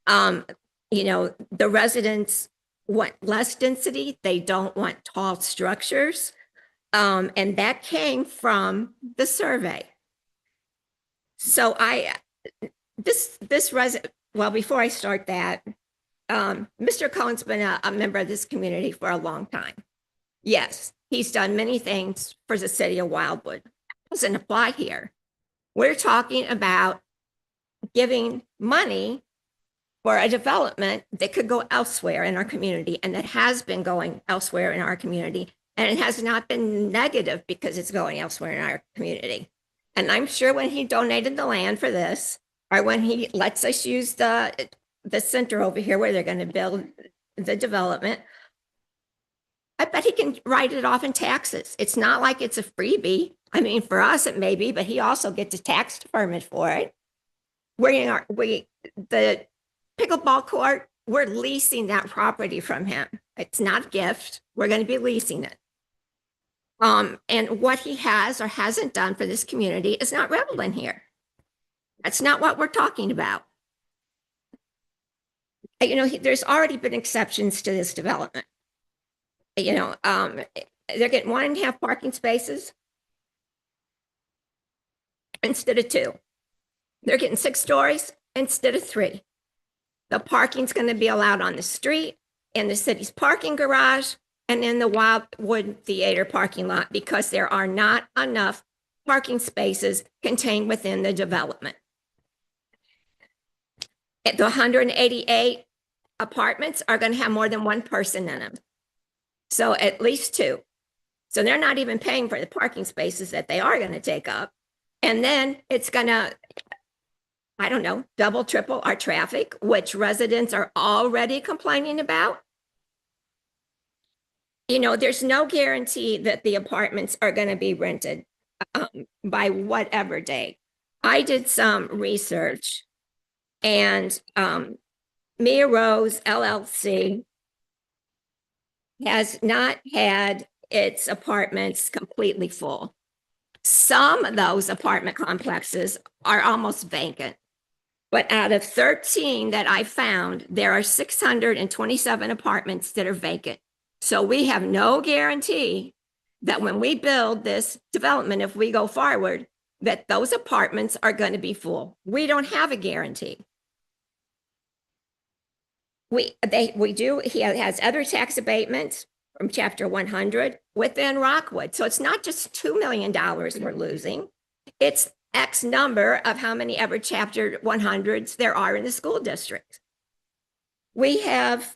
The residents want less density. They don't want tall structures. And that came from the survey. So before I start that, Mr. Cohen's been a member of this community for a long time. Yes, he's done many things for the city of Wildwood. Doesn't apply here. We're talking about giving money for a development that could go elsewhere in our community, and that has been going elsewhere in our community, and it has not been negative because it's going elsewhere in our community. And I'm sure when he donated the land for this, or when he lets us use the center over here where they're going to build the development, I bet he can write it off in taxes. It's not like it's a freebie. I mean, for us it may be, but he also gets a tax deferment for it. The pickleball court, we're leasing that property from him. It's not a gift. We're going to be leasing it. And what he has or hasn't done for this community is not relevant here. That's not what we're talking about. There's already been exceptions to this development. They're getting 1.5 parking spaces instead of 2. They're getting 6 stories instead of 3. The parking's going to be allowed on the street, in the city's parking garage, and in the Wildwood Theater parking lot, because there are not enough parking spaces contained within the development. The 188 apartments are going to have more than one person in them. So at least 2. So they're not even paying for the parking spaces that they are going to take up. And then it's going to, I don't know, double, triple our traffic, which residents are already complaining about. There's no guarantee that the apartments are going to be rented by whatever date. I did some research, and Mia Rose LLC has not had its apartments completely full. Some of those apartment complexes are almost vacant. But out of 13 that I found, there are 627 apartments that are vacant. So we have no guarantee that when we build this development, if we go forward, that those apartments are going to be full. We don't have a guarantee. He has other tax abatements from Chapter 100 within Rockwood. So it's not just $2 million we're losing. It's X number of how many ever Chapter 100s there are in the school district. We have,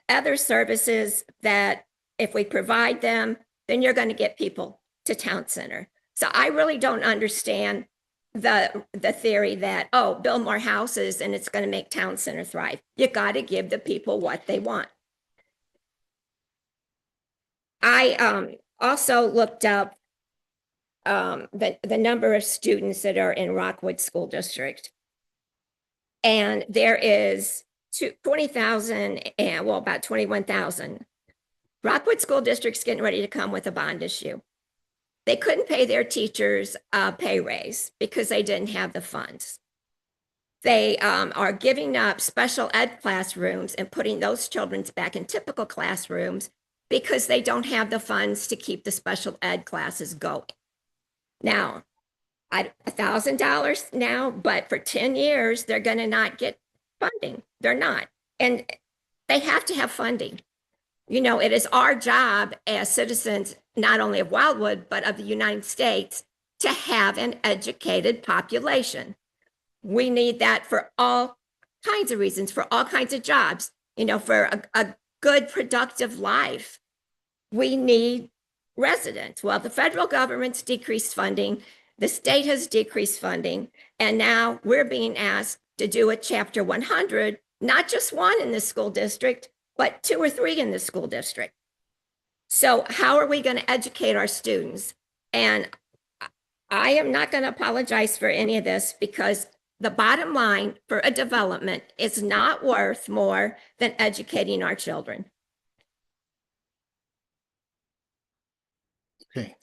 other services that if we provide them, then you're going to get people to town center. So I really don't understand the theory that, build more houses and it's going to make town center thrive. You got to give the people what they want. I also looked up the number of students that are in Rockwood School District. And there is 20,000 and about 21,000. Rockwood School District's getting ready to come with a bond issue. They couldn't pay their teachers a pay raise because they didn't have the funds. They are giving up special ed classrooms and putting those children back in typical classrooms because they don't have the funds to keep the special ed classes going. Now, $1,000 now, but for 10 years, they're going to not get funding. They're not. And they have to have funding. You know, it is our job as citizens, not only of Wildwood, but of the United States, to have an educated population. We need that for all kinds of reasons, for all kinds of jobs, you know, for a good, productive life. We need residents. Well, the federal government's decreased funding, the state has decreased funding, and now we're being asked to do a Chapter 100, not just one in the school district, but 2 or 3 in the school district. So how are we going to educate our students? And I am not going to apologize for any of this, because the bottom line for a development is not worth more than educating our children. Okay,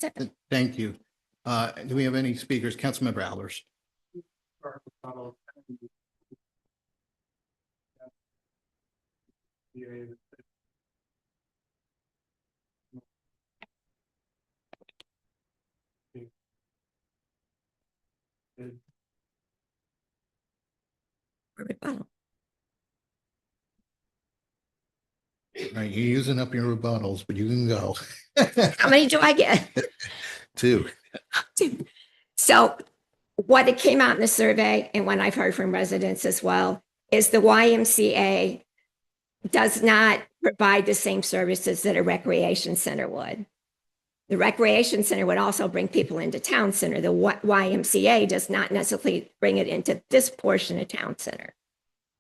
thank you. Do we have any speakers? Councilmember Alders. Right, you're using up your rebuttals, but you can go. How many do I get? 2. So what it came out in the survey, and what I've heard from residents as well, is the YMCA does not provide the same services that a recreation center would. The recreation center would also bring people into town center. The YMCA does not necessarily bring it into this portion of town center.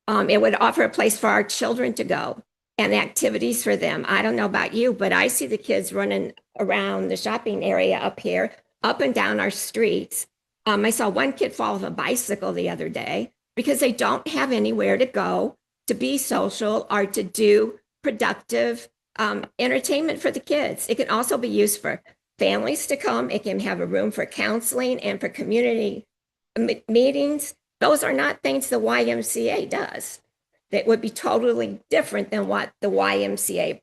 It would offer a place for our children to go and activities for them. I don't know about you, but I see the kids running around the shopping area up here, up and down our streets. I saw one kid fall off a bicycle the other day because they don't have anywhere to go to be social or to do productive entertainment for the kids. It can also be used for families to come. It can have a room for counseling and for community meetings. Those are not things the YMCA does. That would be totally different than what the YMCA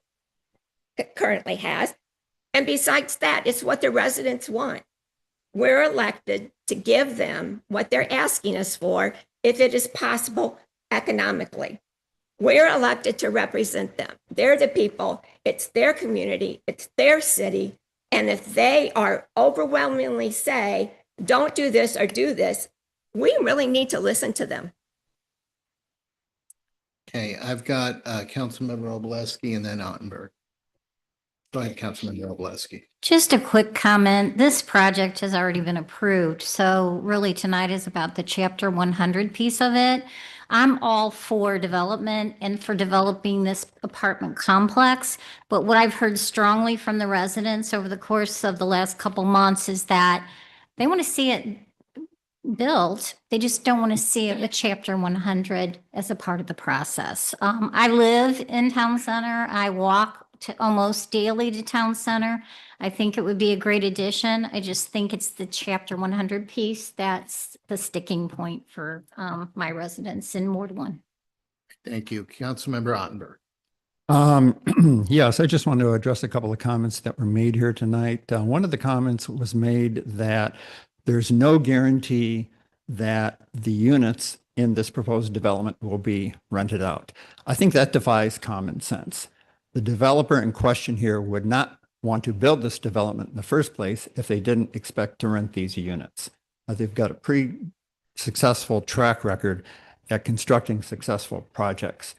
currently has. And besides that, it's what the residents want. We're elected to give them what they're asking us for, if it is possible economically. We're elected to represent them. They're the people, it's their community, it's their city. And if they are overwhelmingly say, don't do this or do this, we really need to listen to them. Okay, I've got Councilmember Obleski and then Ottenberg. Go ahead, Councilmember Obleski. Just a quick comment. This project has already been approved. So really tonight is about the Chapter 100 piece of it. I'm all for development and for developing this apartment complex. But what I've heard strongly from the residents over the course of the last couple months is that they want to see it built. They just don't want to see it with Chapter 100 as a part of the process. I live in town center. I walk to almost daily to town center. I think it would be a great addition. I just think it's the Chapter 100 piece that's the sticking point for my residents in Ward 1. Thank you. Councilmember Ottenberg. Yes, I just want to address a couple of comments that were made here tonight. One of the comments was made that there's no guarantee that the units in this proposed development will be rented out. I think that defies common sense. The developer in question here would not want to build this development in the first place if they didn't expect to rent these units. They've got a pretty successful track record at constructing successful projects.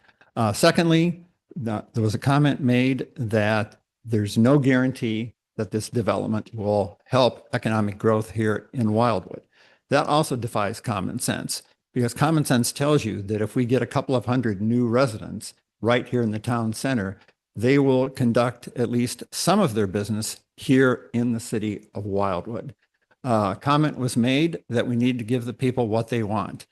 Secondly, there was a comment made that there's no guarantee that this development will help economic growth here in Wildwood. That also defies common sense, because common sense tells you that if we get a couple of hundred new residents right here in the town center, they will conduct at least some of their business here in the city of Wildwood. Comment was made that we need to give the people what they want.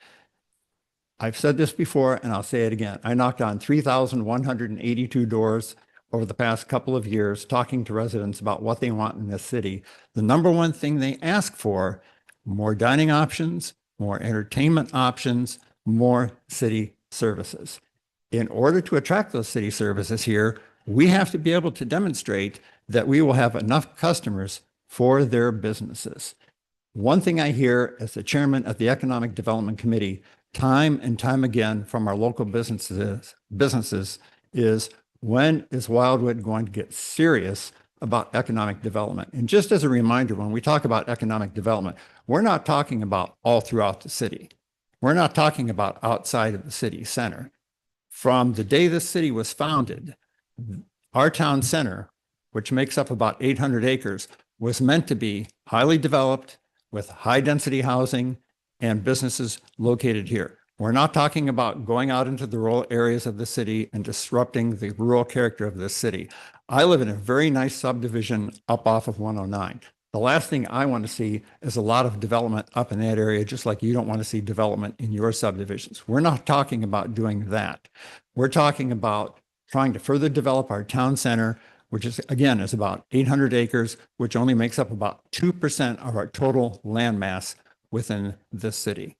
I've said this before, and I'll say it again. I knocked on 3,182 doors over the past couple of years, talking to residents about what they want in this city. The number one thing they ask for, more dining options, more entertainment options, more city services. In order to attract those city services here, we have to be able to demonstrate that we will have enough customers for their businesses. One thing I hear as the chairman of the Economic Development Committee, time and time again from our local businesses is, when is Wildwood going to get serious about economic development? And just as a reminder, when we talk about economic development, we're not talking about all throughout the city. We're not talking about outside of the city center. From the day this city was founded, our town center, which makes up about 800 acres, was meant to be highly developed with high density housing and businesses located here. We're not talking about going out into the rural areas of the city and disrupting the rural character of this city. I live in a very nice subdivision up off of 109. The last thing I want to see is a lot of development up in that area, just like you don't want to see development in your subdivisions. We're not talking about doing that. We're talking about trying to further develop our town center, which is, again, is about 800 acres, which only makes up about 2% of our total land mass within this city.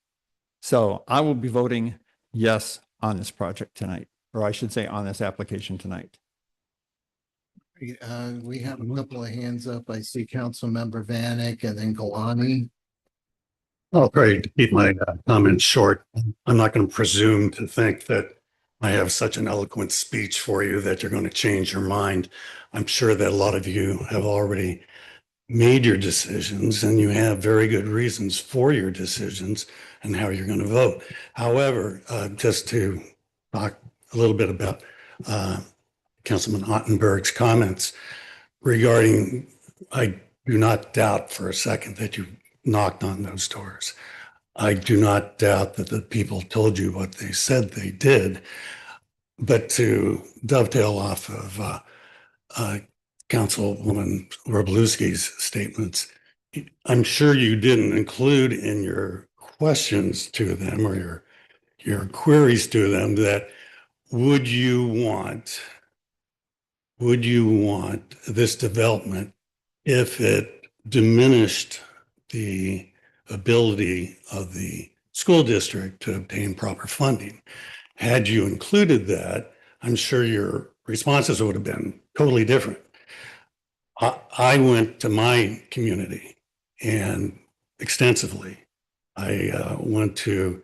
So I will be voting yes on this project tonight, or I should say on this application tonight. We have a couple of hands up. I see Councilmember Vanek and then Galani. I'll try to keep my comments short. I'm not going to presume to think that I have such an eloquent speech for you that you're going to change your mind. I'm sure that a lot of you have already made your decisions and you have very good reasons for your decisions and how you're going to vote. However, just to talk a little bit about Councilman Ottenberg's comments regarding, I do not doubt for a second that you knocked on those doors. I do not doubt that the people told you what they said they did. But to dovetail off of Councilwoman Wroblewski's statements, I'm sure you didn't include in your questions to them or your queries to them that would you want this development if it diminished the ability of the school district to obtain proper funding? Had you included that, I'm sure your responses would have been totally different. I went to my community and extensively. I went to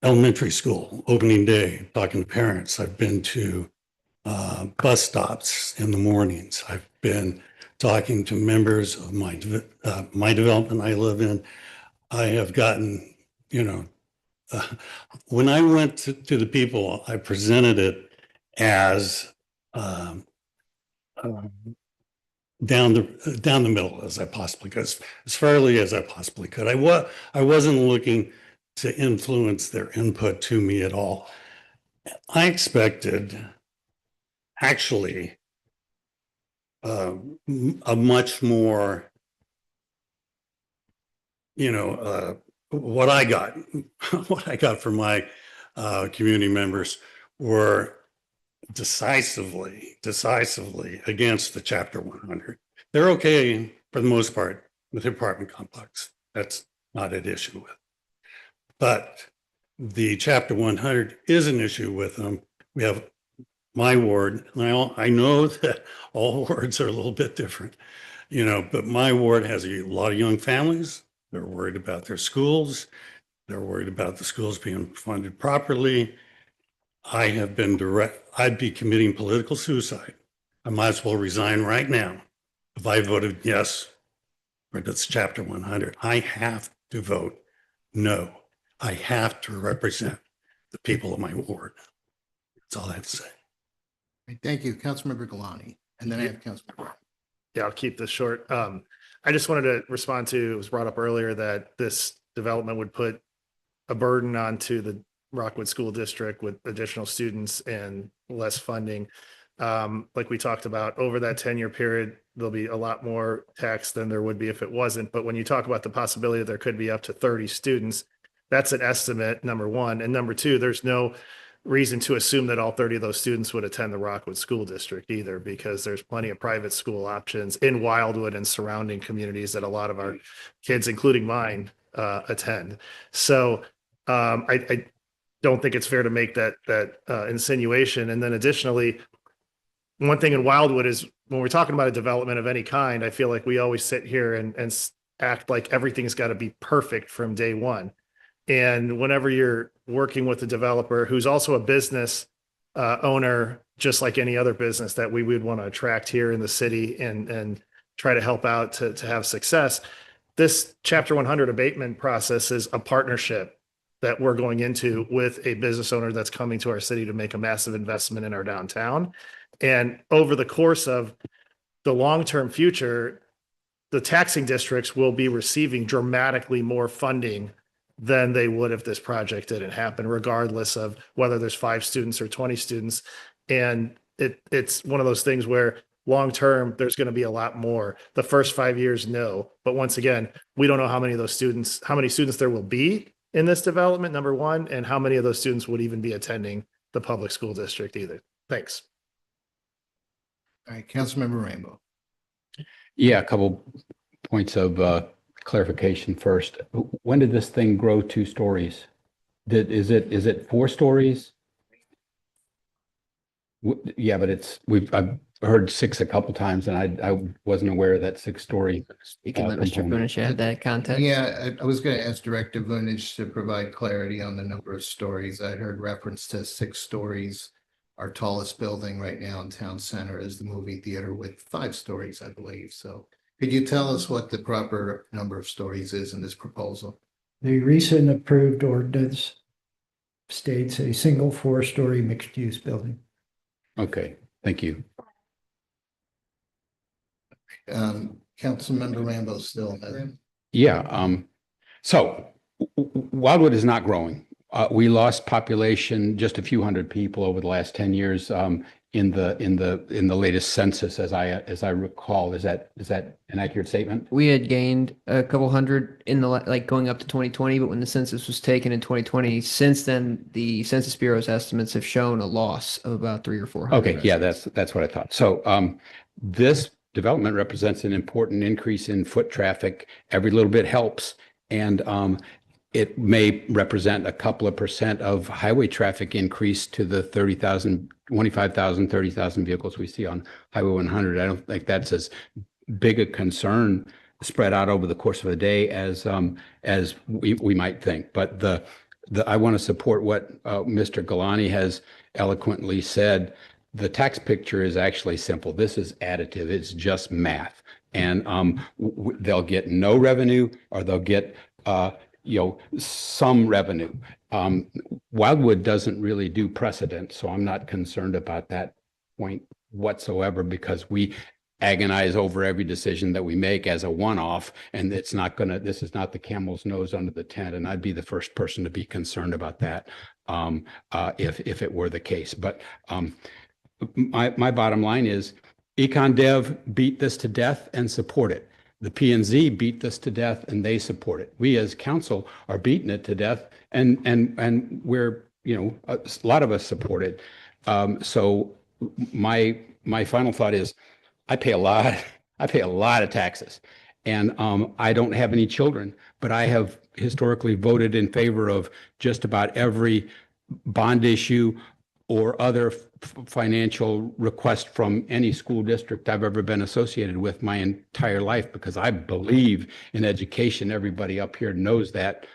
elementary school opening day, talking to parents. I've been to bus stops in the mornings. I've been talking to members of my development I live in. I have gotten, when I went to the people, I presented it as down the middle as I possibly could, as fairly as I possibly could. I wasn't looking to influence their input to me at all. I expected actually a much more, what I got from my community members were decisively against the Chapter 100. They're okay for the most part with the apartment complex. That's not an issue with. But the Chapter 100 is an issue with them. We have my ward, and I know that all wards are a little bit different, but my ward has a lot of young families. They're worried about their schools. They're worried about the schools being funded properly. I'd be committing political suicide. I might as well resign right now if I voted yes for this Chapter 100. I have to vote no. I have to represent the people of my ward. That's all I have to say. Thank you, Councilmember Galani. And then I have Councilmember. Yeah, I'll keep this short. I just wanted to respond to, it was brought up earlier that this development would put a burden onto the Rockwood School District with additional students and less funding. Like we talked about, over that 10-year period, there'll be a lot more tax than there would be if it wasn't. But when you talk about the possibility that there could be up to 30 students, that's an estimate, number one. And number two, there's no reason to assume that all 30 of those students would attend the Rockwood School District either, because there's plenty of private school options in Wildwood and surrounding communities that a lot of our kids, including mine, attend. So I don't think it's fair to make that insinuation. And then additionally, one thing in Wildwood is when we're talking about a development of any kind, I feel like we always sit here and act like everything's got to be perfect from day one. And whenever you're working with a developer who's also a business owner, just like any other business that we would want to attract here in the city and try to help out to have success, this Chapter 100 abatement process is a partnership that we're going into with a business owner that's coming to our city to make a massive investment in our downtown. And over the course of the long-term future, the taxing districts will be receiving dramatically more funding than they would if this project didn't happen, regardless of whether there's 5 students or 20 students. And it's one of those things where long-term, there's going to be a lot more. The first 5 years, no. But once again, we don't know how many students there will be in this development, number one, and how many of those students would even be attending the public school district either. Thanks. All right, Councilmember Rainbow. Yeah, a couple points of clarification first. When did this thing grow 2 stories? Is it 4 stories? Yeah, but I've heard 6 a couple times, and I wasn't aware of that 6-story. You can let Mr. Bunish add that context. Yeah, I was going to ask Director Vunish to provide clarity on the number of stories. I heard reference to 6 stories. Our tallest building right now in town center is the movie theater with 5 stories, I believe. So could you tell us what the proper number of stories is in this proposal? The recent approved ordinance states a single 4-story mixed-use building. Okay, thank you. Councilmember Rambo still has. Yeah, so Wildwood is not growing. We lost population, just a few hundred people over the last 10 years in the latest census, as I recall. Is that an accurate statement? We had gained a couple hundred in the going up to 2020, but when the census was taken in 2020, since then the Census Bureau's estimates have shown a loss of about 300 or 400. Okay, yeah, that's what I thought. So this development represents an important increase in foot traffic. Every little bit helps, and it may represent a couple of % of highway traffic increase to the 30,000, 25,000, 30,000 vehicles we see on Highway 100. I don't think that's as big a concern spread out over the course of a day as we might think. But I want to support what Mr. Galani has eloquently said. The tax picture is actually simple. This is additive. It's just math, and they'll get no revenue, or they'll get some revenue. Wildwood doesn't really do precedent, so I'm not concerned about that point whatsoever, because we agonize over every decision that we make as a one-off, and this is not the camel's nose under the tent, and I'd be the first person to be concerned about that if it were the case. But my bottom line is Econ Dev beat this to death and support it. The P&Z beat this to death and they support it. We as council are beating it to death, and we're, a lot of us support it. So my final thought is I pay a lot of taxes, and I don't have any children, but I have historically voted in favor of just about every bond issue or other financial request from any school district I've ever been associated with my entire life, because I believe in education. Everybody up here knows that.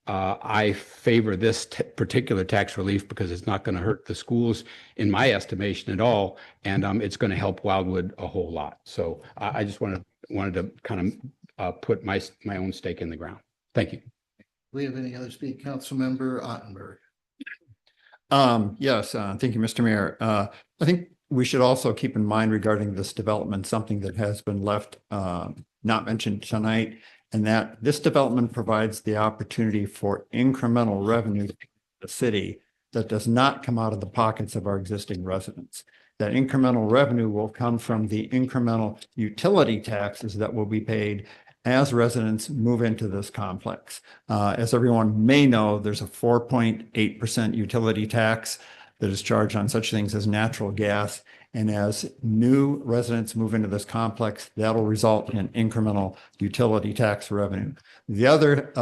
I favor this particular tax relief because it's not going to hurt the schools, in my estimation, at all. And it's going to help Wildwood a whole lot. So I just wanted to kind of put my own stake in the ground. Thank you. Do we have any other speak? Councilmember Ottenberg. Yes, thank you, Mr. Mayor. I think we should also keep in mind regarding this development, something that has been left not mentioned tonight, and that this development provides the opportunity for incremental revenue to the city that does not come out of the pockets of our existing residents. That incremental revenue will come from the incremental utility taxes that will be paid as residents move into this complex. As everyone may know, there's a 4.8% utility tax that is charged on such things as natural gas. And as new residents move into this complex, that'll result in incremental utility tax revenue. The other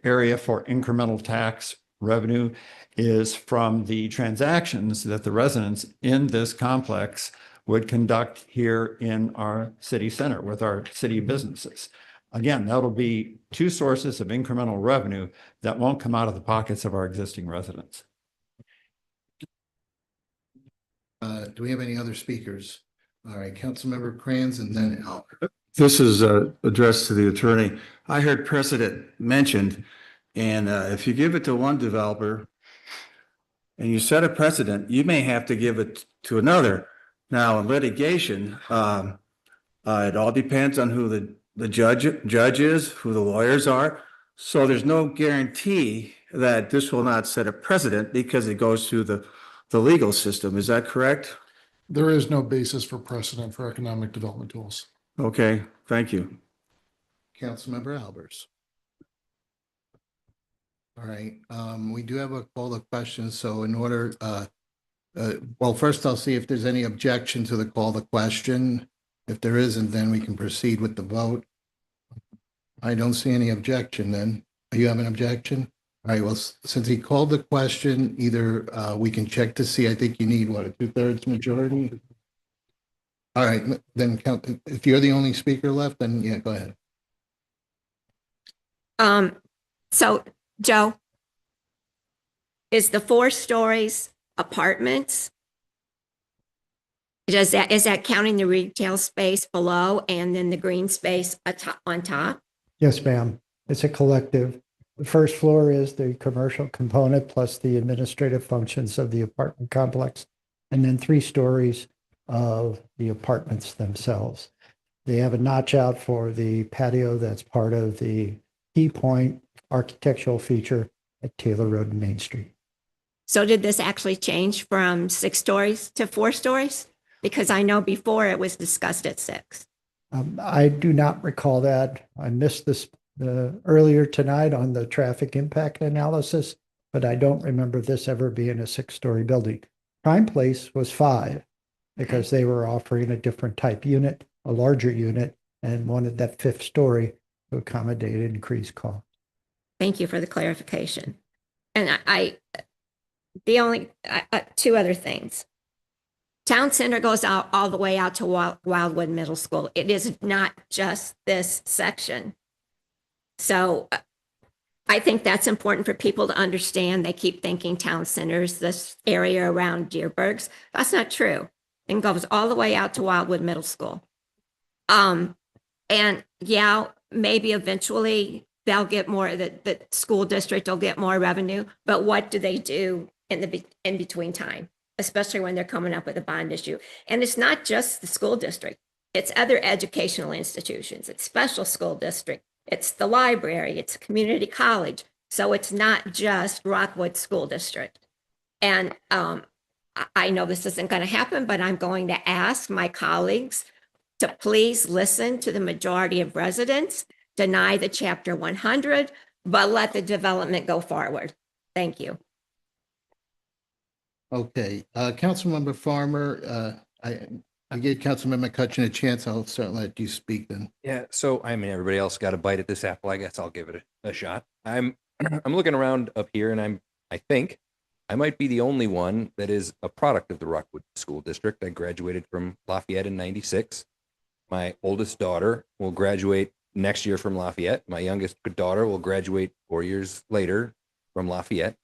area for incremental tax revenue is from the transactions that the residents in this complex would conduct here in our city center with our city businesses. Again, that'll be two sources of incremental revenue that won't come out of the pockets of our existing residents. Do we have any other speakers? All right, Councilmember Kranz and then Albert. This is addressed to the attorney. I heard precedent mentioned, and if you give it to one developer and you set a precedent, you may have to give it to another. Now, in litigation, it all depends on who the judge is, who the lawyers are. So there's no guarantee that this will not set a precedent because it goes through the legal system. Is that correct? There is no basis for precedent for economic development tools. Okay, thank you. Councilmember Albers. All right, we do have a call to questions. So in order, well, first I'll see if there's any objection to the call to question. If there isn't, then we can proceed with the vote. I don't see any objection then. You have an objection? All right, well, since he called the question, either we can check to see, I think you need what, a 2/3 majority? All right, then count, if you're the only speaker left, then yeah, go ahead. So Joe, is the 4 stories apartments? Is that counting the retail space below and then the green space on top? Yes, ma'am. It's a collective. The first floor is the commercial component plus the administrative functions of the apartment complex, and then 3 stories of the apartments themselves. They have a notch out for the patio that's part of the Key Point architectural feature at Taylor Road and Main Street. So did this actually change from 6 stories to 4 stories? Because I know before it was discussed at 6. I do not recall that. I missed this earlier tonight on the traffic impact analysis, but I don't remember this ever being a 6-story building. Prime Place was 5 because they were offering a different type unit, a larger unit, and wanted that 5th story to accommodate increased cost. Thank you for the clarification. And the only 2 other things. Town Center goes out all the way out to Wildwood Middle School. It is not just this section. So I think that's important for people to understand. They keep thinking Town Center's this area around Deerbergs. That's not true. It goes all the way out to Wildwood Middle School. And yeah, maybe eventually they'll get more, the school district will get more revenue, but what do they do in between time, especially when they're coming up with a bond issue? And it's not just the school district, it's other educational institutions, it's special school district, it's the library, it's community college. So it's not just Rockwood School District. And I know this isn't going to happen, but I'm going to ask my colleagues to please listen to the majority of residents, deny the Chapter 100, but let the development go forward. Thank you. Okay, Councilmember Farmer, I gave Councilmember McCutcheon a chance. I'll certainly let you speak then. Yeah, so I mean, everybody else got a bite at this apple. I guess I'll give it a shot. I'm looking around up here, and I think I might be the only one that is a product of the Rockwood School District. I graduated from Lafayette in '96. My oldest daughter will graduate next year from Lafayette. My youngest daughter will graduate 4 years later from Lafayette.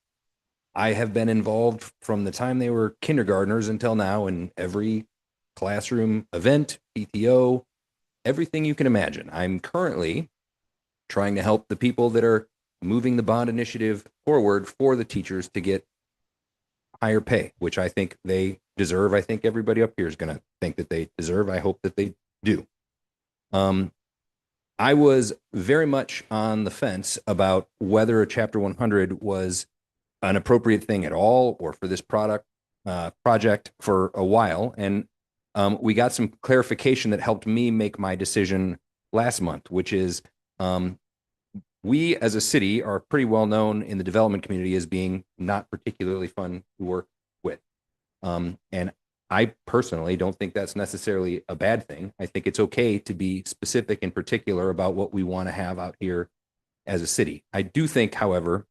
I have been involved from the time they were kindergartners until now in every classroom event, PTO, everything you can imagine. I'm currently trying to help the people that are moving the bond initiative forward for the teachers to get higher pay, which I think they deserve. I think everybody up here is going to think that they deserve. I hope that they do. I was very much on the fence about whether a Chapter 100 was an appropriate thing at all, or for this project for a while. And we got some clarification that helped me make my decision last month, which is we as a city are pretty well known in the development community as being not particularly fun to work with. And I personally don't think that's necessarily a bad thing. I think it's okay to be specific and particular about what we want to have out here as a city. I do think, however,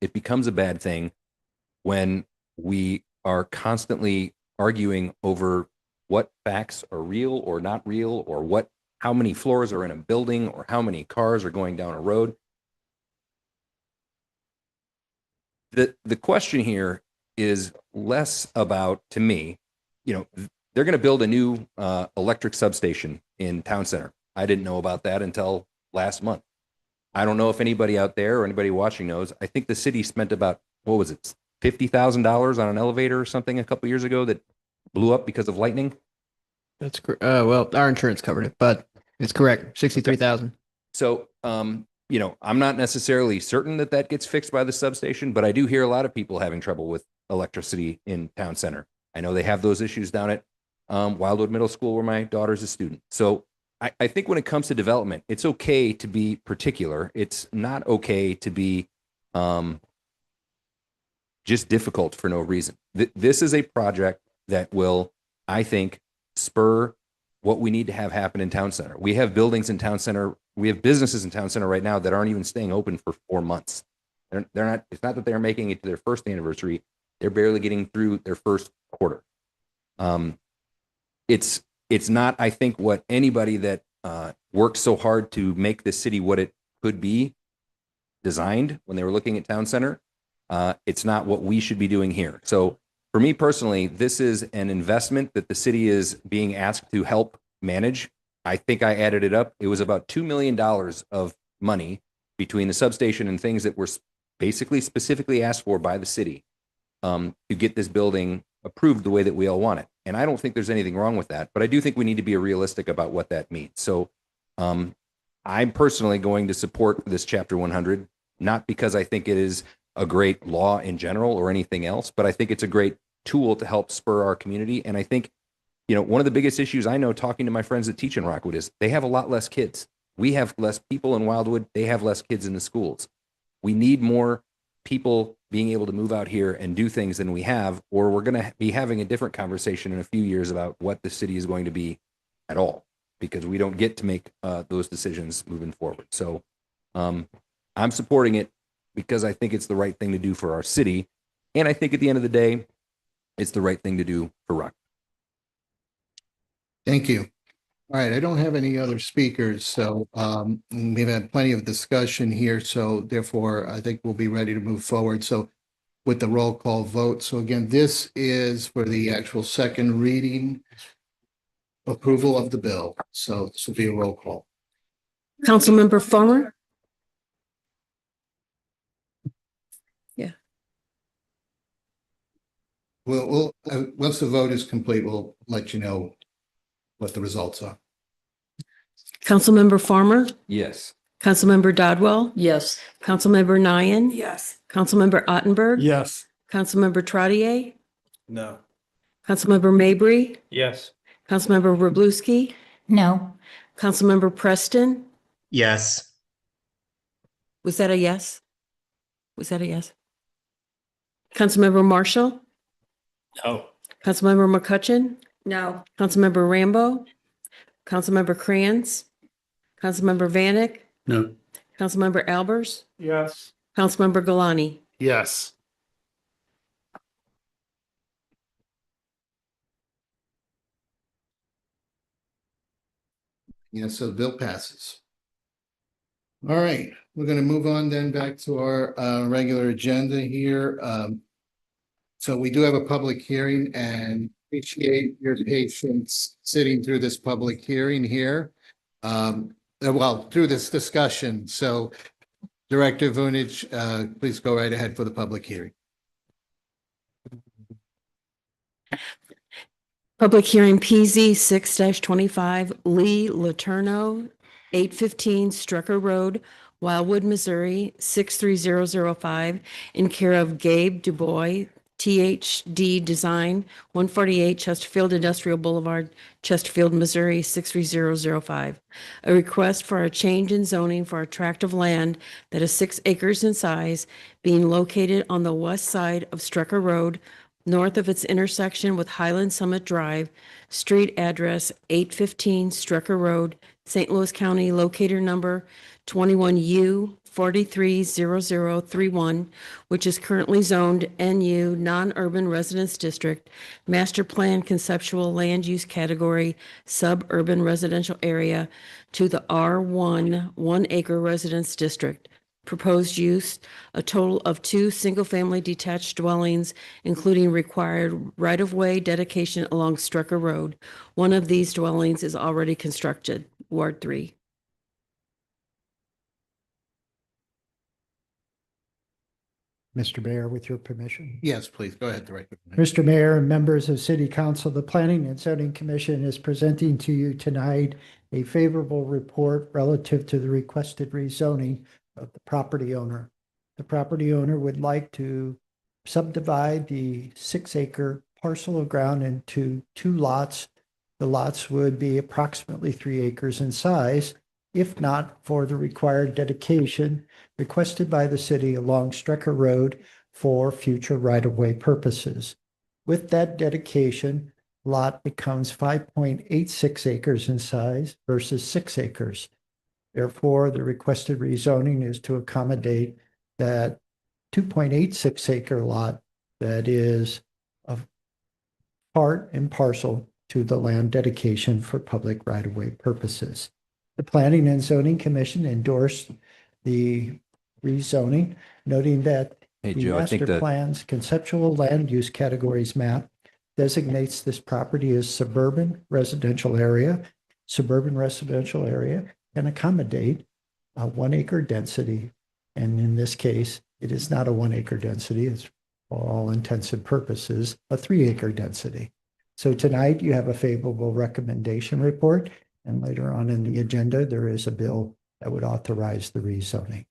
it becomes a bad thing when we are constantly arguing over what facts are real or not real, or how many floors are in a building, or how many cars are going down a road. The question here is less about, to me, they're going to build a new electric substation in Town Center. I didn't know about that until last month. I don't know if anybody out there or anybody watching knows. I think the city spent about, what was it, $50,000 on an elevator or something a couple years ago that blew up because of lightning. That's correct. Well, our insurance covered it, but it's correct. 63,000. So, I'm not necessarily certain that gets fixed by the substation, but I do hear a lot of people having trouble with electricity in Town Center. I know they have those issues down at Wildwood Middle School, where my daughter's a student. So I think when it comes to development, it's okay to be particular. It's not okay to be just difficult for no reason. This is a project that will, I think, spur what we need to have happen in Town Center. We have buildings in Town Center. We have businesses in Town Center right now that aren't even staying open for 4 months. They're not. It's not that they're making it to their first anniversary. They're barely getting through their first quarter. It's not, I think, what anybody that worked so hard to make this city what it could be designed when they were looking at Town Center. It's not what we should be doing here. So for me personally, this is an investment that the city is being asked to help manage. I think I added it up. It was about $2 million of money between the substation and things that were basically specifically asked for by the city to get this building approved the way that we all want it. And I don't think there's anything wrong with that, but I do think we need to be realistic about what that means. So I'm personally going to support this Chapter 100, not because I think it is a great law in general or anything else, but I think it's a great tool to help spur our community. And I think, one of the biggest issues I know talking to my friends that teach in Rockwood is they have a lot less kids. We have less people in Wildwood. They have less kids in the schools. We need more people being able to move out here and do things than we have, or we're going to be having a different conversation in a few years about what the city is going to be at all, because we don't get to make those decisions moving forward. So I'm supporting it because I think it's the right thing to do for our city. And I think at the end of the day, it's the right thing to do for Rock. Thank you. All right, I don't have any other speakers, so we've had plenty of discussion here, so therefore I think we'll be ready to move forward. So with the roll call vote. So again, this is for the actual second reading approval of the bill. So this will be a roll call. Councilmember Farmer? Yeah. We'll once the vote is complete, we'll let you know what the results are. Councilmember Farmer? Yes. Councilmember Dodwell? Yes. Councilmember Nyan? Yes. Councilmember Ottenberg? Yes. Councilmember Trottier? No. Councilmember Mabry? Yes. Councilmember Wroblewski? No. Councilmember Preston? Yes. Was that a yes? Was that a yes? Councilmember Marshall? No. Councilmember McCutcheon? No. Councilmember Rambo? Councilmember Kranz? Councilmember Vanek? No. Councilmember Albers? Yes. Councilmember Galani? Yes. Yes, so the bill passes. All right, we're going to move on then back to our regular agenda here. So we do have a public hearing and appreciate your patience sitting through this public hearing here. Well, through this discussion. So Director Vunich, please go right ahead for the public hearing. Public hearing PZ 6-25, Lee Laterno, 815 Strucker Road, Wildwood, Missouri, 63005, in care of Gabe Dubois, THD Design, 148 Chesterfield Industrial Boulevard, Chesterfield, Missouri, 63005. A request for a change in zoning for a tract of land that is 6 acres in size, being located on the west side of Strucker Road, north of its intersection with Highland Summit Drive, street address 815 Strucker Road, St. Louis County, locator number 21U 430031, which is currently zoned NU Non-Urban Residence District, Master Plan Conceptual Land Use Category, Suburban Residential Area, to the R1 1 Acre Residence District. Proposed use, a total of 2 single-family detached dwellings, including required right-of-way dedication along Strucker Road. One of these dwellings is already constructed. Ward 3. Mr. Mayor, with your permission. Yes, please, go ahead, Director. Mr. Mayor and members of City Council, the Planning and Zoning Commission is presenting to you tonight a favorable report relative to the requested rezoning of the property owner. The property owner would like to subdivide the 6-acre parcel of ground into 2 lots. The lots would be approximately 3 acres in size, if not for the required dedication requested by the city along Strecker Road for future right-of-way purposes. With that dedication, lot becomes 5.86 acres in size versus 6 acres. Therefore, the requested rezoning is to accommodate that 2.86 acre lot that is a part and parcel to the land dedication for public right-of-way purposes. The Planning and Zoning Commission endorsed the rezoning, noting that Hey, the Joe, I think master that plan's conceptual land use categories map designates this property as suburban residential area. Suburban residential area can accommodate a 1 acre density. And in this case, it is not a 1 acre density. It's for all intents and purposes, a 3 acre density. So tonight you have a favorable recommendation report. And later on in the agenda, there is a bill that would authorize the rezoning.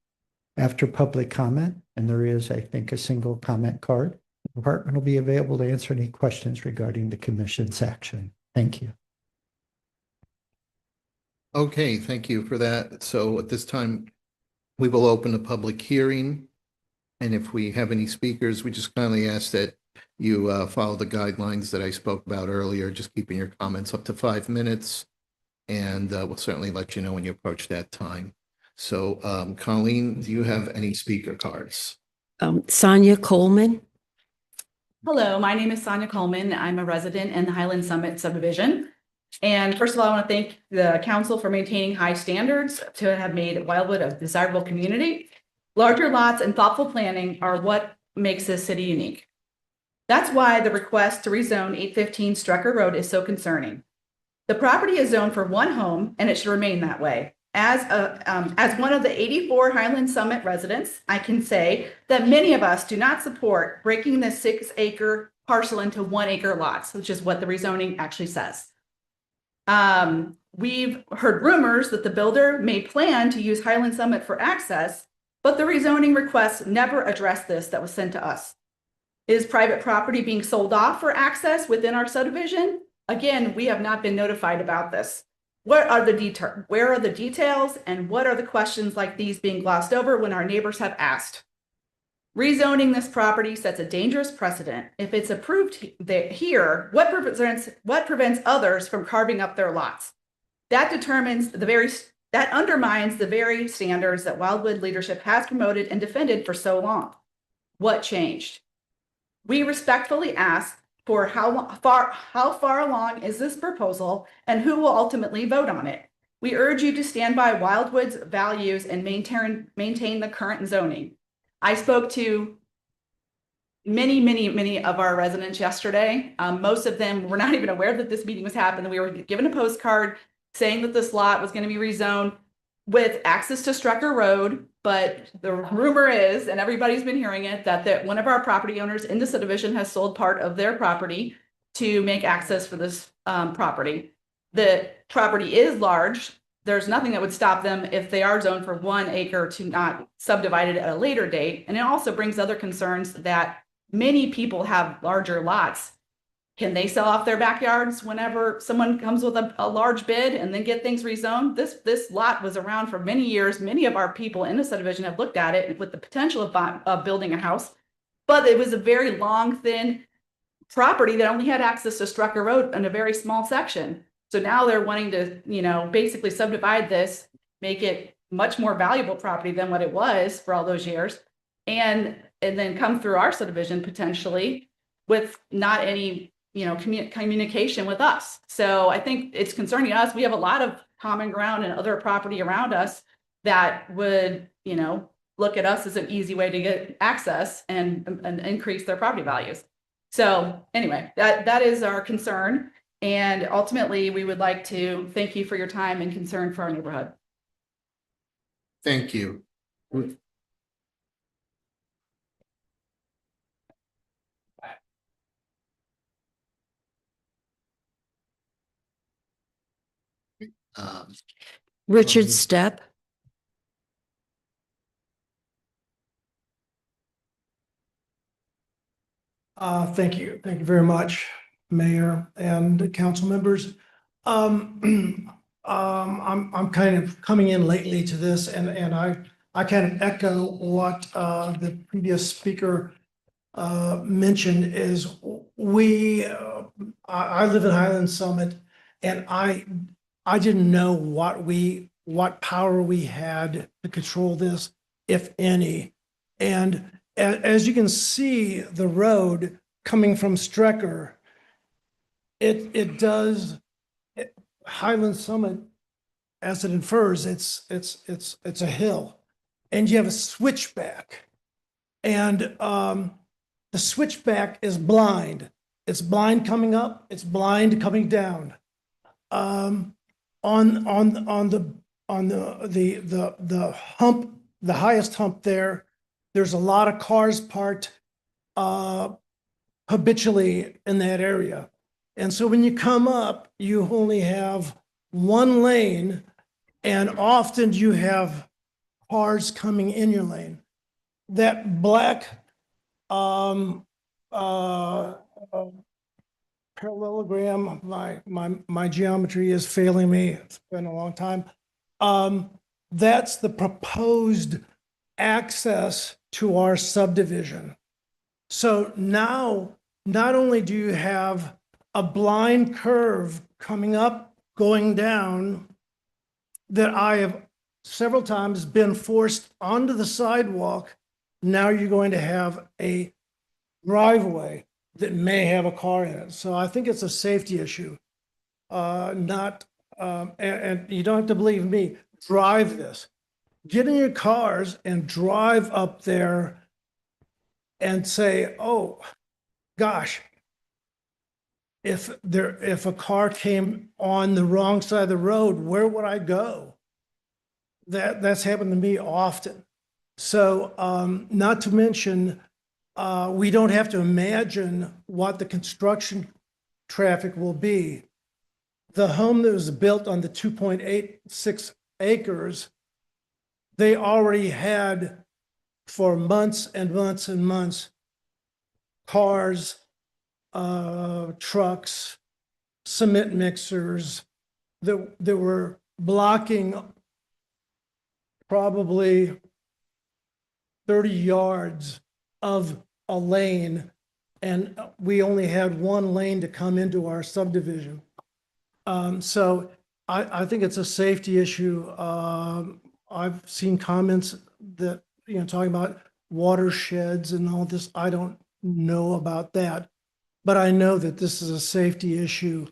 After public comment, and there is, I think, a single comment card, the department will be available to answer any questions regarding the commission's action. Thank you. Okay, thank you for that. So at this time, we will open a public hearing. And if we have any speakers, we just kindly ask that you follow the guidelines that I spoke about earlier, just keeping your comments up to 5 minutes. And we'll certainly let you know when you approach that time. So Colleen, do you have any speaker cards? Sonia Coleman. Hello, my name is Sonia Coleman. I'm a resident in the Highland Summit subdivision. And first of all, I want to thank the council for maintaining high standards to have made Wildwood a desirable community. Larger lots and thoughtful planning are what makes this city unique. That's why the request to rezone 815 Strecker Road is so concerning. The property is zoned for 1 home and it should remain that way. As one of the 84 Highland Summit residents, I can say that many of us do not support breaking the 6-acre parcel into 1 acre lots, which is what the rezoning actually says. We've heard rumors that the builder may plan to use Highland Summit for access, but the rezoning request never addressed this that was sent to us. Is private property being sold off for access within our subdivision? Again, we have not been notified about this. Where are the details and what are the questions like these being glossed over when our neighbors have asked? Rezoning this property sets a dangerous precedent. If it's approved here, what prevents others from carving up their lots? That undermines the very standards that Wildwood leadership has promoted and defended for so long. What changed? We respectfully ask for how far along is this proposal and who will ultimately vote on it. We urge you to stand by Wildwood's values and maintain the current zoning. I spoke to many of our residents yesterday. Most of them were not even aware that this meeting was happening. We were given a postcard saying that this lot was going to be rezoned with access to Strecker Road. But the rumor is, and everybody's been hearing it, that one of our property owners in the subdivision has sold part of their property to make access for this property. The property is large. There's nothing that would stop them if they are zoned for 1 acre to not subdivide it at a later date. And it also brings other concerns that many people have larger lots. Can they sell off their backyards whenever someone comes with a large bid and then get things rezoned? This lot was around for many years. Many of our people in the subdivision have looked at it with the potential of building a house, but it was a very long, thin property that only had access to Strucker Road in a very small section. So now they're wanting to, basically subdivide this, make it much more valuable property than what it was for all those years. And then come through our subdivision potentially with not any, communication with us. So I think it's concerning us. We have a lot of common ground and other property around us that would, look at us as an easy way to get access and increase their property values. So anyway, that is our concern. And ultimately, we would like to thank you for your time and concern for our neighborhood. Thank you. Richard Stepp. Thank you. Thank you very much, Mayor and council members. I'm kind of coming in lately to this, and I kind of echo what the previous speaker mentioned. Is I live in Highland Summit, and I didn't know what power we had to control this, if any. And as you can see, the road coming from Strecker, it does Highland Summit, as it infers, it's a hill, and you have a switchback, and the switchback is blind. It's blind coming up. It's blind coming down. On the hump, the highest hump there, there's a lot of cars parked habitually in that area. And so when you come up, you only have one lane, and often you have cars coming in your lane. That black parallelogram, my geometry is failing me. It's been a long time. That's the proposed access to our subdivision. So now, not only do you have a blind curve coming up, going down, that I have several times been forced onto the sidewalk, now you're going to have a driveway that may have a car in it. So I think it's a safety issue. And you don't have to believe me, drive this. Get in your cars and drive up there and say, oh, gosh, if a car came on the wrong side of the road, where would I go? That's happened to me often. So not to mention, we don't have to imagine what the construction traffic will be. The home that was built on the 2.86 acres, they already had for months and months and months, cars, trucks, cement mixers that were blocking probably 30 yards of a lane, and we only had one lane to come into our subdivision. So I think it's a safety issue. I've seen comments that, talking about watersheds and all this. I don't know about that, but I know that this is a safety issue,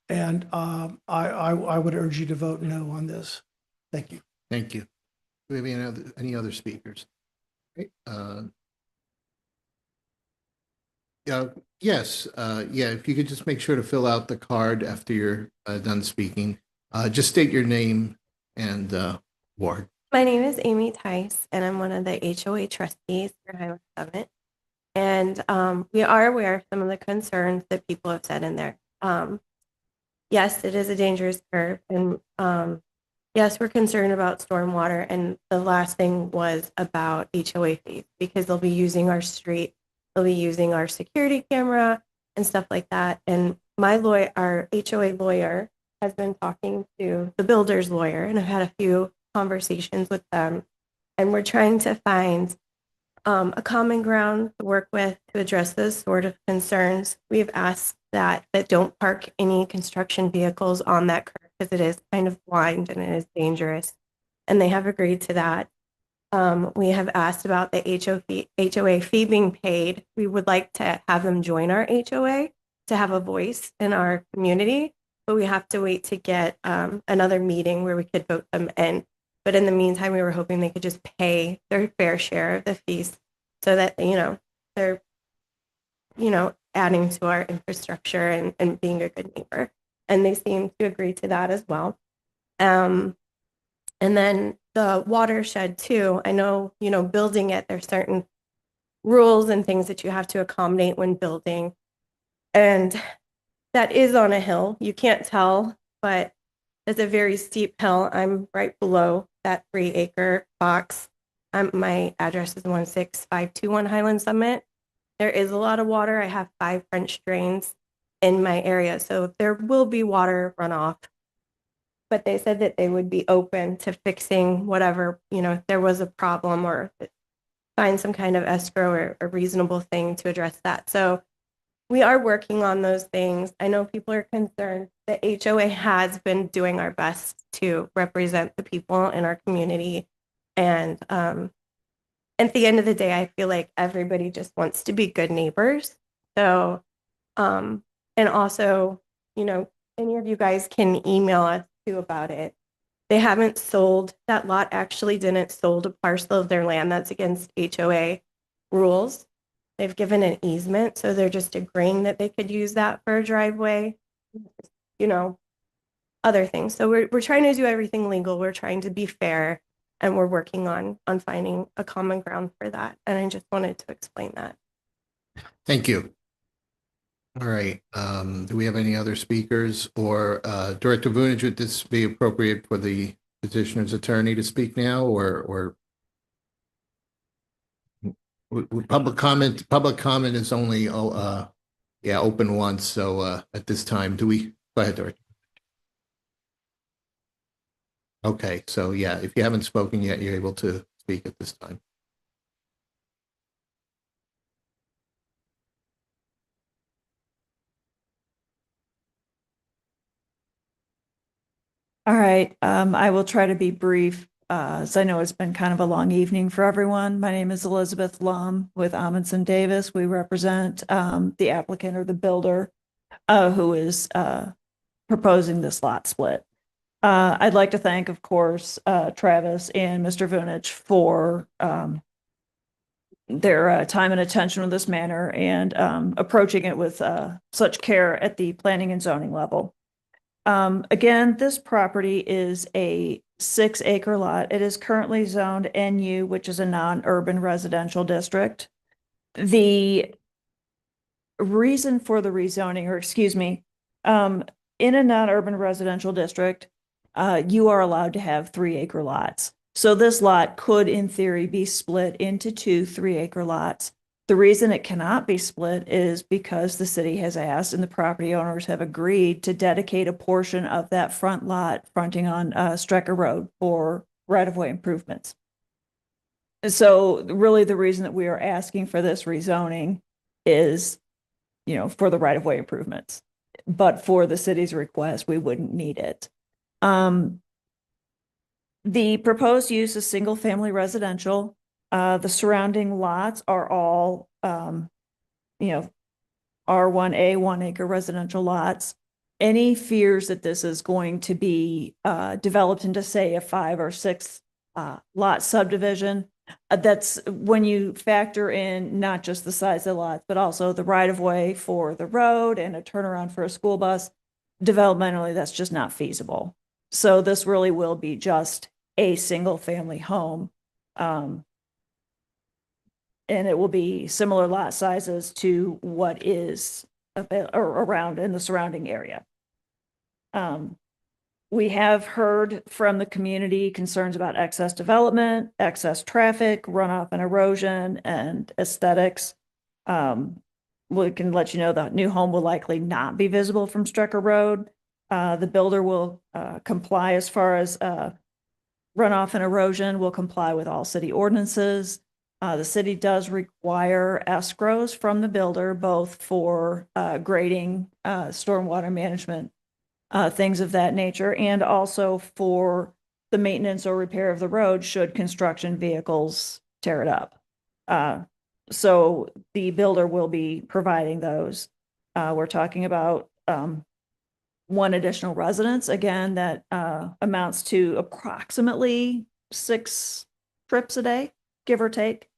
and I would urge you to vote no on this. Thank you. Thank you. Do we have any other speakers? Yes, if you could just make sure to fill out the card after you're done speaking. Just state your name and ward. My name is Amy Tice, and I'm one of the HOA trustees for Highland Summit. And we are aware of some of the concerns that people have said in there. Yes, it is a dangerous curve, and yes, we're concerned about stormwater. And the last thing was about HOA fees, because they'll be using our street, they'll be using our security camera and stuff like that. And my lawyer, our HOA lawyer, has been talking to the builder's lawyer, and I've had a few conversations with them, and we're trying to find a common ground to work with to address those sort of concerns. We've asked that don't park any construction vehicles on that curve, because it is kind of blind and it is dangerous. and they have agreed to that. We have asked about the HOA fee being paid. We would like to have them join our HOA to have a voice in our community, but we have to wait to get another meeting where we could vote them in. But in the meantime, we were hoping they could just pay their fair share of the fees so that, they're, adding to our infrastructure and being a good neighbor. And they seem to agree to that as well. And then the watershed too, I know, building it, there's certain rules and things that you have to accommodate when building. And that is on a hill. You can't tell, but it's a very steep hill. I'm right below that 3-acre box. My address is 16521 Highland Summit. There is a lot of water. I have 5 French drains in my area, so there will be water runoff. But they said that they would be open to fixing whatever, if there was a problem, or find some kind of escrow or a reasonable thing to address that. So we are working on those things. I know people are concerned. The HOA has been doing our best to represent the people in our community. And at the end of the day, I feel like everybody just wants to be good neighbors. So, and also, any of you guys can email us too about it. They haven't sold, that lot actually didn't sold a parcel of their land that's against HOA rules. They've given an easement, so they're just agreeing that they could use that for a driveway, other things. So we're trying to do everything legal. We're trying to be fair, and we're working on finding a common ground for that. And I just wanted to explain that. Thank you. All right. Do we have any other speakers, or Director Vunich, would this be appropriate for the petitioner's attorney to speak now, or public comment? Public comment is only open once. So at this time, go ahead, Director. Okay, so yeah, if you haven't spoken yet, you're able to speak at this time. All right, I will try to be brief, as I know it's been kind of a long evening for everyone. My name is Elizabeth Lum with Amundsen Davis. We represent the applicant, or the builder, who is proposing this lot split. I'd like to thank, of course, Travis and Mr. Vunich for their time and attention with this matter, and approaching it with such care at the planning and zoning level. Again, this property is a 6-acre lot. It is currently zoned NU, which is a non-urban residential district. The reason for the rezoning, or excuse me, in a non-urban residential district, you are allowed to have 3-acre lots. So this lot could, in theory, be split into 2 3-acre lots. The reason it cannot be split is because the city has asked, and the property owners have agreed, to dedicate a portion of that front lot fronting on Strecker Road for right-of-way improvements. So really the reason that we are asking for this rezoning is, for the right-of-way improvements. But for the city's request, we wouldn't need it. The proposed use is single-family residential. The surrounding lots are all, R1A, 1-acre residential lots. Any fears that this is going to be developed into, say, a 5 or 6 lot subdivision, that's when you factor in not just the size of the lots, but also the right-of-way for the road and a turnaround for a school bus. Developmentally, that's just not feasible. So this really will be just a single-family home. And it will be similar lot sizes to what is around in the surrounding area. We have heard from the community concerns about excess development, excess traffic, runoff and erosion, and aesthetics. We can let you know the new home will likely not be visible from Strecker Road. The builder will comply as far as runoff and erosion, will comply with all city ordinances. The city does require escrows from the builder, both for grading, stormwater management, things of that nature, and also for the maintenance or repair of the road should construction vehicles tear it up. So the builder will be providing those. We're talking about one additional residence, again, that amounts to approximately 6 trips a day, give or take.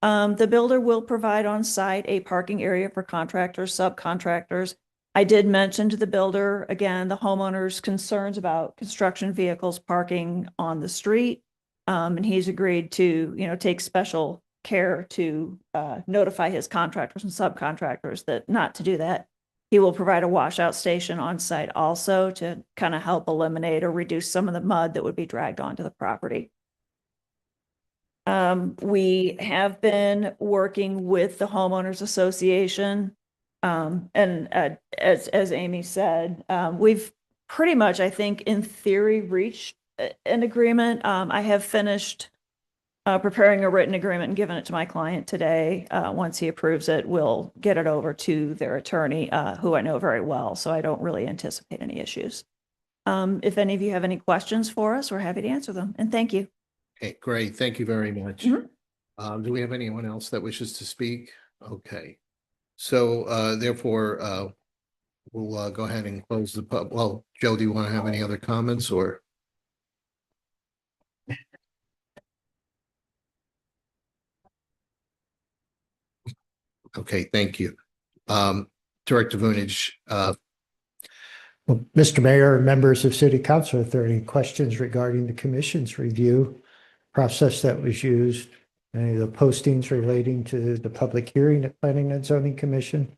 The builder will provide on site a parking area for contractors, subcontractors. I did mention to the builder, again, the homeowner's concerns about construction vehicles parking on the street. And he's agreed to, take special care to notify his contractors and subcontractors that not to do that. He will provide a washout station on site also to kind of help eliminate or reduce some of the mud that would be dragged onto the property. We have been working with the homeowners association. And as Amy said, we've pretty much, I think, in theory, reached an agreement. I have finished preparing a written agreement and given it to my client today. Once he approves it, we'll get it over to their attorney, who I know very well, so I don't really anticipate any issues. If any of you have any questions for us, we're happy to answer them, and thank you. Okay, great. Thank you very much. Mhm. Do we have anyone else that wishes to speak? Okay. So therefore, we'll go ahead and close the pub. Well, Joe, do you want to have any other comments or? Okay, thank you. Director Vunich, Well, Mr. Mayor, members of City Council, if there are any questions regarding the commission's review process that was used, any of the postings relating to the public hearing at Planning and Zoning Commission,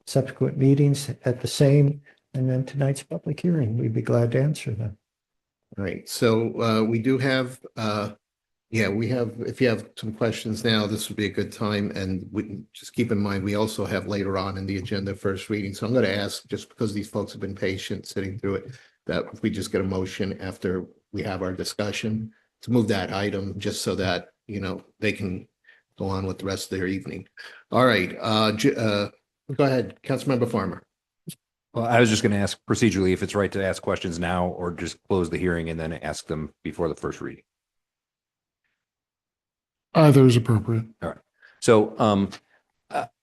subsequent meetings at the same, and then tonight's public hearing, we'd be glad to answer them. right, so we do have, we have, if you have some questions now, this would be a good time, and we just keep in mind, we also have later on in the agenda first reading, so I'm going to ask, just because these folks have been patient sitting through it, that if we just get a motion after we have our discussion to move that item, just so that, they can go on with the rest of their evening. All right, go ahead, Councilmember Farmer. Well, I was just going to ask procedurally if it's right to ask questions now or just close the hearing and then ask them before the first reading. Either is appropriate. All right. So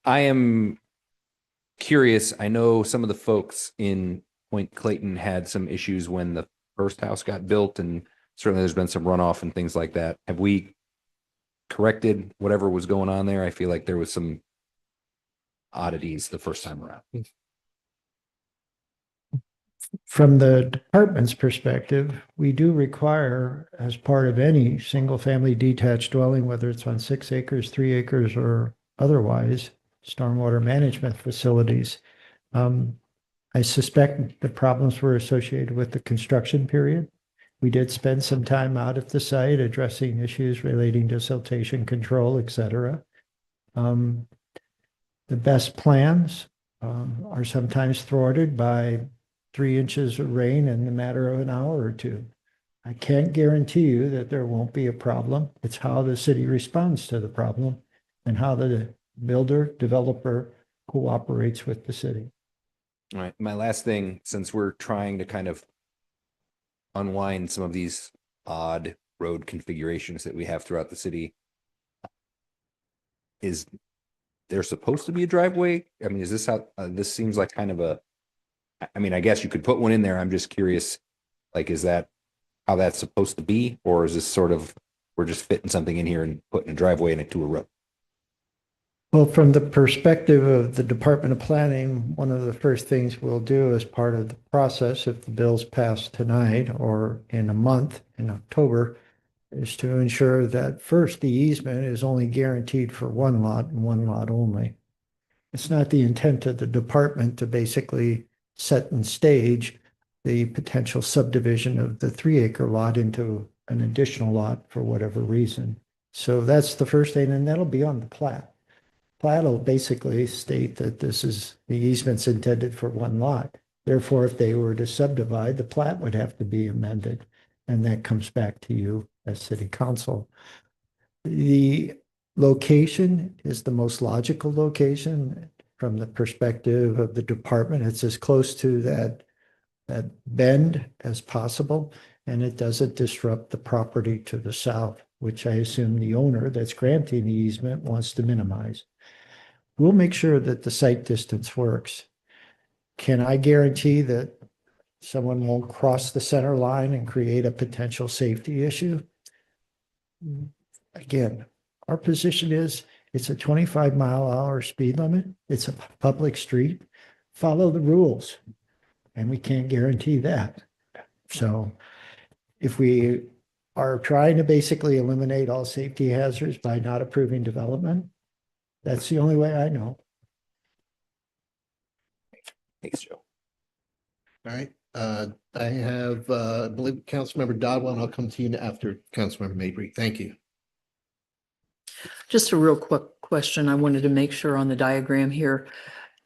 I am curious. I know some of the folks in Point Clayton had some issues when the first house got built, and certainly there's been some runoff and things like that. Have we corrected whatever was going on there? I feel like there was some oddities the first time around. From the department's perspective, we do require, as part of any single-family detached dwelling, whether it's on 6 acres, 3 acres, or otherwise, stormwater management facilities. I suspect the problems were associated with the construction period. We did spend some time out at the site addressing issues relating to siltation control, et cetera. The best plans are sometimes thwarted by 3 inches of rain in the matter of an hour or two. I can't guarantee you that there won't be a problem. It's how the city responds to the problem and how the builder, developer cooperates with the city. All right. My last thing, since we're trying to kind of unwind some of these odd road configurations that we have throughout the city, is there supposed to be a driveway? I mean, is this how this seems like kind of a, I mean, I guess you could put one in there. I'm just curious, like, is that how that's supposed to be? Or is this sort of, we're just fitting something in here and putting a driveway in it to a road? Well, from the perspective of the Department of Planning, one of the first things we'll do as part of the process, if the bill's passed tonight or in a month, in October, is to ensure that first the easement is only guaranteed for one lot and one lot only. It's not the intent of the department to basically set and stage the potential subdivision of the 3-acre lot into an additional lot for whatever reason. So that's the first thing, and that'll be on the plat. Plat will basically state that this is the easement's intended for one lot. Therefore, if they were to subdivide, the plat would have to be amended, and that comes back to you as city council. The location is the most logical location from the perspective of the department. It's as close to that bend as possible. and it doesn't disrupt the property to the south, which I assume the owner that's granting the easement wants to minimize. We'll make sure that the site distance works. Can I guarantee that someone won't cross the center line and create a potential safety issue? Again, our position is it's a 25-mile-an-hour speed limit. It's a public street. Follow the rules. And we can't guarantee that. So if we are trying to basically eliminate all safety hazards by not approving development, that's the only way I know. Thanks, Joe. All right. I have, I believe Councilmember Dodwell, and I'll come to you after Councilmember Mabry. Thank you. Just a real quick question. I wanted to make sure on the diagram here.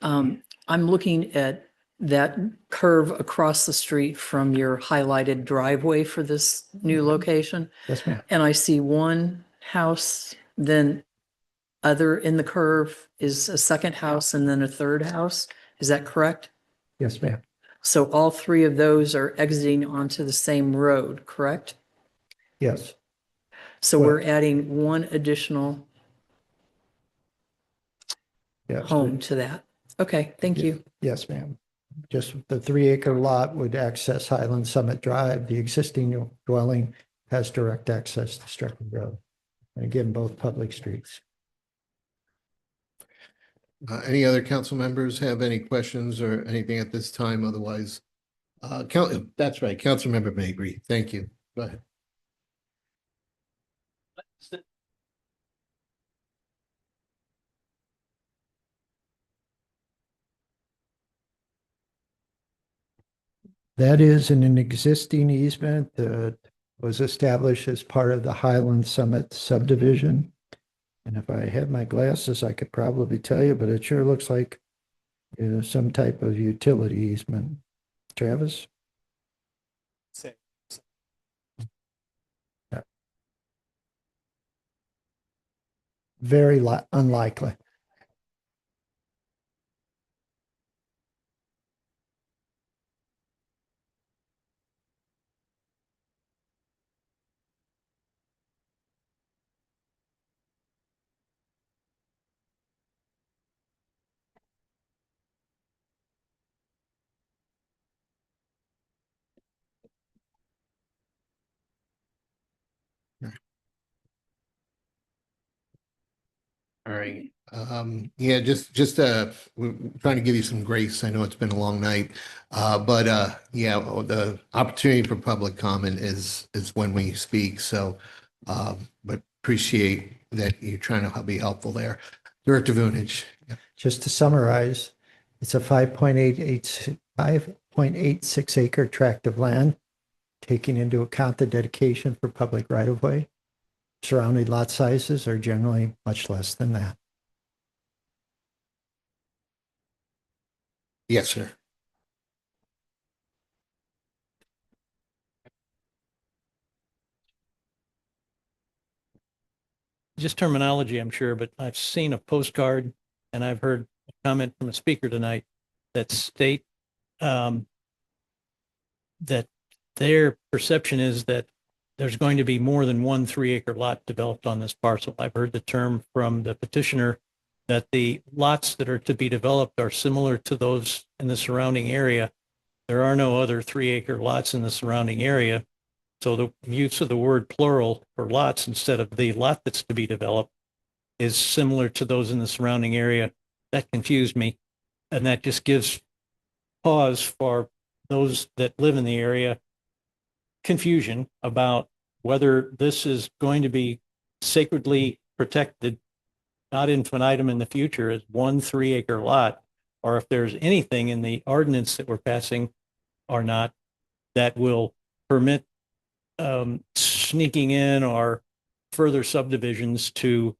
I'm looking at that curve across the street from your highlighted driveway for this new location. Yes, ma'am. And I see one house, then other in the curve is a second house and then a third house. Is that correct? Yes, ma'am. So all three of those are exiting onto the same road, correct? Yes. So we're adding one additional Yes. home to that. Okay, thank you. Yes, ma'am. Just the 3-acre lot would access Highland Summit Drive. The existing dwelling has direct access to Stratford Road. And again, both public streets. Any other council members have any questions or anything at this time? Otherwise, that's right, Councilmember Mabry. Thank you. Go ahead. That is an existing easement that was established as part of the Highland Summit subdivision. And if I had my glasses, I could probably tell you, but it sure looks like some type of utility easement. Travis? Yeah. Very unlikely. All right. Yeah, we're trying to give you some grace. I know it's been a long night. But yeah, the opportunity for public comment is when we speak. So, but appreciate that you're trying to be helpful there. Director Vunich. Just to summarize, it's a 5.86 acre tract of land, taking into account the dedication for public right of way. Surrounding lot sizes are generally much less than that. Yes, sir. Just terminology, I'm sure, but I've seen a postcard and I've heard a comment from a speaker tonight that state that their perception is that there's going to be more than one 3-acre lot developed on this parcel. I've heard the term from the petitioner that the lots that are to be developed are similar to those in the surrounding area. There are no other 3-acre lots in the surrounding area. So the use of the word plural for lots instead of the lot that's to be developed is similar to those in the surrounding area. That confused me. And that just gives pause for those that live in the area confusion about whether this is going to be sacredly protected ad infinitum in the future as one 3-acre lot, or if there's anything in the ordinance that we're passing or not that will permit sneaking in or further subdivisions to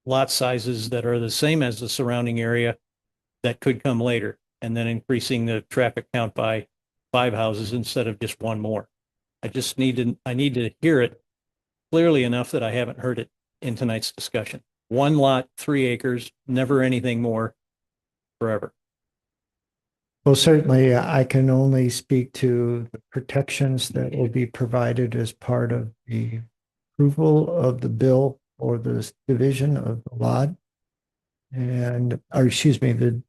lot sizes that are the same as the surrounding area that could come later, and then increasing the traffic count by 5 houses instead of just one more. I need to hear it clearly enough that I haven't heard it in tonight's discussion. One lot, 3 acres, never anything more, forever. Well, certainly I can only speak to the protections that will be provided as part of the approval of the bill or the division of the lot. And, or excuse me,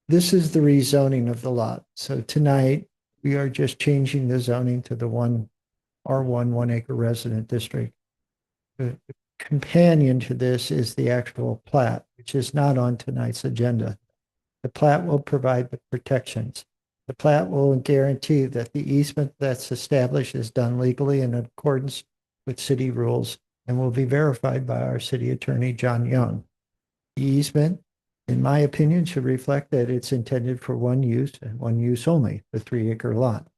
this is the rezoning of the lot. So tonight, we are just changing the zoning to the R1 1 acre resident district. The companion to this is the actual plat, which is not on tonight's agenda. The plat will provide the protections. The plat will guarantee that the easement that's established is done legally in accordance with city rules and will be verified by our city attorney, John Young. The easement, in my opinion, should reflect that it's intended for one use and one use only, the 3-acre lot.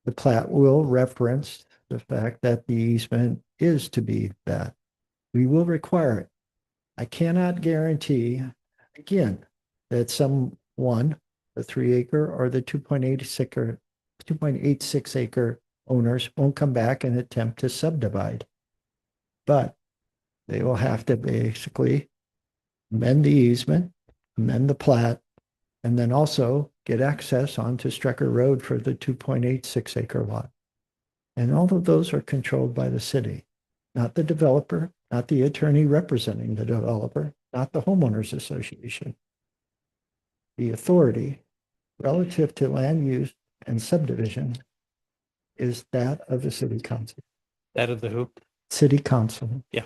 The plat will reference the fact that the easement is to be that. We will require it. I cannot guarantee, again, that someone, the 3-acre or the 2.86 acre owners won't come back and attempt to subdivide. But they will have to basically amend the easement, amend the plat, and then also get access onto Strecker Road for the 2.86 acre lot. And all of those are controlled by the city, not the developer, not the attorney representing the developer, not the homeowners association. The authority relative to land use and subdivision is that of the city council. That of the who? City council. Yeah.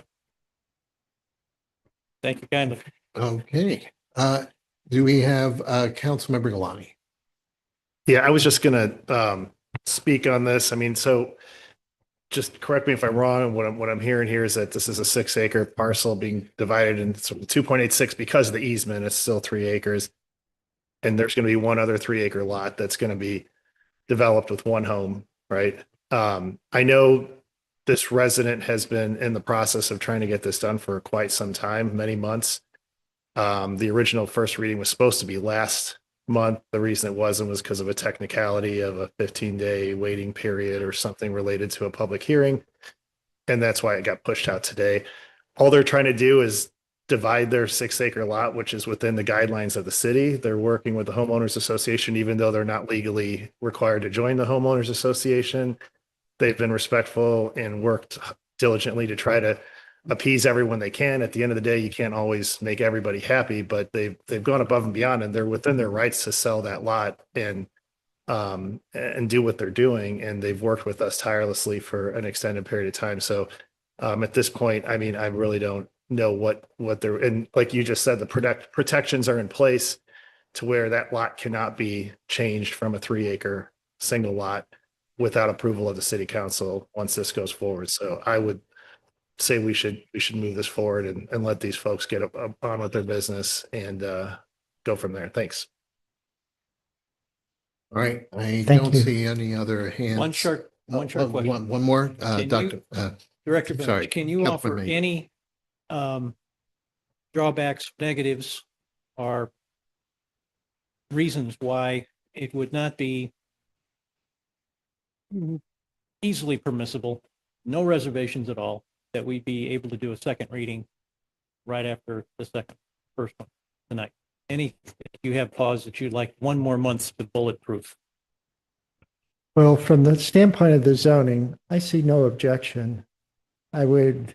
Thank you kindly. Okay. Do we have Councilmember Galani? Yeah, I was just gonna speak on this. I mean, so just correct me if I'm wrong. What I'm hearing here is that this is a 6-acre parcel being divided into 2.86 because of the easement. It's still 3 acres. And there's going to be one other 3-acre lot that's going to be developed with one home, right? I know this resident has been in the process of trying to get this done for quite some time, many months. The original first reading was supposed to be last month. The reason it wasn't was because of a technicality of a 15-day waiting period or something related to a public hearing. And that's why it got pushed out today. All they're trying to do is divide their 6-acre lot, which is within the guidelines of the city. They're working with the homeowners association, even though they're not legally required to join the homeowners association. They've been respectful and worked diligently to try to appease everyone they can. At the end of the day, you can't always make everybody happy, but they've gone above and beyond, and they're within their rights to sell that lot and do what they're doing. And they've worked with us tirelessly for an extended period of time. So at this point, I mean, I really don't know what they're, and like you just said, the protections are in place to where that lot cannot be changed from a 3-acre single lot without approval of the city council once this goes forward. So I would say we should move this forward and let these folks get on with their business and go from there. Thanks. All right. I Thank don't you. see any other hands. One short question. One more, Can Dr. Director sorry, Bennett, can you Councilman offer May. any drawbacks, negatives, or reasons why it would not be easily permissible, no reservations at all, that we'd be able to do a second reading right after the first one tonight? Any, if you have pause that you'd like one more month to bulletproof? Well, from the standpoint of the zoning, I see no objection. I would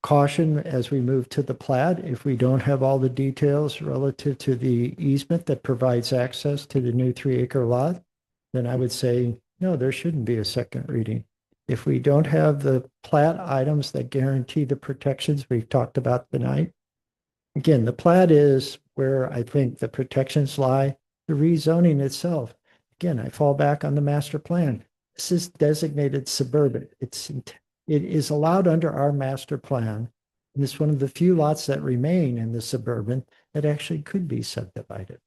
caution as we move to the plat, if we don't have all the details relative to the easement that provides access to the new 3-acre lot, then I would say, no, there shouldn't be a second reading. If we don't have the plat items that guarantee the protections we've talked about tonight, again, the plat is where I think the protections lie. The rezoning itself, again, I fall back on the master plan. This is designated suburban. It is allowed under our master plan. And it's one of the few lots that remain in the suburban that actually could be subdivided.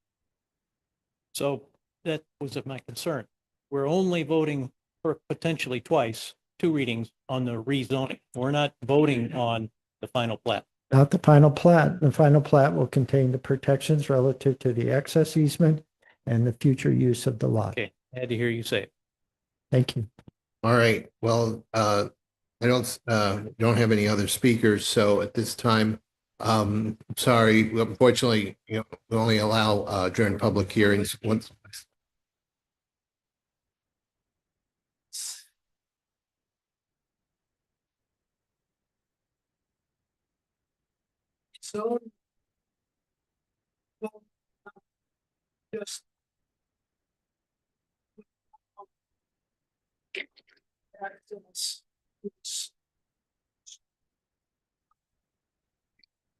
So that was my concern. We're only voting for potentially twice, 2 readings on the rezoning. We're not voting on the final plat. Not the final plat. The final plat will contain the protections relative to the access easement and the future use of the lot. Okay, I had to hear you say it. Thank you. All right. Well, I don't have any other speakers. So at this time, Sorry, unfortunately, we only allow during public hearings once. So. Just.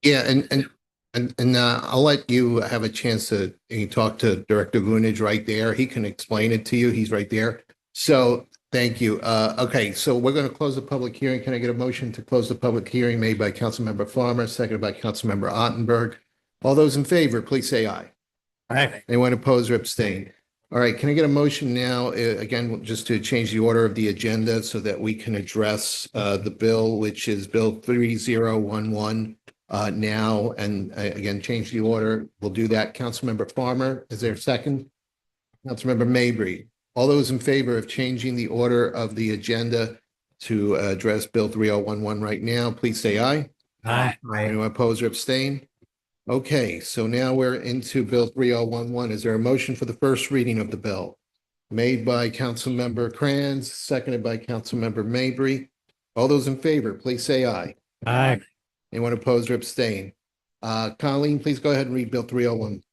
Yeah, and I'll let you have a chance to talk to Director Gunage right there. He can explain it to you. He's right there. So thank you. Okay, so we're going to close the public hearing. Can I get a motion to close the public hearing made by Councilmember Farmer, seconded by Councilmember Ottenberg? All those in favor, please say aye. Aye. Anyone opposed or abstain? All right, can I get a motion now, again, just to change the order of the agenda so that we can address the bill, which is Bill 3011 now, and again, change the order. We'll do that. Councilmember Farmer, is there a second? Councilmember Mabry. All those in favor of changing the order of the agenda to address Bill 3011 right now, please say aye. Aye. Anyone opposed or abstain? Okay, so now we're into Bill 3011. Is there a motion for the first reading of the bill? Made by Councilmember Kranz, seconded by Councilmember Mabry. All those in favor, please say aye. Aye. Anyone opposed or abstain? Colleen, please go ahead and read Bill 301.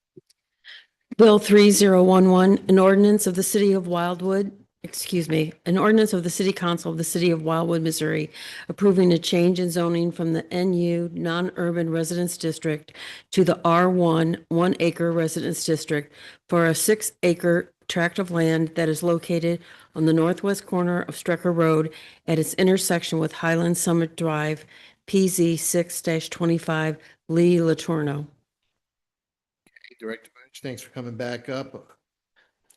Bill 3011, an ordinance of the City of Wildwood, an ordinance of the City Council of the City of Wildwood, Missouri, approving a change in zoning from the NU non-urban residence district to the R1 1-acre residence district for a 6-acre tract of land that is located on the northwest corner of Strecker Road at its intersection with Highland Summit Drive, PZ 6-25, Lee Letourneau. Director Bunch, thanks for coming back up.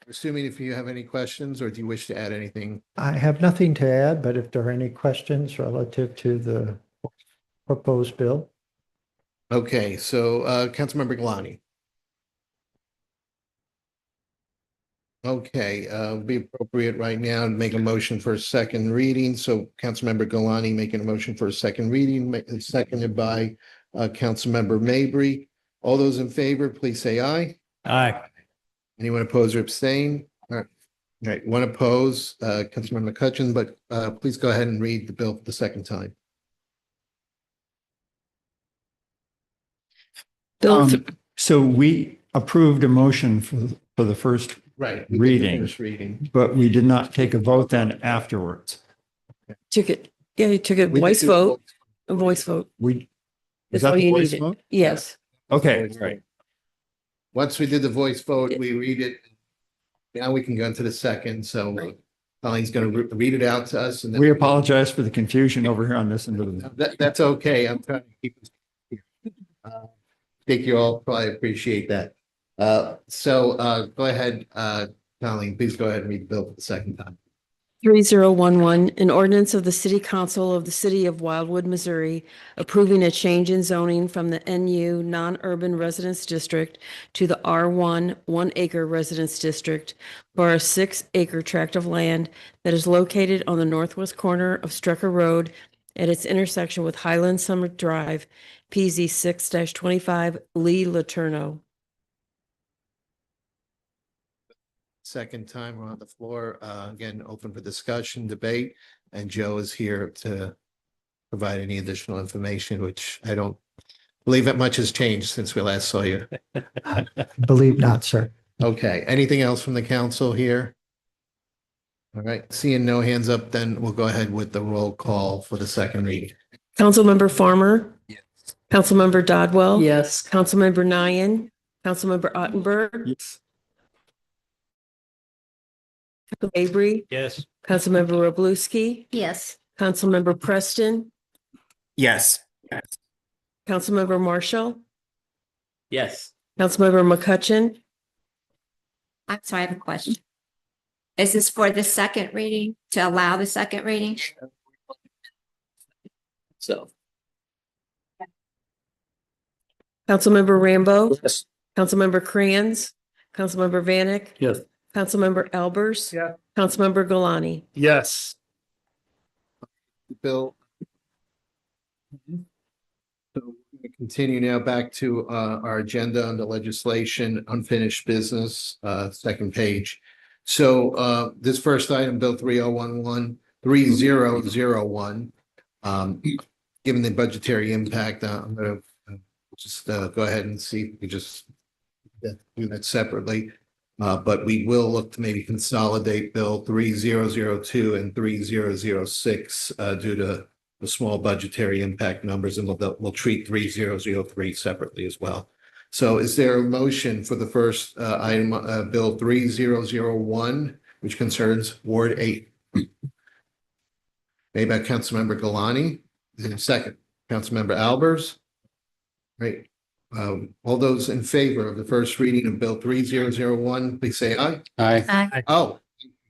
Assuming if you have any questions, or do you wish to add anything? I have nothing to add, but if there are any questions relative to the proposed bill. Okay, so Councilmember Galani. Okay, it'd be appropriate right now to make a motion for a second reading. So Councilmember Galani making a motion for a second reading, seconded by Councilmember Mabry. All those in favor, please say aye. Aye. Anyone opposed or abstain? All right, one opposed, Councilmember McCutcheon, but please go ahead and read the bill for the second time. So we approved a motion for the first Right. reading, but we did not take a vote then afterwards. Took it, yeah, you took a We did voice do vote, a voice vote. Was That's that all the you voice needed. vote? Yes. Okay, right. Once we did the voice vote, we read it. Now we can go into the second, so Colleen's going to read it out to us. And then We apologize for the confusion over here on this end of the. That's okay. I'm trying to keep it here. I think you all probably appreciate that. So go ahead, Colleen, please go ahead and read the bill for the second time. 3011, an ordinance of the City Council of the City of Wildwood, Missouri, approving a change in zoning from the NU non-urban residence district to the R1 1-acre residence district for a 6-acre tract of land that is located on the northwest corner of Strecker Road at its intersection with Highland Summit Drive, PZ 6-25, Lee Letourneau. Second time we're on the floor, again, open for discussion, debate, and Joe is here to provide any additional information, which I don't believe that much has changed since we last saw you. Believe not, sir. Okay, anything else from the council here? All right, seeing no hands up, then we'll go ahead with the roll call for the second reading. Councilmember Farmer? Yes. Councilmember Dodwell? Yes. Councilmember Nyan? Councilmember Ottenberg? Yes. Mabry? Yes. Councilmember Roblewski? Yes. Councilmember Preston? Yes. Councilmember Marshall? Yes. Councilmember McCutcheon? I'm sorry, I have a question. Is this for the second reading, to allow the second reading? So. Councilmember Rambo? Yes. Councilmember Kranz? Councilmember Vanek? Yes. Councilmember Albers? Yeah. Councilmember Galani? Yes. Bill. So we continue now back to our agenda under legislation, unfinished business, second page. So this first item, Bill 3001. Given the budgetary impact, I'm going to just go ahead and see if we just do that separately. But we will look to maybe consolidate Bill 3002 and 3006 due to the small budgetary impact numbers, and we'll treat 3003 separately as well. So is there a motion for the first item, Bill 3001, which concerns Ward 8? Made by Councilmember Galani. Is there a second? Councilmember Albers. Great. All those in favor of the first reading of Bill 3001, please say aye. Aye. Aye. Oh,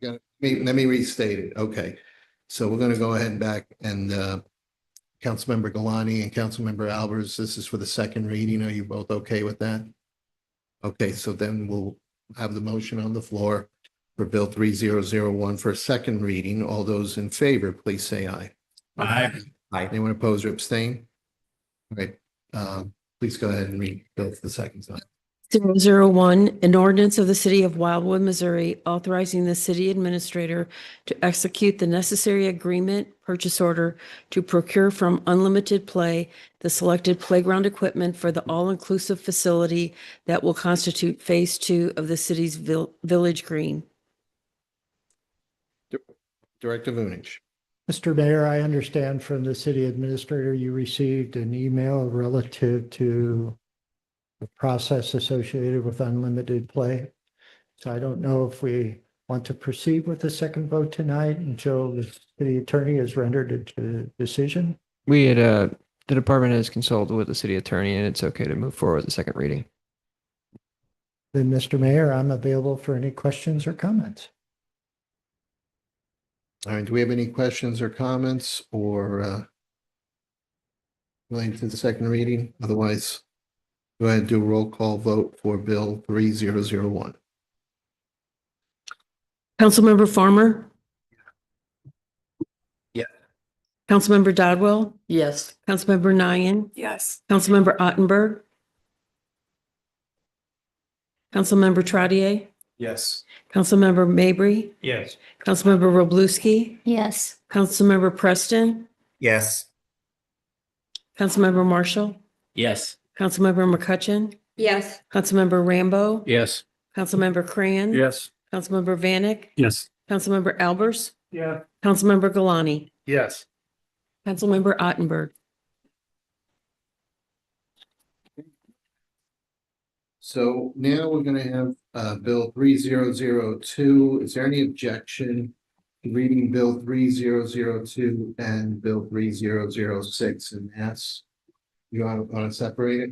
let me restate it. Okay. So we're going to go ahead and back and Councilmember Galani and Councilmember Albers, this is for the second reading. Are you both okay with that? Okay, so then we'll have the motion on the floor for Bill 3001 for a second reading. All those in favor, please say aye. Aye. Anyone opposed or abstain? All right. Please go ahead and read Bill for the second time. 001, an ordinance of the city of Wildwood, Missouri, authorizing the city administrator to execute the necessary agreement purchase order to procure from Unlimited Play the selected playground equipment for the all-inclusive facility that will constitute Phase 2 of the city's Village Green. Director Vunich. Mr. Mayor, I understand from the city administrator, you received an email relative to the process associated with Unlimited Play. So I don't know if we want to proceed with the second vote tonight until the city attorney has rendered a decision. We had, the department has consulted with the city attorney and it's okay to move forward with the second reading. Then, Mr. Mayor, I'm available for any questions or comments. All right, do we have any questions or comments or related to the second reading? Otherwise, go ahead and do a roll call vote for Bill 3001. Councilmember Farmer? Yeah. Councilmember Dodwell? Yes. Councilmember Nyan? Yes. Councilmember Ottenberg? Councilmember Trottier? Yes. Councilmember Mabry? Yes. Councilmember Roblewski? Yes. Councilmember Preston? Yes. Councilmember Marshall? Yes. Councilmember McCutcheon? Yes. Councilmember Rambo? Yes. Councilmember Cran? Yes. Councilmember Vanek? Yes. Councilmember Albers? Yeah. Councilmember Galani? Yes. Councilmember Ottenberg? So now we're going to have Bill 3002. Is there any objection to reading Bill 3002 and Bill 3006 in mass? You want to separate it?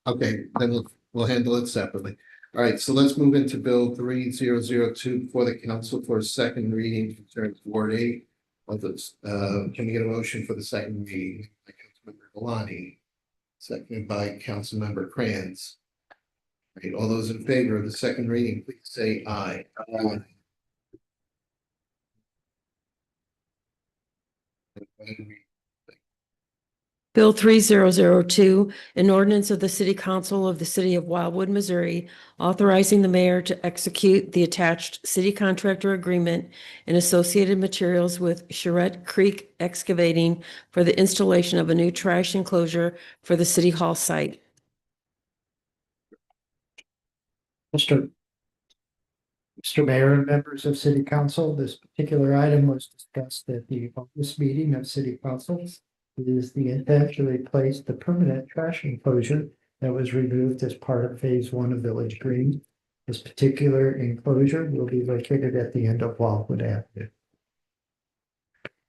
Okay, then we'll handle it separately. All right, so let's move into Bill 3002 before the council for a second reading concerns Ward 8. Can we get a motion for the second reading by Councilmember Galani, seconded by Councilmember Kranz? All right, all those in favor of the second reading, please say aye. Aye. Bill 3002, an ordinance of the City Council of the City of Wildwood, Missouri, authorizing the mayor to execute the attached city contractor agreement and associated materials with Charette Creek Excavating for the installation of a new trash enclosure for the City Hall site. Mr. Mayor and members of City Council, this particular item was discussed at the August meeting of City Council. It is the intent to replace the permanent trash enclosure that was removed as part of Phase 1 of Village Green. This particular enclosure will be located at the end of Wildwood Avenue.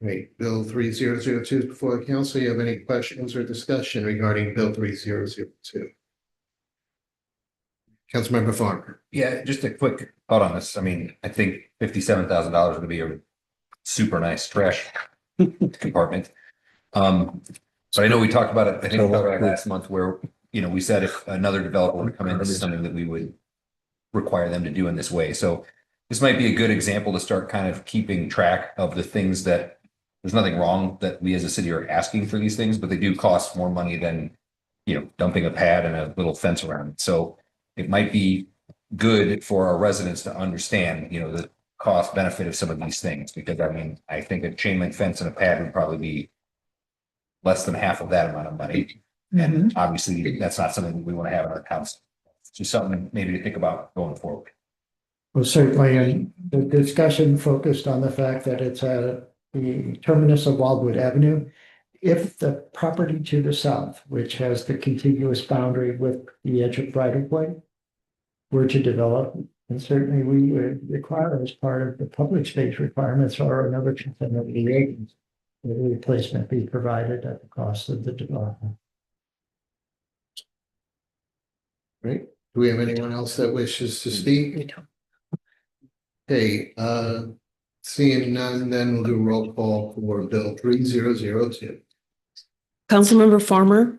Great. Bill 3002 is before the council. You have any questions or discussion regarding Bill 3002? Councilmember Farmer. Yeah, just a quick thought on this. I mean, I think $57,000 would be a super nice trash compartment. But I know we talked about it, I think we talked about it last month where, we said if another developer would come in, this is something that we would require them to do in this way. So this might be a good example to start kind of keeping track of the things that there's nothing wrong that we as a city are asking for these things, but they do cost more money than dumping a pad and a little fence around it. So it might be good for our residents to understand, the cost benefit of some of these things, because I think a chain link fence and a pad would probably be less than half of that amount of money. And obviously that's not something we want to have in our council. It's just something maybe to think about going forward. Well, certainly, the discussion focused on the fact that it's at the terminus of Wildwood Avenue. If the property to the south, which has the contiguous boundary with the edge of right of way, were to develop, and certainly we would require as part of the public space requirements or another consent of the acres, the replacement be provided at the cost of the development. Great. Do we have anyone else that wishes to speak? Okay, seeing none, then we'll do a roll call for Bill 3002. Councilmember Farmer,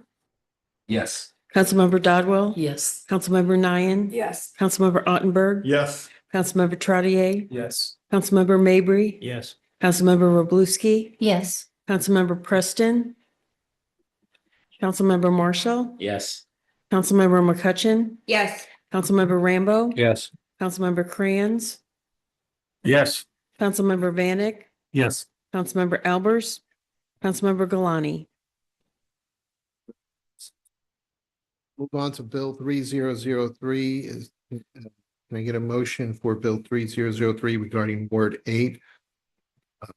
Yes. Councilmember Dodwell, Yes. Councilmember Nyan, Yes. Councilmember Ottenberg, Yes. Councilmember Trottier, Yes. Councilmember Mabry, Yes. Councilmember Roblewski, Yes. Councilmember Preston, Councilmember Marshall, Yes. Councilmember McCutcheon, Yes. Councilmember Rambo, Yes. Councilmember Crayons, Yes. Councilmember Vanek, Yes. Councilmember Albers, Councilmember Galani. Move on to Bill 3003. Can I get a motion for Bill 3003 regarding Ward 8?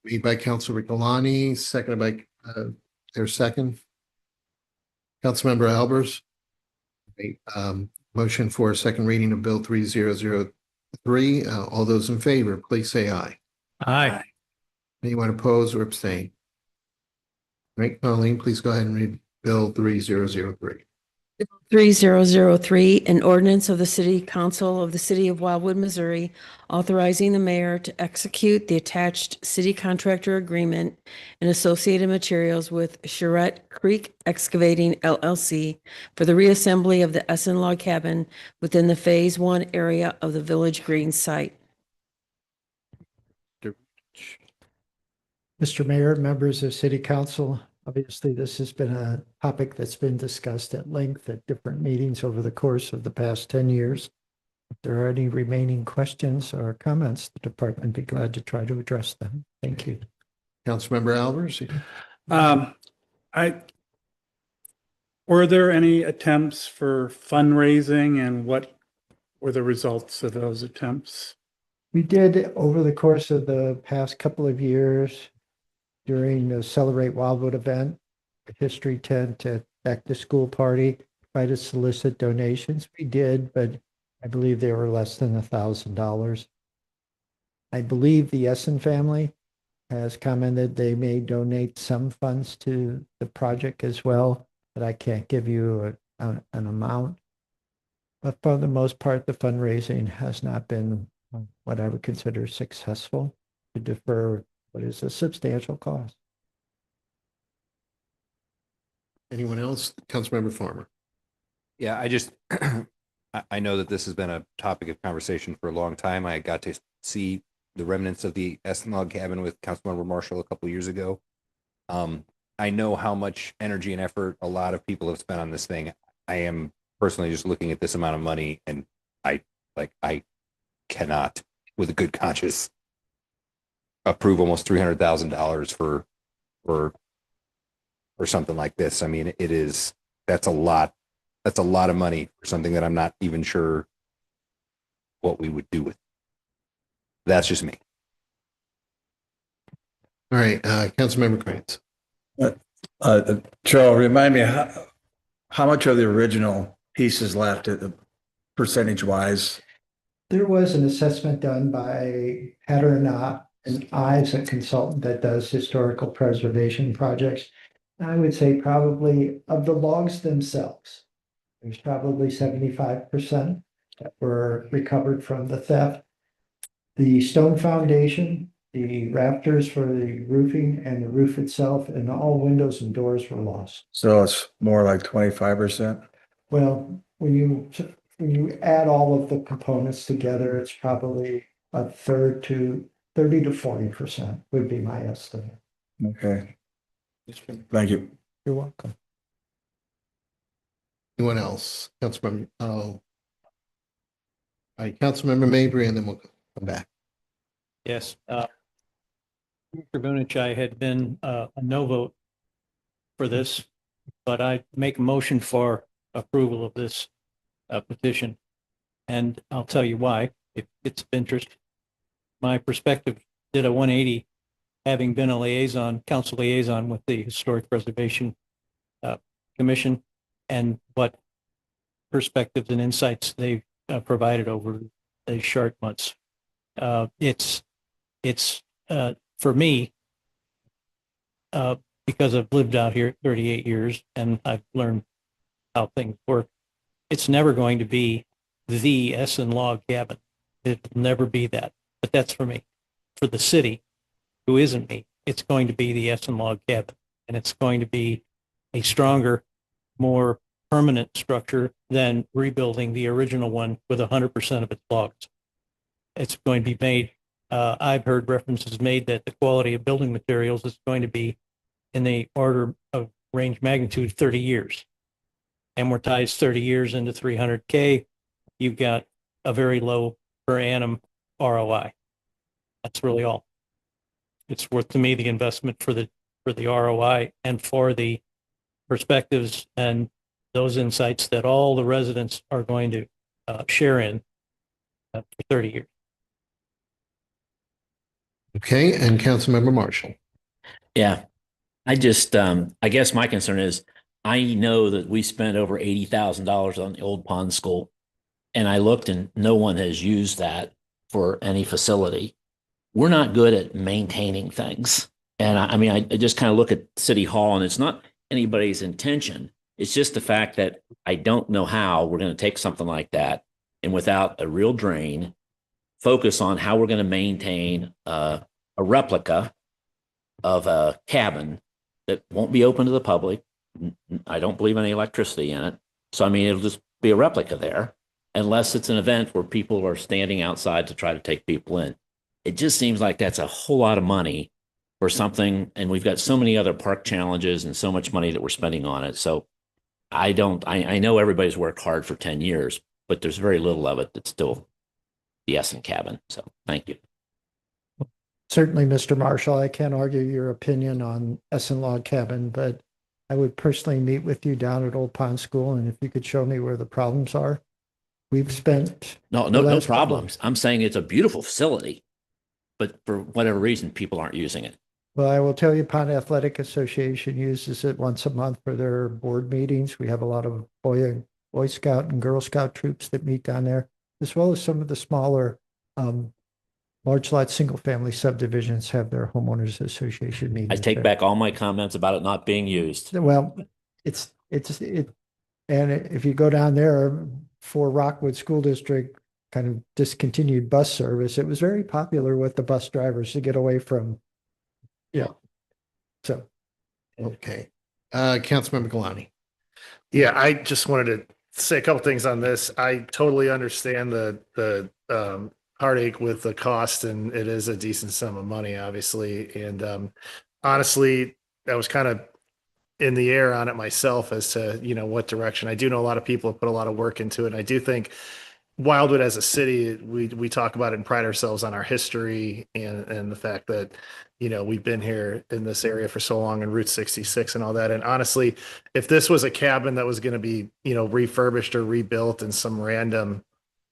Made by Councilor Galani, seconded by, their second. Councilmember Albers. Motion for a second reading of Bill 3003. All those in favor, please say aye. Aye. Anyone opposed or abstain? Right, Colleen, please go ahead and read Bill 3003. 3003, an ordinance of the City Council of the City of Wildwood, Missouri, authorizing the mayor to execute the attached city contractor agreement and associated materials with Charette Creek Excavating LLC for the reassembly of the Essen log cabin within the Phase 1 area of the Village Green site. Mr. Mayor, members of City Council, obviously, this has been a topic that's been discussed at length at different meetings over the course of the past 10 years. If there are any remaining questions or comments, the department would be glad to try to address them. Thank you. Councilmember Albers. Were there any attempts for fundraising, and what were the results of those attempts? We did, over the course of the past couple of years, during the Celebrate Wildwood event, the history tent at Back to School party, try to solicit donations. We did, but I believe they were less than $1,000. I believe the Essen family has commented they may donate some funds to the project as well, but I can't give you an amount. But for the most part, the fundraising has not been what I would consider successful to defer what is a substantial cost. Anyone else? Councilmember Farmer. Yeah, I know that this has been a topic of conversation for a long time. I got to see the remnants of the Essen log cabin with Councilmember Marshall a couple of years ago. I know how much energy and effort a lot of people have spent on this thing. I am personally just looking at this amount of money, and I cannot, with a good conscience, approve almost $300,000 for something like this. I mean, that's a lot of money for something that I'm not even sure what we would do with. That's just me. All right, Councilmember Krantz. Joe, remind me, how much of the original pieces left, percentage wise? There was an assessment done by Pattern and Ives, a consultant that does historical preservation projects. I would say probably of the logs themselves, there's probably 75% that were recovered from the theft. The stone foundation, the rafters for the roofing and the roof itself, and all windows and doors were lost. So it's more like 25%? Well, when you add all of the components together, it's probably a third to 30 to 40% would be my estimate. Okay. Thank you. You're welcome. Anyone else? Councilmember, oh. All right, Councilmember Mabry, and then we'll come back. Yes. Mr. Vunich, I had been a no vote for this, but I make a motion for approval of this petition. And I'll tell you why, if it's of interest. My perspective did a 180, having been a liaison, council liaison with the Historic Preservation Commission, and what perspectives and insights they've provided over the short months. It's for me, because I've lived out here 38 years and I've learned how things work. It's never going to be the Essen log cabin. It'll never be that. But that's for me. For the city, who isn't me, it's going to be the Essen log cabin. And it's going to be a stronger, more permanent structure than rebuilding the original one with 100% of its logs. It's going to be made, I've heard references made that the quality of building materials is going to be in the order of range magnitude 30 years. Amortize 30 years into 300K, you've got a very low per annum ROI. That's really all. It's worth to me the investment for the ROI and for the perspectives and those insights that all the residents are going to share in for 30 years. Okay, and Councilmember Marshall. Yeah, I just, I guess my concern is I know that we spent over $80,000 on the old pond school, and I looked and no one has used that for any facility. We're not good at maintaining things. And I mean, I just kind of look at City Hall, and it's not anybody's intention. It's just the fact that I don't know how we're going to take something like that and without a real drain, focus on how we're going to maintain a replica of a cabin that won't be open to the public. I don't believe any electricity in it. So, I mean, it'll just be a replica there, unless it's an event where people are standing outside to try to take people in. It just seems like that's a whole lot of money for something. And we've got so many other park challenges and so much money that we're spending on it. So I know everybody's worked hard for 10 years, but there's very little of it that's still the Essen cabin. So thank you. Certainly, Mr. Marshall, I can't argue your opinion on Essen log cabin, but I would personally meet with you down at Old Pond School, and if you could show me where the problems are. We've spent no problems. I'm saying it's a beautiful facility, but for whatever reason, people aren't using it. Well, I will tell you, Pond Athletic Association uses it once a month for their board meetings. We have a lot of Boy Scout and Girl Scout troops that meet down there, as well as some of the smaller large lot single family subdivisions have their homeowners association meetings. I take back all my comments about it not being used. Well, and if you go down there for Rockwood School District kind of discontinued bus service, it was very popular with the bus drivers to get away from. Yeah. So. Okay. Councilmember Galani. Yeah, I just wanted to say a couple things on this. I totally understand the heartache with the cost, and it is a decent sum of money, obviously. And honestly, I was kind of in the air on it myself as to, what direction. I do know a lot of people have put a lot of work into it. And I do think Wildwood as a city, we talk about it and pride ourselves on our history and the fact that, we've been here in this area for so long, and Route 66 and all that. And honestly, if this was a cabin that was going to be, refurbished or rebuilt in some random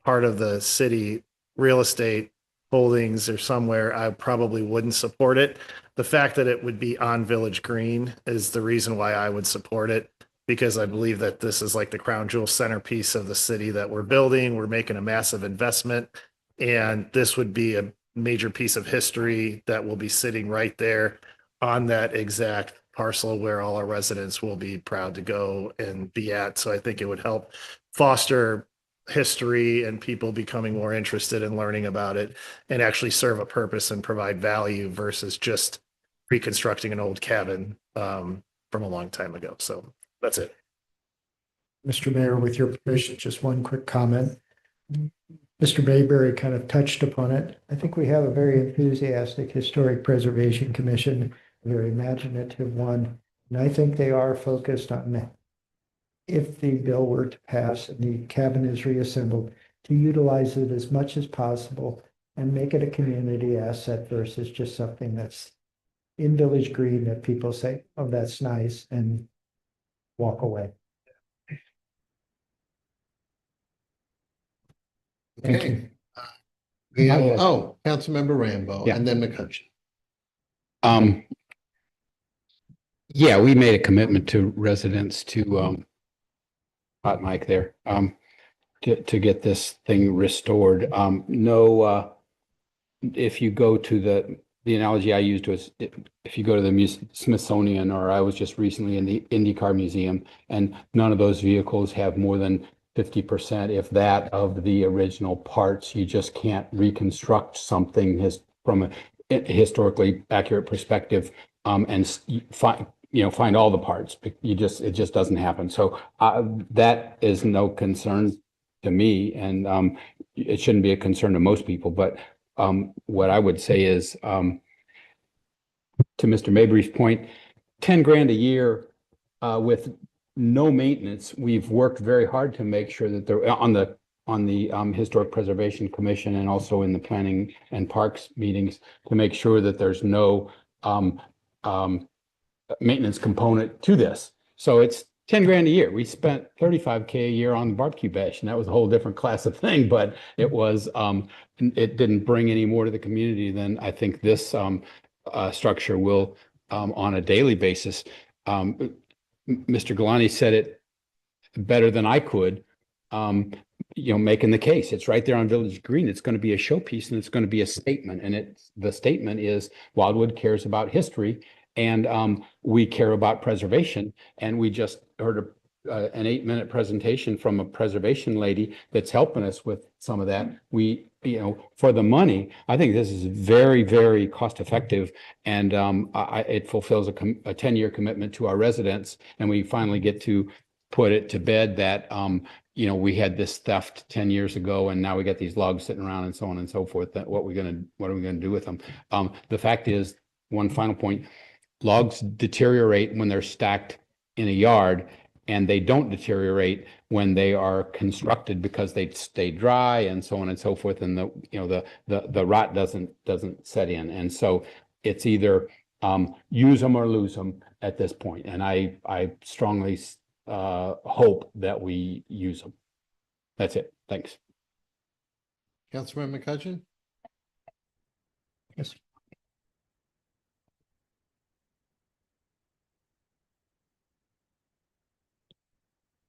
part of the city real estate holdings or somewhere, I probably wouldn't support it. The fact that it would be on Village Green is the reason why I would support it, because I believe that this is like the crown jewel centerpiece of the city that we're building. We're making a massive investment, and this would be a major piece of history that will be sitting right there on that exact parcel where all our residents will be proud to go and be at. So I think it would help foster history and people becoming more interested in learning about it and actually serve a purpose and provide value versus just reconstructing an old cabin from a long time ago. So that's it. Mr. Mayor, with your permission, just one quick comment. Mr. Mayberry kind of touched upon it. I think we have a very enthusiastic Historic Preservation Commission, a very imaginative one. And I think they are focused on if the bill were to pass and the cabin is reassembled, to utilize it as much as possible and make it a community asset versus just something that's in Village Green that people say, oh, that's nice, and walk away. Thank Okay. you. We have, Go ahead. oh, Councilmember Rambo Yeah. and then McCutcheon. Yeah, we made a commitment to residents to, hot mic there, to get this thing restored. No, if you go to the analogy I used was if you go to the Smithsonian, or I was just recently in the IndyCar Museum, and none of those vehicles have more than 50%, if that, of the original parts. You just can't reconstruct something from a historically accurate perspective, and find all the parts. It just doesn't happen. So that is no concern to me, and it shouldn't be a concern to most people. But what I would say is, to Mr. Mabry's point, 10 grand a year with no maintenance. We've worked very hard to make sure that they're on the Historic Preservation Commission and also in the Planning and Parks meetings to make sure that there's no maintenance component to this. So it's 10 grand a year. We spent 35K a year on the barbecue bash, and that was a whole different class of thing, but it was, it didn't bring any more to the community than I think this structure will on a daily basis. Mr. Galani said it better than I could, making the case. It's right there on Village Green. It's going to be a showpiece, and it's going to be a statement. And the statement is Wildwood cares about history, and we care about preservation. And we just heard an 8-minute presentation from a preservation lady that's helping us with some of that. We, for the money, I think this is very, very cost effective, and it fulfills a 10-year commitment to our residents. And we finally get to put it to bed that, we had this theft 10 years ago, and now we got these logs sitting around and so on and so forth. That what are we going to do with them? The fact is, one final point, logs deteriorate when they're stacked in a yard, and they don't deteriorate when they are constructed because they stay dry and so on and so forth. And the rot doesn't set in. And so it's either use them or lose them at this point. And I strongly hope that we use them. That's it. Thanks. Councilmember McCutcheon? Yes.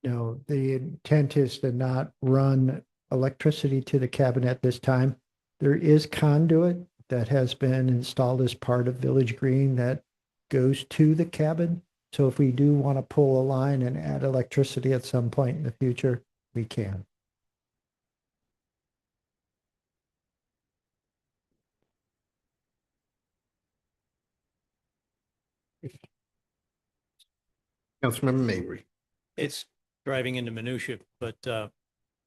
No, the intent is to not run electricity to the cabin at this time. There is conduit that has been installed as part of Village Green that goes to the cabin. So if we do want to pull a line and add electricity at some point in the future, we can. Councilmember Mabry. It's driving into minutia, but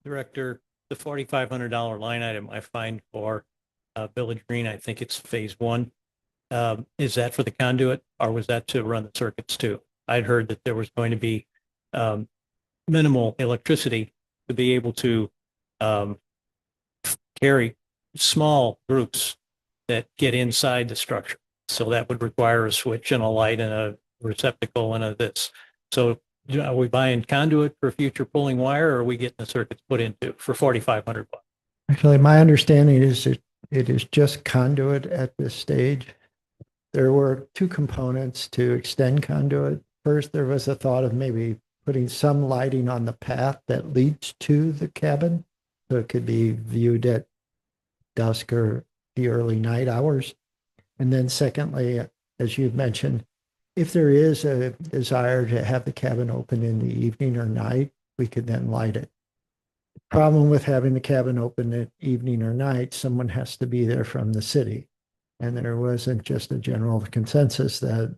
Director, the $4,500 line item I find for Village Green, I think it's phase 1. Is that for the conduit, or was that to run the circuits too? I'd heard that there was going to be minimal electricity to be able to carry small groups that get inside the structure. So that would require a switch and a light and a receptacle and a this. So are we buying conduit for future pulling wire, or are we getting the circuits put into for $4,500? Actually, my understanding is that it is just conduit at this stage. There were 2 components to extend conduit. First, there was a thought of maybe putting some lighting on the path that leads to the cabin, so it could be viewed at dusk or the early night hours. And then secondly, as you've mentioned, if there is a desire to have the cabin open in the evening or night, we could then light it. The problem with having the cabin open at evening or night, someone has to be there from the city. And there wasn't just a general consensus that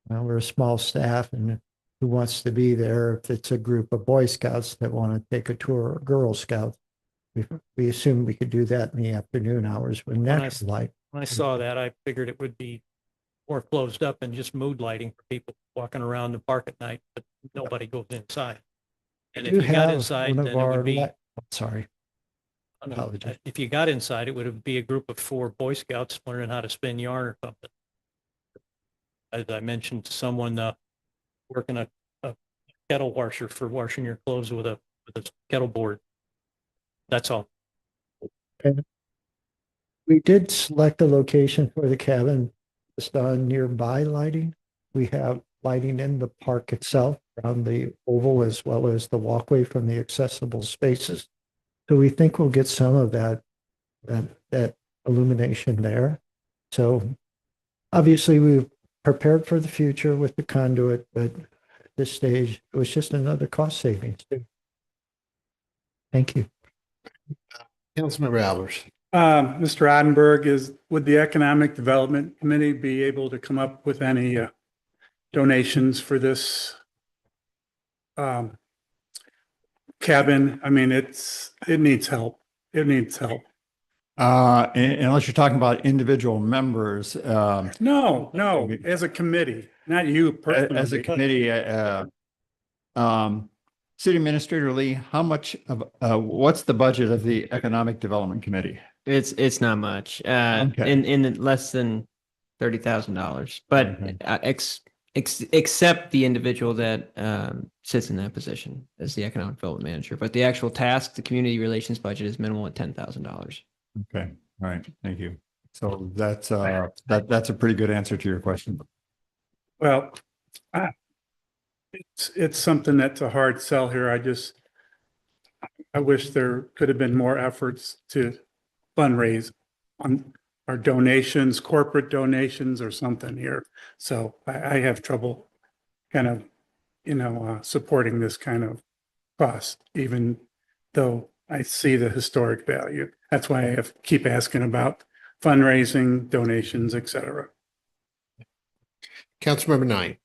we're a small staff and who wants to be there. If it's a group of Boy Scouts that want to take a tour, or Girl Scouts, we assumed we could do that in the afternoon hours when natural light. When I saw that, I figured it would be more closed up and just mood lighting for people walking around the park at night, but nobody goes inside. And We if do you got have inside, one then of it our would be, sorry. Apologies. if you got inside, it would be a group of 4 Boy Scouts learning how to spin yarn or something. As I mentioned to someone, working a kettle washer for washing your clothes with a kettle board. That's all. And we did select a location for the cabin just on nearby lighting. We have lighting in the park itself around the oval as well as the walkway from the accessible spaces. So we think we'll get some of that illumination there. So obviously we've prepared for the future with the conduit, but at this stage, it was just another cost savings too. Thank you. Councilmember Albers. Mr. Ottenberg, would the Economic Development Committee be able to come up with any donations for this cabin? I mean, it needs help. It needs help. Unless you're talking about individual members. No, as a committee, not you personally. As a committee, City Administrator Lee, how much of, what's the budget of the Economic Development Committee? It's not much, Okay. in less than $30,000, but Okay. except the individual that sits in that position as the economic development manager. But the actual task, the community relations budget is minimal at $10,000. Okay, all right, thank you. So that's a pretty good answer to your question. Well, it's something that's a hard sell here. I wish there could have been more efforts to fundraise on our donations, corporate donations or something here. So I have trouble kind of, supporting this kind of cost, even though I see the historic value. That's why I keep asking about fundraising, donations, et cetera. Councilmember Nye.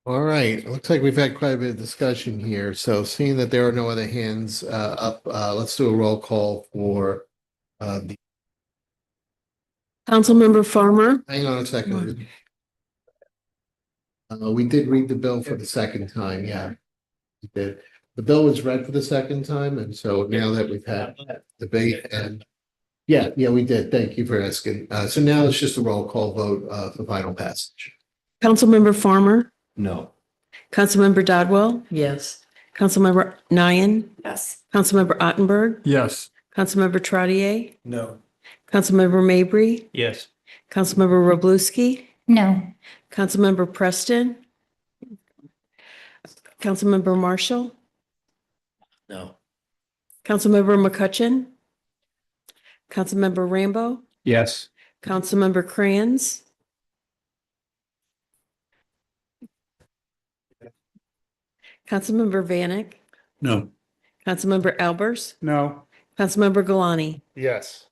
All right, it looks like we've had quite a bit of discussion here. So seeing that there are no other hands up, let's do a roll call for the, Councilmember Farmer, hang on a second. We did read the bill for the second time, yeah. We did. The bill was read for the second time, and so now that we've had debate and yeah, we did. Thank you for asking. So now it's just a roll call vote for final passage. Councilmember Farmer, No. Councilmember Dodwell, Yes. Councilmember Nyan, Yes. Councilmember Ottenberg, Yes. Councilmember Trottier, No. Councilmember Mabry, Yes. Councilmember Roblewski, No. Councilmember Preston, Councilmember Marshall, No. Councilmember McCutcheon, Councilmember Rambo, Yes. Councilmember Crayons, Councilmember Vanek, No. Councilmember Albers, No, Councilmember Galani. Yes.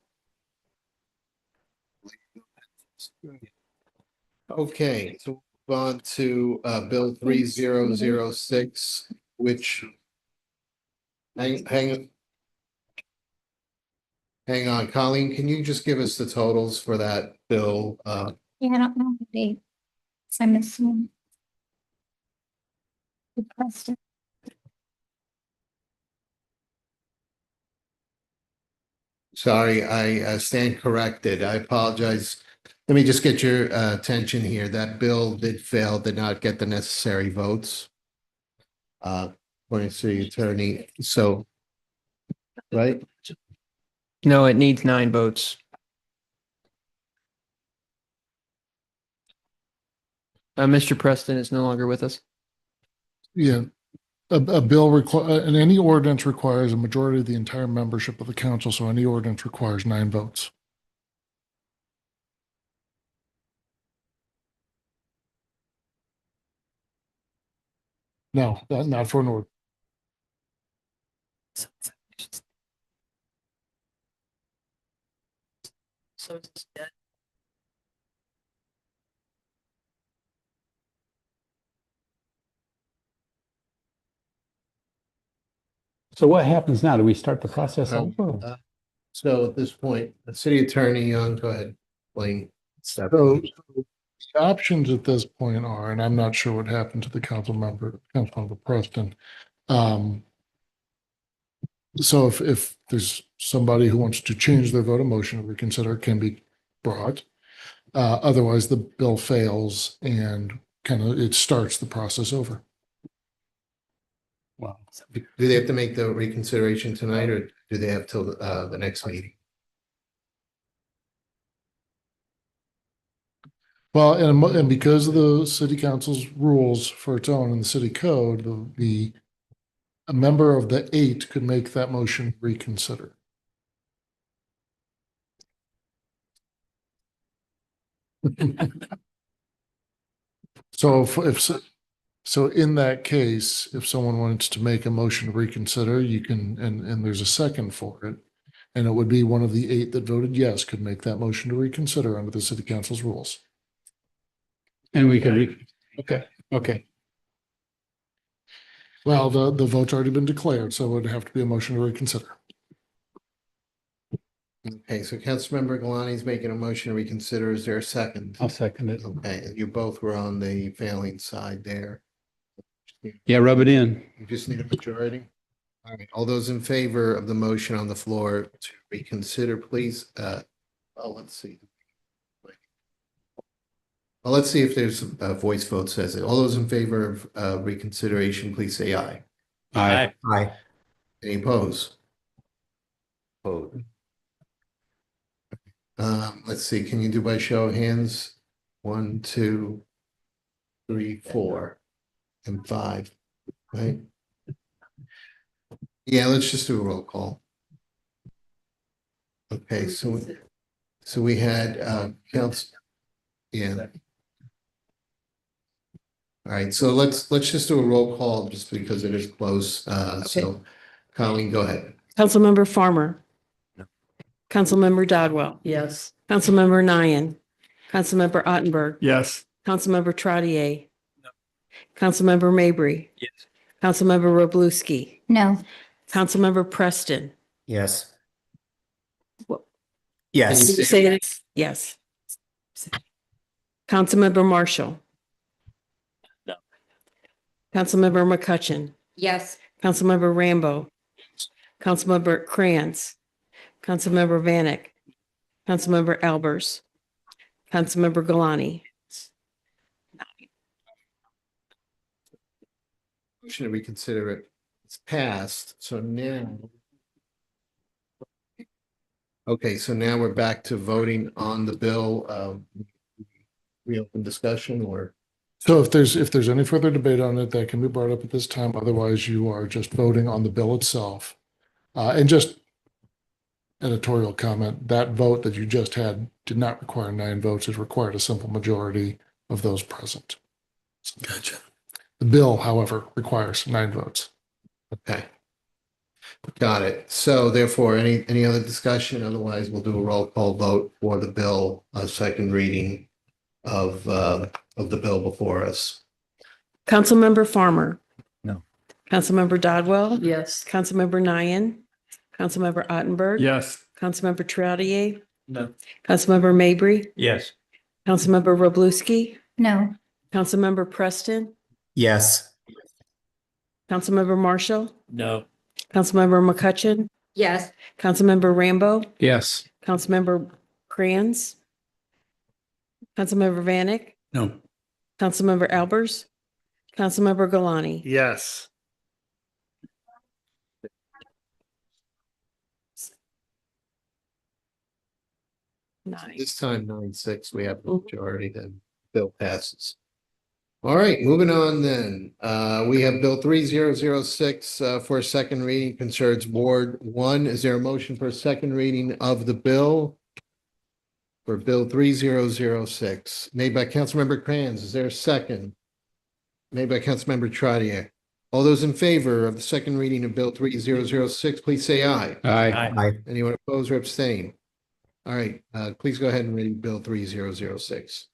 Okay, so move on to Bill 3006, which hang on, Colleen, can you just give us the totals for that bill? Yeah, I don't know the date. I'm assuming. Preston. Sorry, I stand corrected. I apologize. Let me just get your attention here. That bill did fail, did not get the necessary votes. According to the attorney, so, right? No, it needs 9 votes. Mr. Preston is no longer with us. Yeah, a bill require, and any ordinance requires a majority of the entire membership of the council, so any ordinance requires 9 votes. No, not for an ordinance. So it's dead. So what happens now? Do we start the process Um, over? So at this point, the city attorney, Young, go ahead, Blaine. So the options at this point are, and I'm not sure what happened to the Councilmember Preston. So if there's somebody who wants to change their vote, a motion to reconsider can be brought. Otherwise, the bill fails and kind of it starts the process over. Wow. Do they have to make the reconsideration tonight, or do they have till the next meeting? Well, and because of the city council's rules for its own in the city code, a member of the 8 could make that motion reconsider. So so in that case, if someone wants to make a motion to reconsider, you can, and there's a second for it. And it would be one of the 8 that voted yes could make that motion to reconsider under the city council's rules. And we can, okay. Well, the vote's already been declared, so it would have to be a motion to reconsider. Okay, so Councilmember Galani's making a motion to reconsider. Is there a second? I'll second it. Okay, and you both were on the failing side there. Yeah, rub it in. You just need a majority. All right, all those in favor of the motion on the floor to reconsider, please. Let's see. Well, let's see if there's a voice vote says it. All those in favor of reconsideration, please say aye. Aye. Aye. Any opposed? Opposed. Let's see, can you do by show of hands? 1, 2, 3, 4, and 5, right? Yeah, let's just do a roll call. Okay, so we had yeah. All right, so let's just do a roll call just because it is close. So Colleen, go ahead. Councilmember Farmer. No. Councilmember Dodwell. Yes. Councilmember Nyan. Councilmember Ottenberg. Yes. Councilmember Trottier. No. Councilmember Mabry. Yes. Councilmember Roblewski. No. Councilmember Preston. Yes. What? Yes. Can you say it? Yes. Councilmember Marshall. No. Councilmember McCutcheon. Yes. Councilmember Rambo. Councilmember Krantz. Councilmember Vanek. Councilmember Albers. Councilmember Galani. Motion to reconsider it. It's passed, so now. Okay, so now we're back to voting on the bill. Reopen discussion or? So if there's any further debate on it, that can be brought up at this time. Otherwise, you are just voting on the bill itself. And just editorial comment, that vote that you just had did not require 9 votes. It required a simple majority of those present. Gotcha. The bill, however, requires 9 votes. Okay. Got it. So therefore, any other discussion? Otherwise, we'll do a roll call vote for the bill, second reading of the bill before us. Councilmember Farmer. No. Councilmember Dodwell. Yes. Councilmember Nyan. Councilmember Ottenberg. Yes. Councilmember Trottier. No. Councilmember Mabry. Yes. Councilmember Roblewski. No. Councilmember Preston. Yes. Councilmember Marshall. No. Councilmember McCutcheon. Yes. Councilmember Rambo. Yes. Councilmember Krantz. Councilmember Vanek, No. Councilmember Albers, Councilmember Galani. Yes. This time 9-6, we have a majority, then bill passes. All right, moving on then. We have Bill 3006 for a second reading, concerns Ward 1. Is there a motion for a second reading of the bill? For Bill 3006, made by Councilmember Kranz. Is there a second? Made by Councilmember Trottier. All those in favor of the second reading of Bill 3006, please say aye. Aye. Anyone opposed or abstain? All right, please go ahead and read Bill 3006.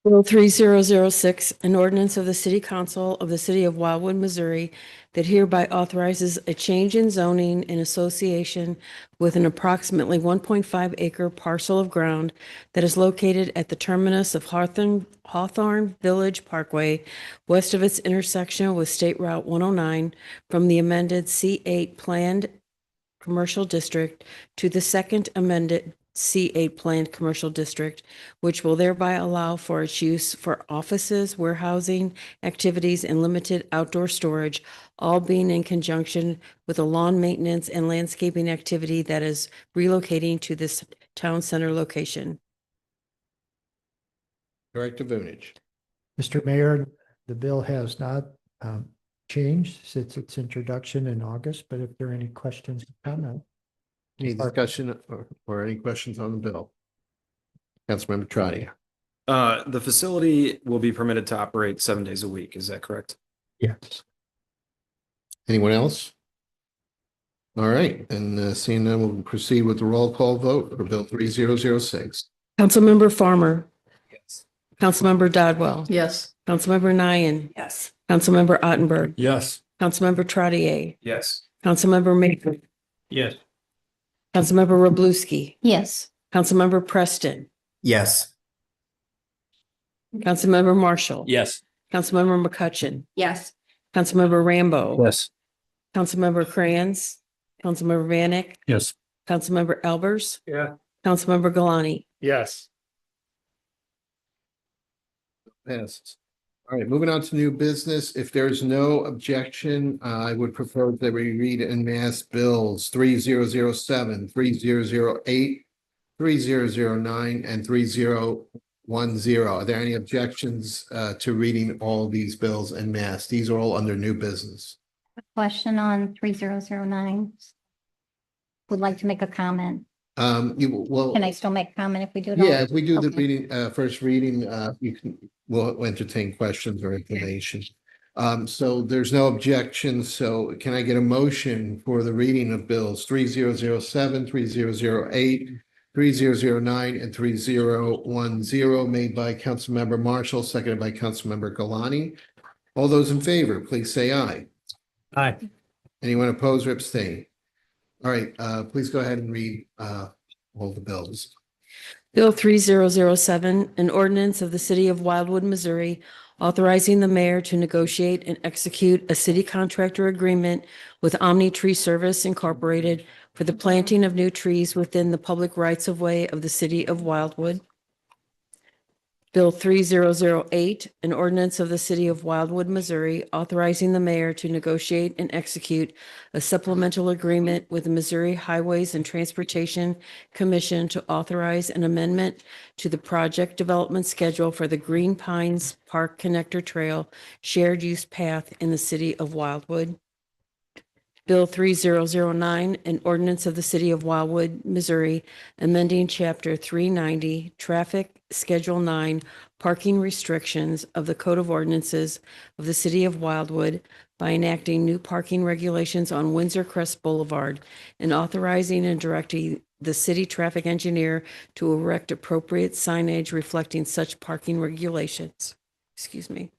Bill 3006, an ordinance of the City Council of the City of Wildwood, Missouri, that hereby authorizes a change in zoning in association with an approximately 1.5 acre parcel of ground that is located at the terminus of Hawthorne Village Parkway, west of its intersection with State Route 109, from the amended C8 Planned Commercial District to the second amended C8 Planned Commercial District, which will thereby allow for its use for offices, warehousing, activities, and limited outdoor storage, all being in conjunction with a lawn maintenance and landscaping activity that is relocating to this town center location. Director Vunich. Mr. Mayor, the bill has not changed since its introduction in August, but if there are any questions or comments. Any discussion or any questions on the bill? Councilmember Trottier. The facility will be permitted to operate 7 days a week. Is that correct? Yes. Anyone else? All right, and seeing none, we'll proceed with the roll call vote for Bill 3006. Councilmember Farmer. Yes. Councilmember Dodwell. Yes. Councilmember Nyan. Yes. Councilmember Ottenberg. Yes. Councilmember Trottier. Yes. Councilmember Maker. Yes. Councilmember Roblewski. Yes. Councilmember Preston. Yes. Councilmember Marshall. Yes. Councilmember McCutcheon. Yes. Councilmember Rambo. Yes. Councilmember Kranz. Councilmember Vanek. Yes. Councilmember Albers. Yeah. Councilmember Galani. Yes. Passes. All right, moving on to new business. If there's no objection, I would prefer that we read en masse bills 3007, 3008, 3009, and 3010. Are there any objections to reading all these bills en masse? These are all under new business. Question on 3009. Would like to make a comment. Well, Can I still make a comment if we do it all? yeah, if we do the Okay. reading, first reading, we'll entertain questions or information. So there's no objection. So can I get a motion for the reading of bills 3007, 3008, 3009, and 3010 made by Councilmember Marshall, seconded by Councilmember Galani? All those in favor, please say aye. Aye. Anyone opposed or abstain? All right, please go ahead and read all the bills. Bill 3007, an ordinance of the City of Wildwood, Missouri, authorizing the mayor to negotiate and execute a city contractor agreement with Omni Tree Service Incorporated for the planting of new trees within the public rights-of-way of the City of Wildwood. Bill 3008, an ordinance of the City of Wildwood, Missouri, authorizing the mayor to negotiate and execute a supplemental agreement with the Missouri Highways and Transportation Commission to authorize an amendment to the project development schedule for the Green Pines Park Connector Trail shared use path in the City of Wildwood. Bill 3009, an ordinance of the City of Wildwood, Missouri, amending Chapter 390, Traffic Schedule 9, Parking Restrictions of the Code of Ordinances of the City of Wildwood by enacting new parking regulations on Windsor Crest Boulevard and authorizing and directing the city traffic engineer to erect appropriate signage reflecting such parking regulations. Excuse me.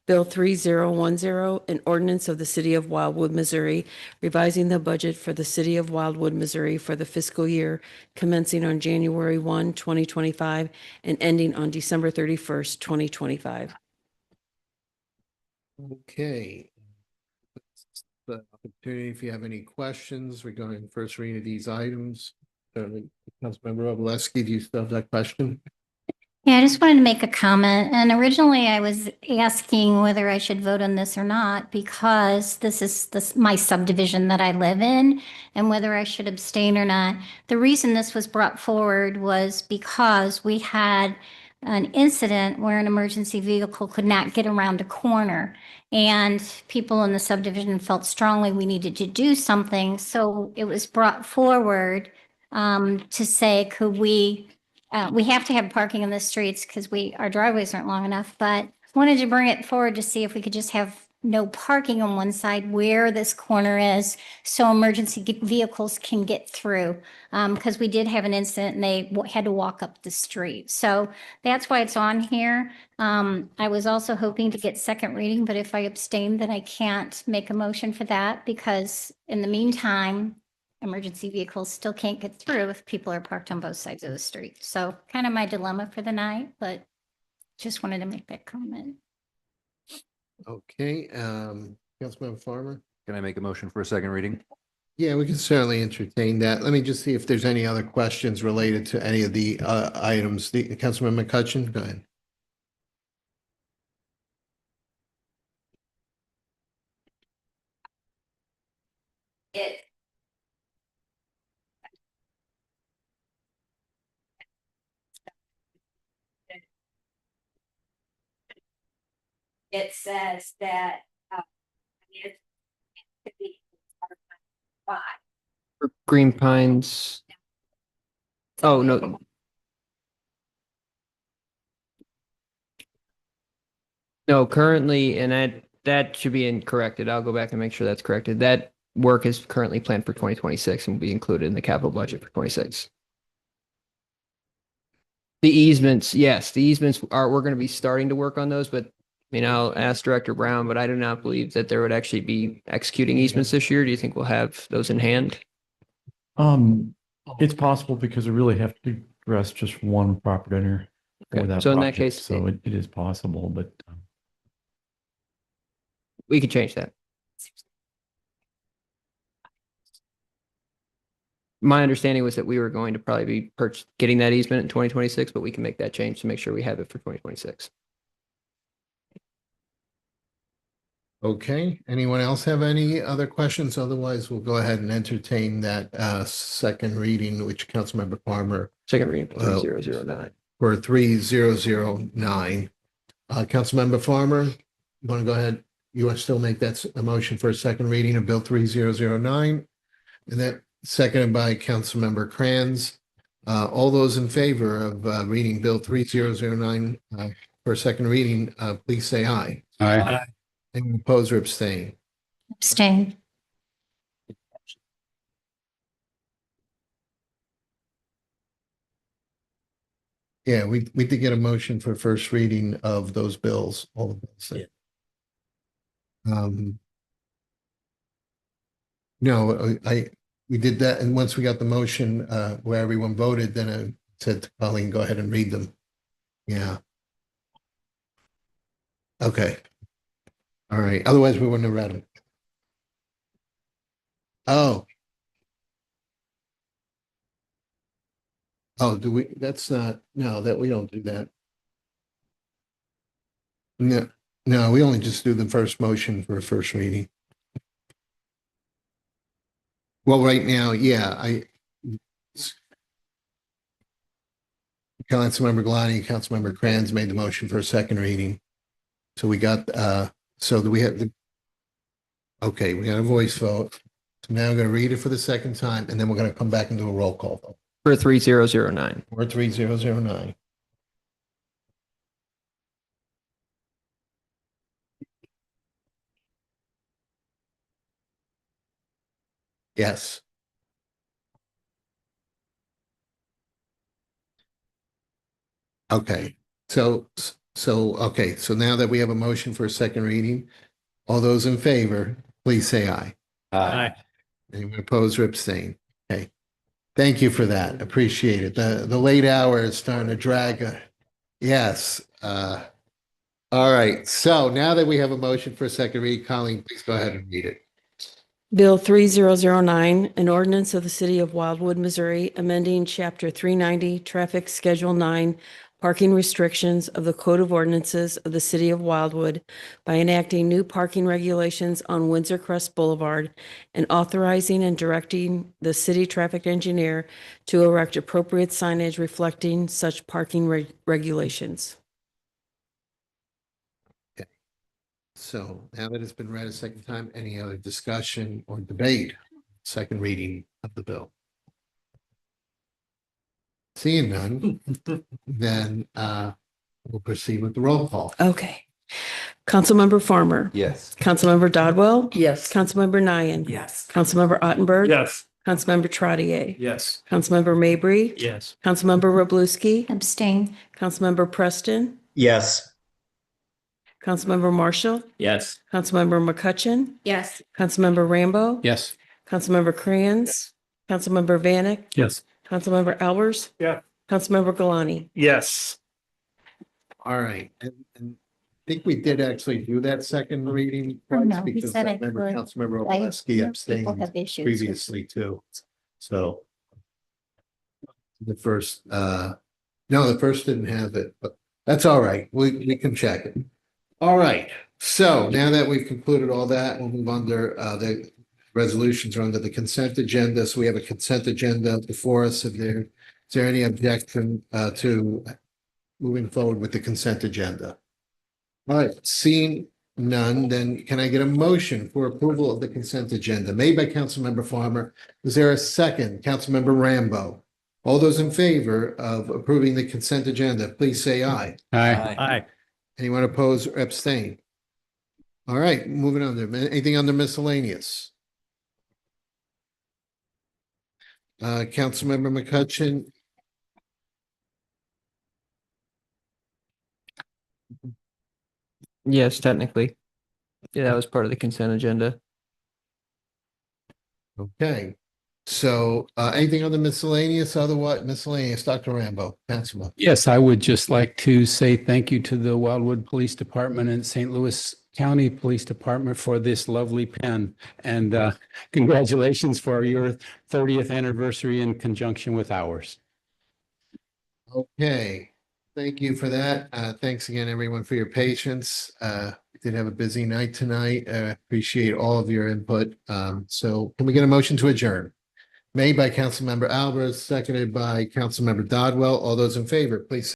Bill 3010, an ordinance of the City of Wildwood, Missouri, revising the budget for the City of Wildwood, Missouri for the fiscal year commencing on January 1, 2025 and ending on December 31st, 2025. Okay. The opportunity, if you have any questions regarding the first reading of these items, Councilmember Roblewski, do you still have that question? Yeah, I just wanted to make a comment. And originally I was asking whether I should vote on this or not because this is my subdivision that I live in and whether I should abstain or not. The reason this was brought forward was because we had an incident where an emergency vehicle could not get around a corner. And people in the subdivision felt strongly we needed to do something. So it was brought forward to say, could we have to have parking in the streets because our driveways aren't long enough, but wanted to bring it forward to see if we could just have no parking on one side where this corner is so emergency vehicles can get through. Because we did have an incident and they had to walk up the street. So that's why it's on here. I was also hoping to get second reading, but if I abstain, then I can't make a motion for that because in the meantime, emergency vehicles still can't get through if people are parked on both sides of the street. So kind of my dilemma for the night, but just wanted to make that comment. Okay, Councilmember Farmer? Can I make a motion for a second reading? Yeah, we can certainly entertain that. Let me just see if there's any other questions related to any of the items. Councilman McCutcheon, go ahead. It says that it could be For Green Pines. Oh, no. No, currently, and that should be corrected. I'll go back and make sure that's corrected. That work is currently planned for 2026 and will be included in the capital budget for 26. The easements, yes, we're going to be starting to work on those, but I mean, I'll ask Director Brown, but I do not believe that there would actually be executing easements this year. Do you think we'll have those in hand? It's possible because we really have to address just one property owner for Okay, that so in that project. case, So it is possible, but we could change that. My understanding was that we were going to probably be getting that easement in 2026, but we can make that change to make sure we have it for 2026. Okay, anyone else have any other questions? Otherwise, we'll go ahead and entertain that second reading, which Councilmember Farmer. Second reading for 3009. For 3009. Councilmember Farmer, you want to go ahead? You want to still make that a motion for a second reading of Bill 3009? And then seconded by Councilmember Kranz. All those in favor of reading Bill 3009 for a second reading, please say aye. Aye. Anyone oppose or abstain? Abstain. Yeah, we did get a motion for first reading of those bills, all of those. No, we did that, and once we got the motion where everyone voted, then I said to Colleen, go ahead and read them. Yeah. Okay. All right, otherwise we wouldn't have read them. Oh. Oh, do we, that's not, no, that we don't do that. No, we only just do the first motion for a first reading. Well, right now, yeah, Councilmember Galani, Councilmember Kranz made the motion for a second reading. So we got, so do we have the, okay, we got a voice vote. So now I'm going to read it for the second time, and then we're going to come back and do a roll call vote. For 3009. For 3009. Yes. Okay, so now that we have a motion for a second reading, all those in favor, please say aye. Aye. Anyone opposed or abstain? Okay. Thank you for that. Appreciate it. The late hour is starting to drag. Yes. All right. So now that we have a motion for a second reading, Colleen, please go ahead and read it. Bill 3009, an ordinance of the City of Wildwood, Missouri, amending Chapter 390, Traffic Schedule 9 parking restrictions of the Code of Ordinances of the City of Wildwood by enacting new parking regulations on Windsor Crest Boulevard and authorizing and directing the city traffic engineer to erect appropriate signage reflecting such parking regulations. So now that it's been read a second time, any other discussion or debate? Second reading of the bill. Seeing none, then we'll proceed with the roll call. Okay. Councilmember Farmer. Yes. Councilmember Dodwell. Yes. Councilmember Nye. Yes. Councilmember Ottenberg. Yes. Councilmember Trottier. Yes. Councilmember Mabry. Yes. Councilmember Roblewski. Abstain. Councilmember Preston. Yes. Councilmember Marshall. Yes. Councilmember McCutcheon. Yes. Councilmember Rambo. Yes. Councilmember Crayons. Councilmember Vanek. Yes. Councilmember Albers. Yeah. Councilmember Galani. Yes. All right, and I think we did actually do that second reading Oh, twice no, he because said I I remember could. Councilmember I- Oleski people abstained have issues with- previously too. So the first, no, the first didn't have it, but that's all right. We can check it. All right, so now that we've concluded all that, we'll move under the resolutions are under the consent agenda. So we have a consent agenda before us. Is there any objection to moving forward with the consent agenda? All right, seeing none, then can I get a motion for approval of the consent agenda made by Councilmember Farmer? Is there a second? Councilmember Rambo? All those in favor of approving the consent agenda, please say aye. Aye. Aye. Anyone oppose or abstain? All right, moving on there. Anything under miscellaneous? Councilmember McCutcheon? Yes, technically. Yeah, that was part of the consent agenda. Okay, so anything on the miscellaneous, otherwise miscellaneous, Dr. Rambo, Councilman. Yes, I would just like to say thank you to the Wildwood Police Department and St. Louis County Police Department for this lovely pen. And congratulations for your 30th anniversary in conjunction with ours. Okay, thank you for that. Thanks again, everyone, for your patience. We did have a busy night tonight. Appreciate all of your input. So can we get a motion to adjourn? Made by Councilmember Albers, seconded by Councilmember Dodwell. All those in favor, please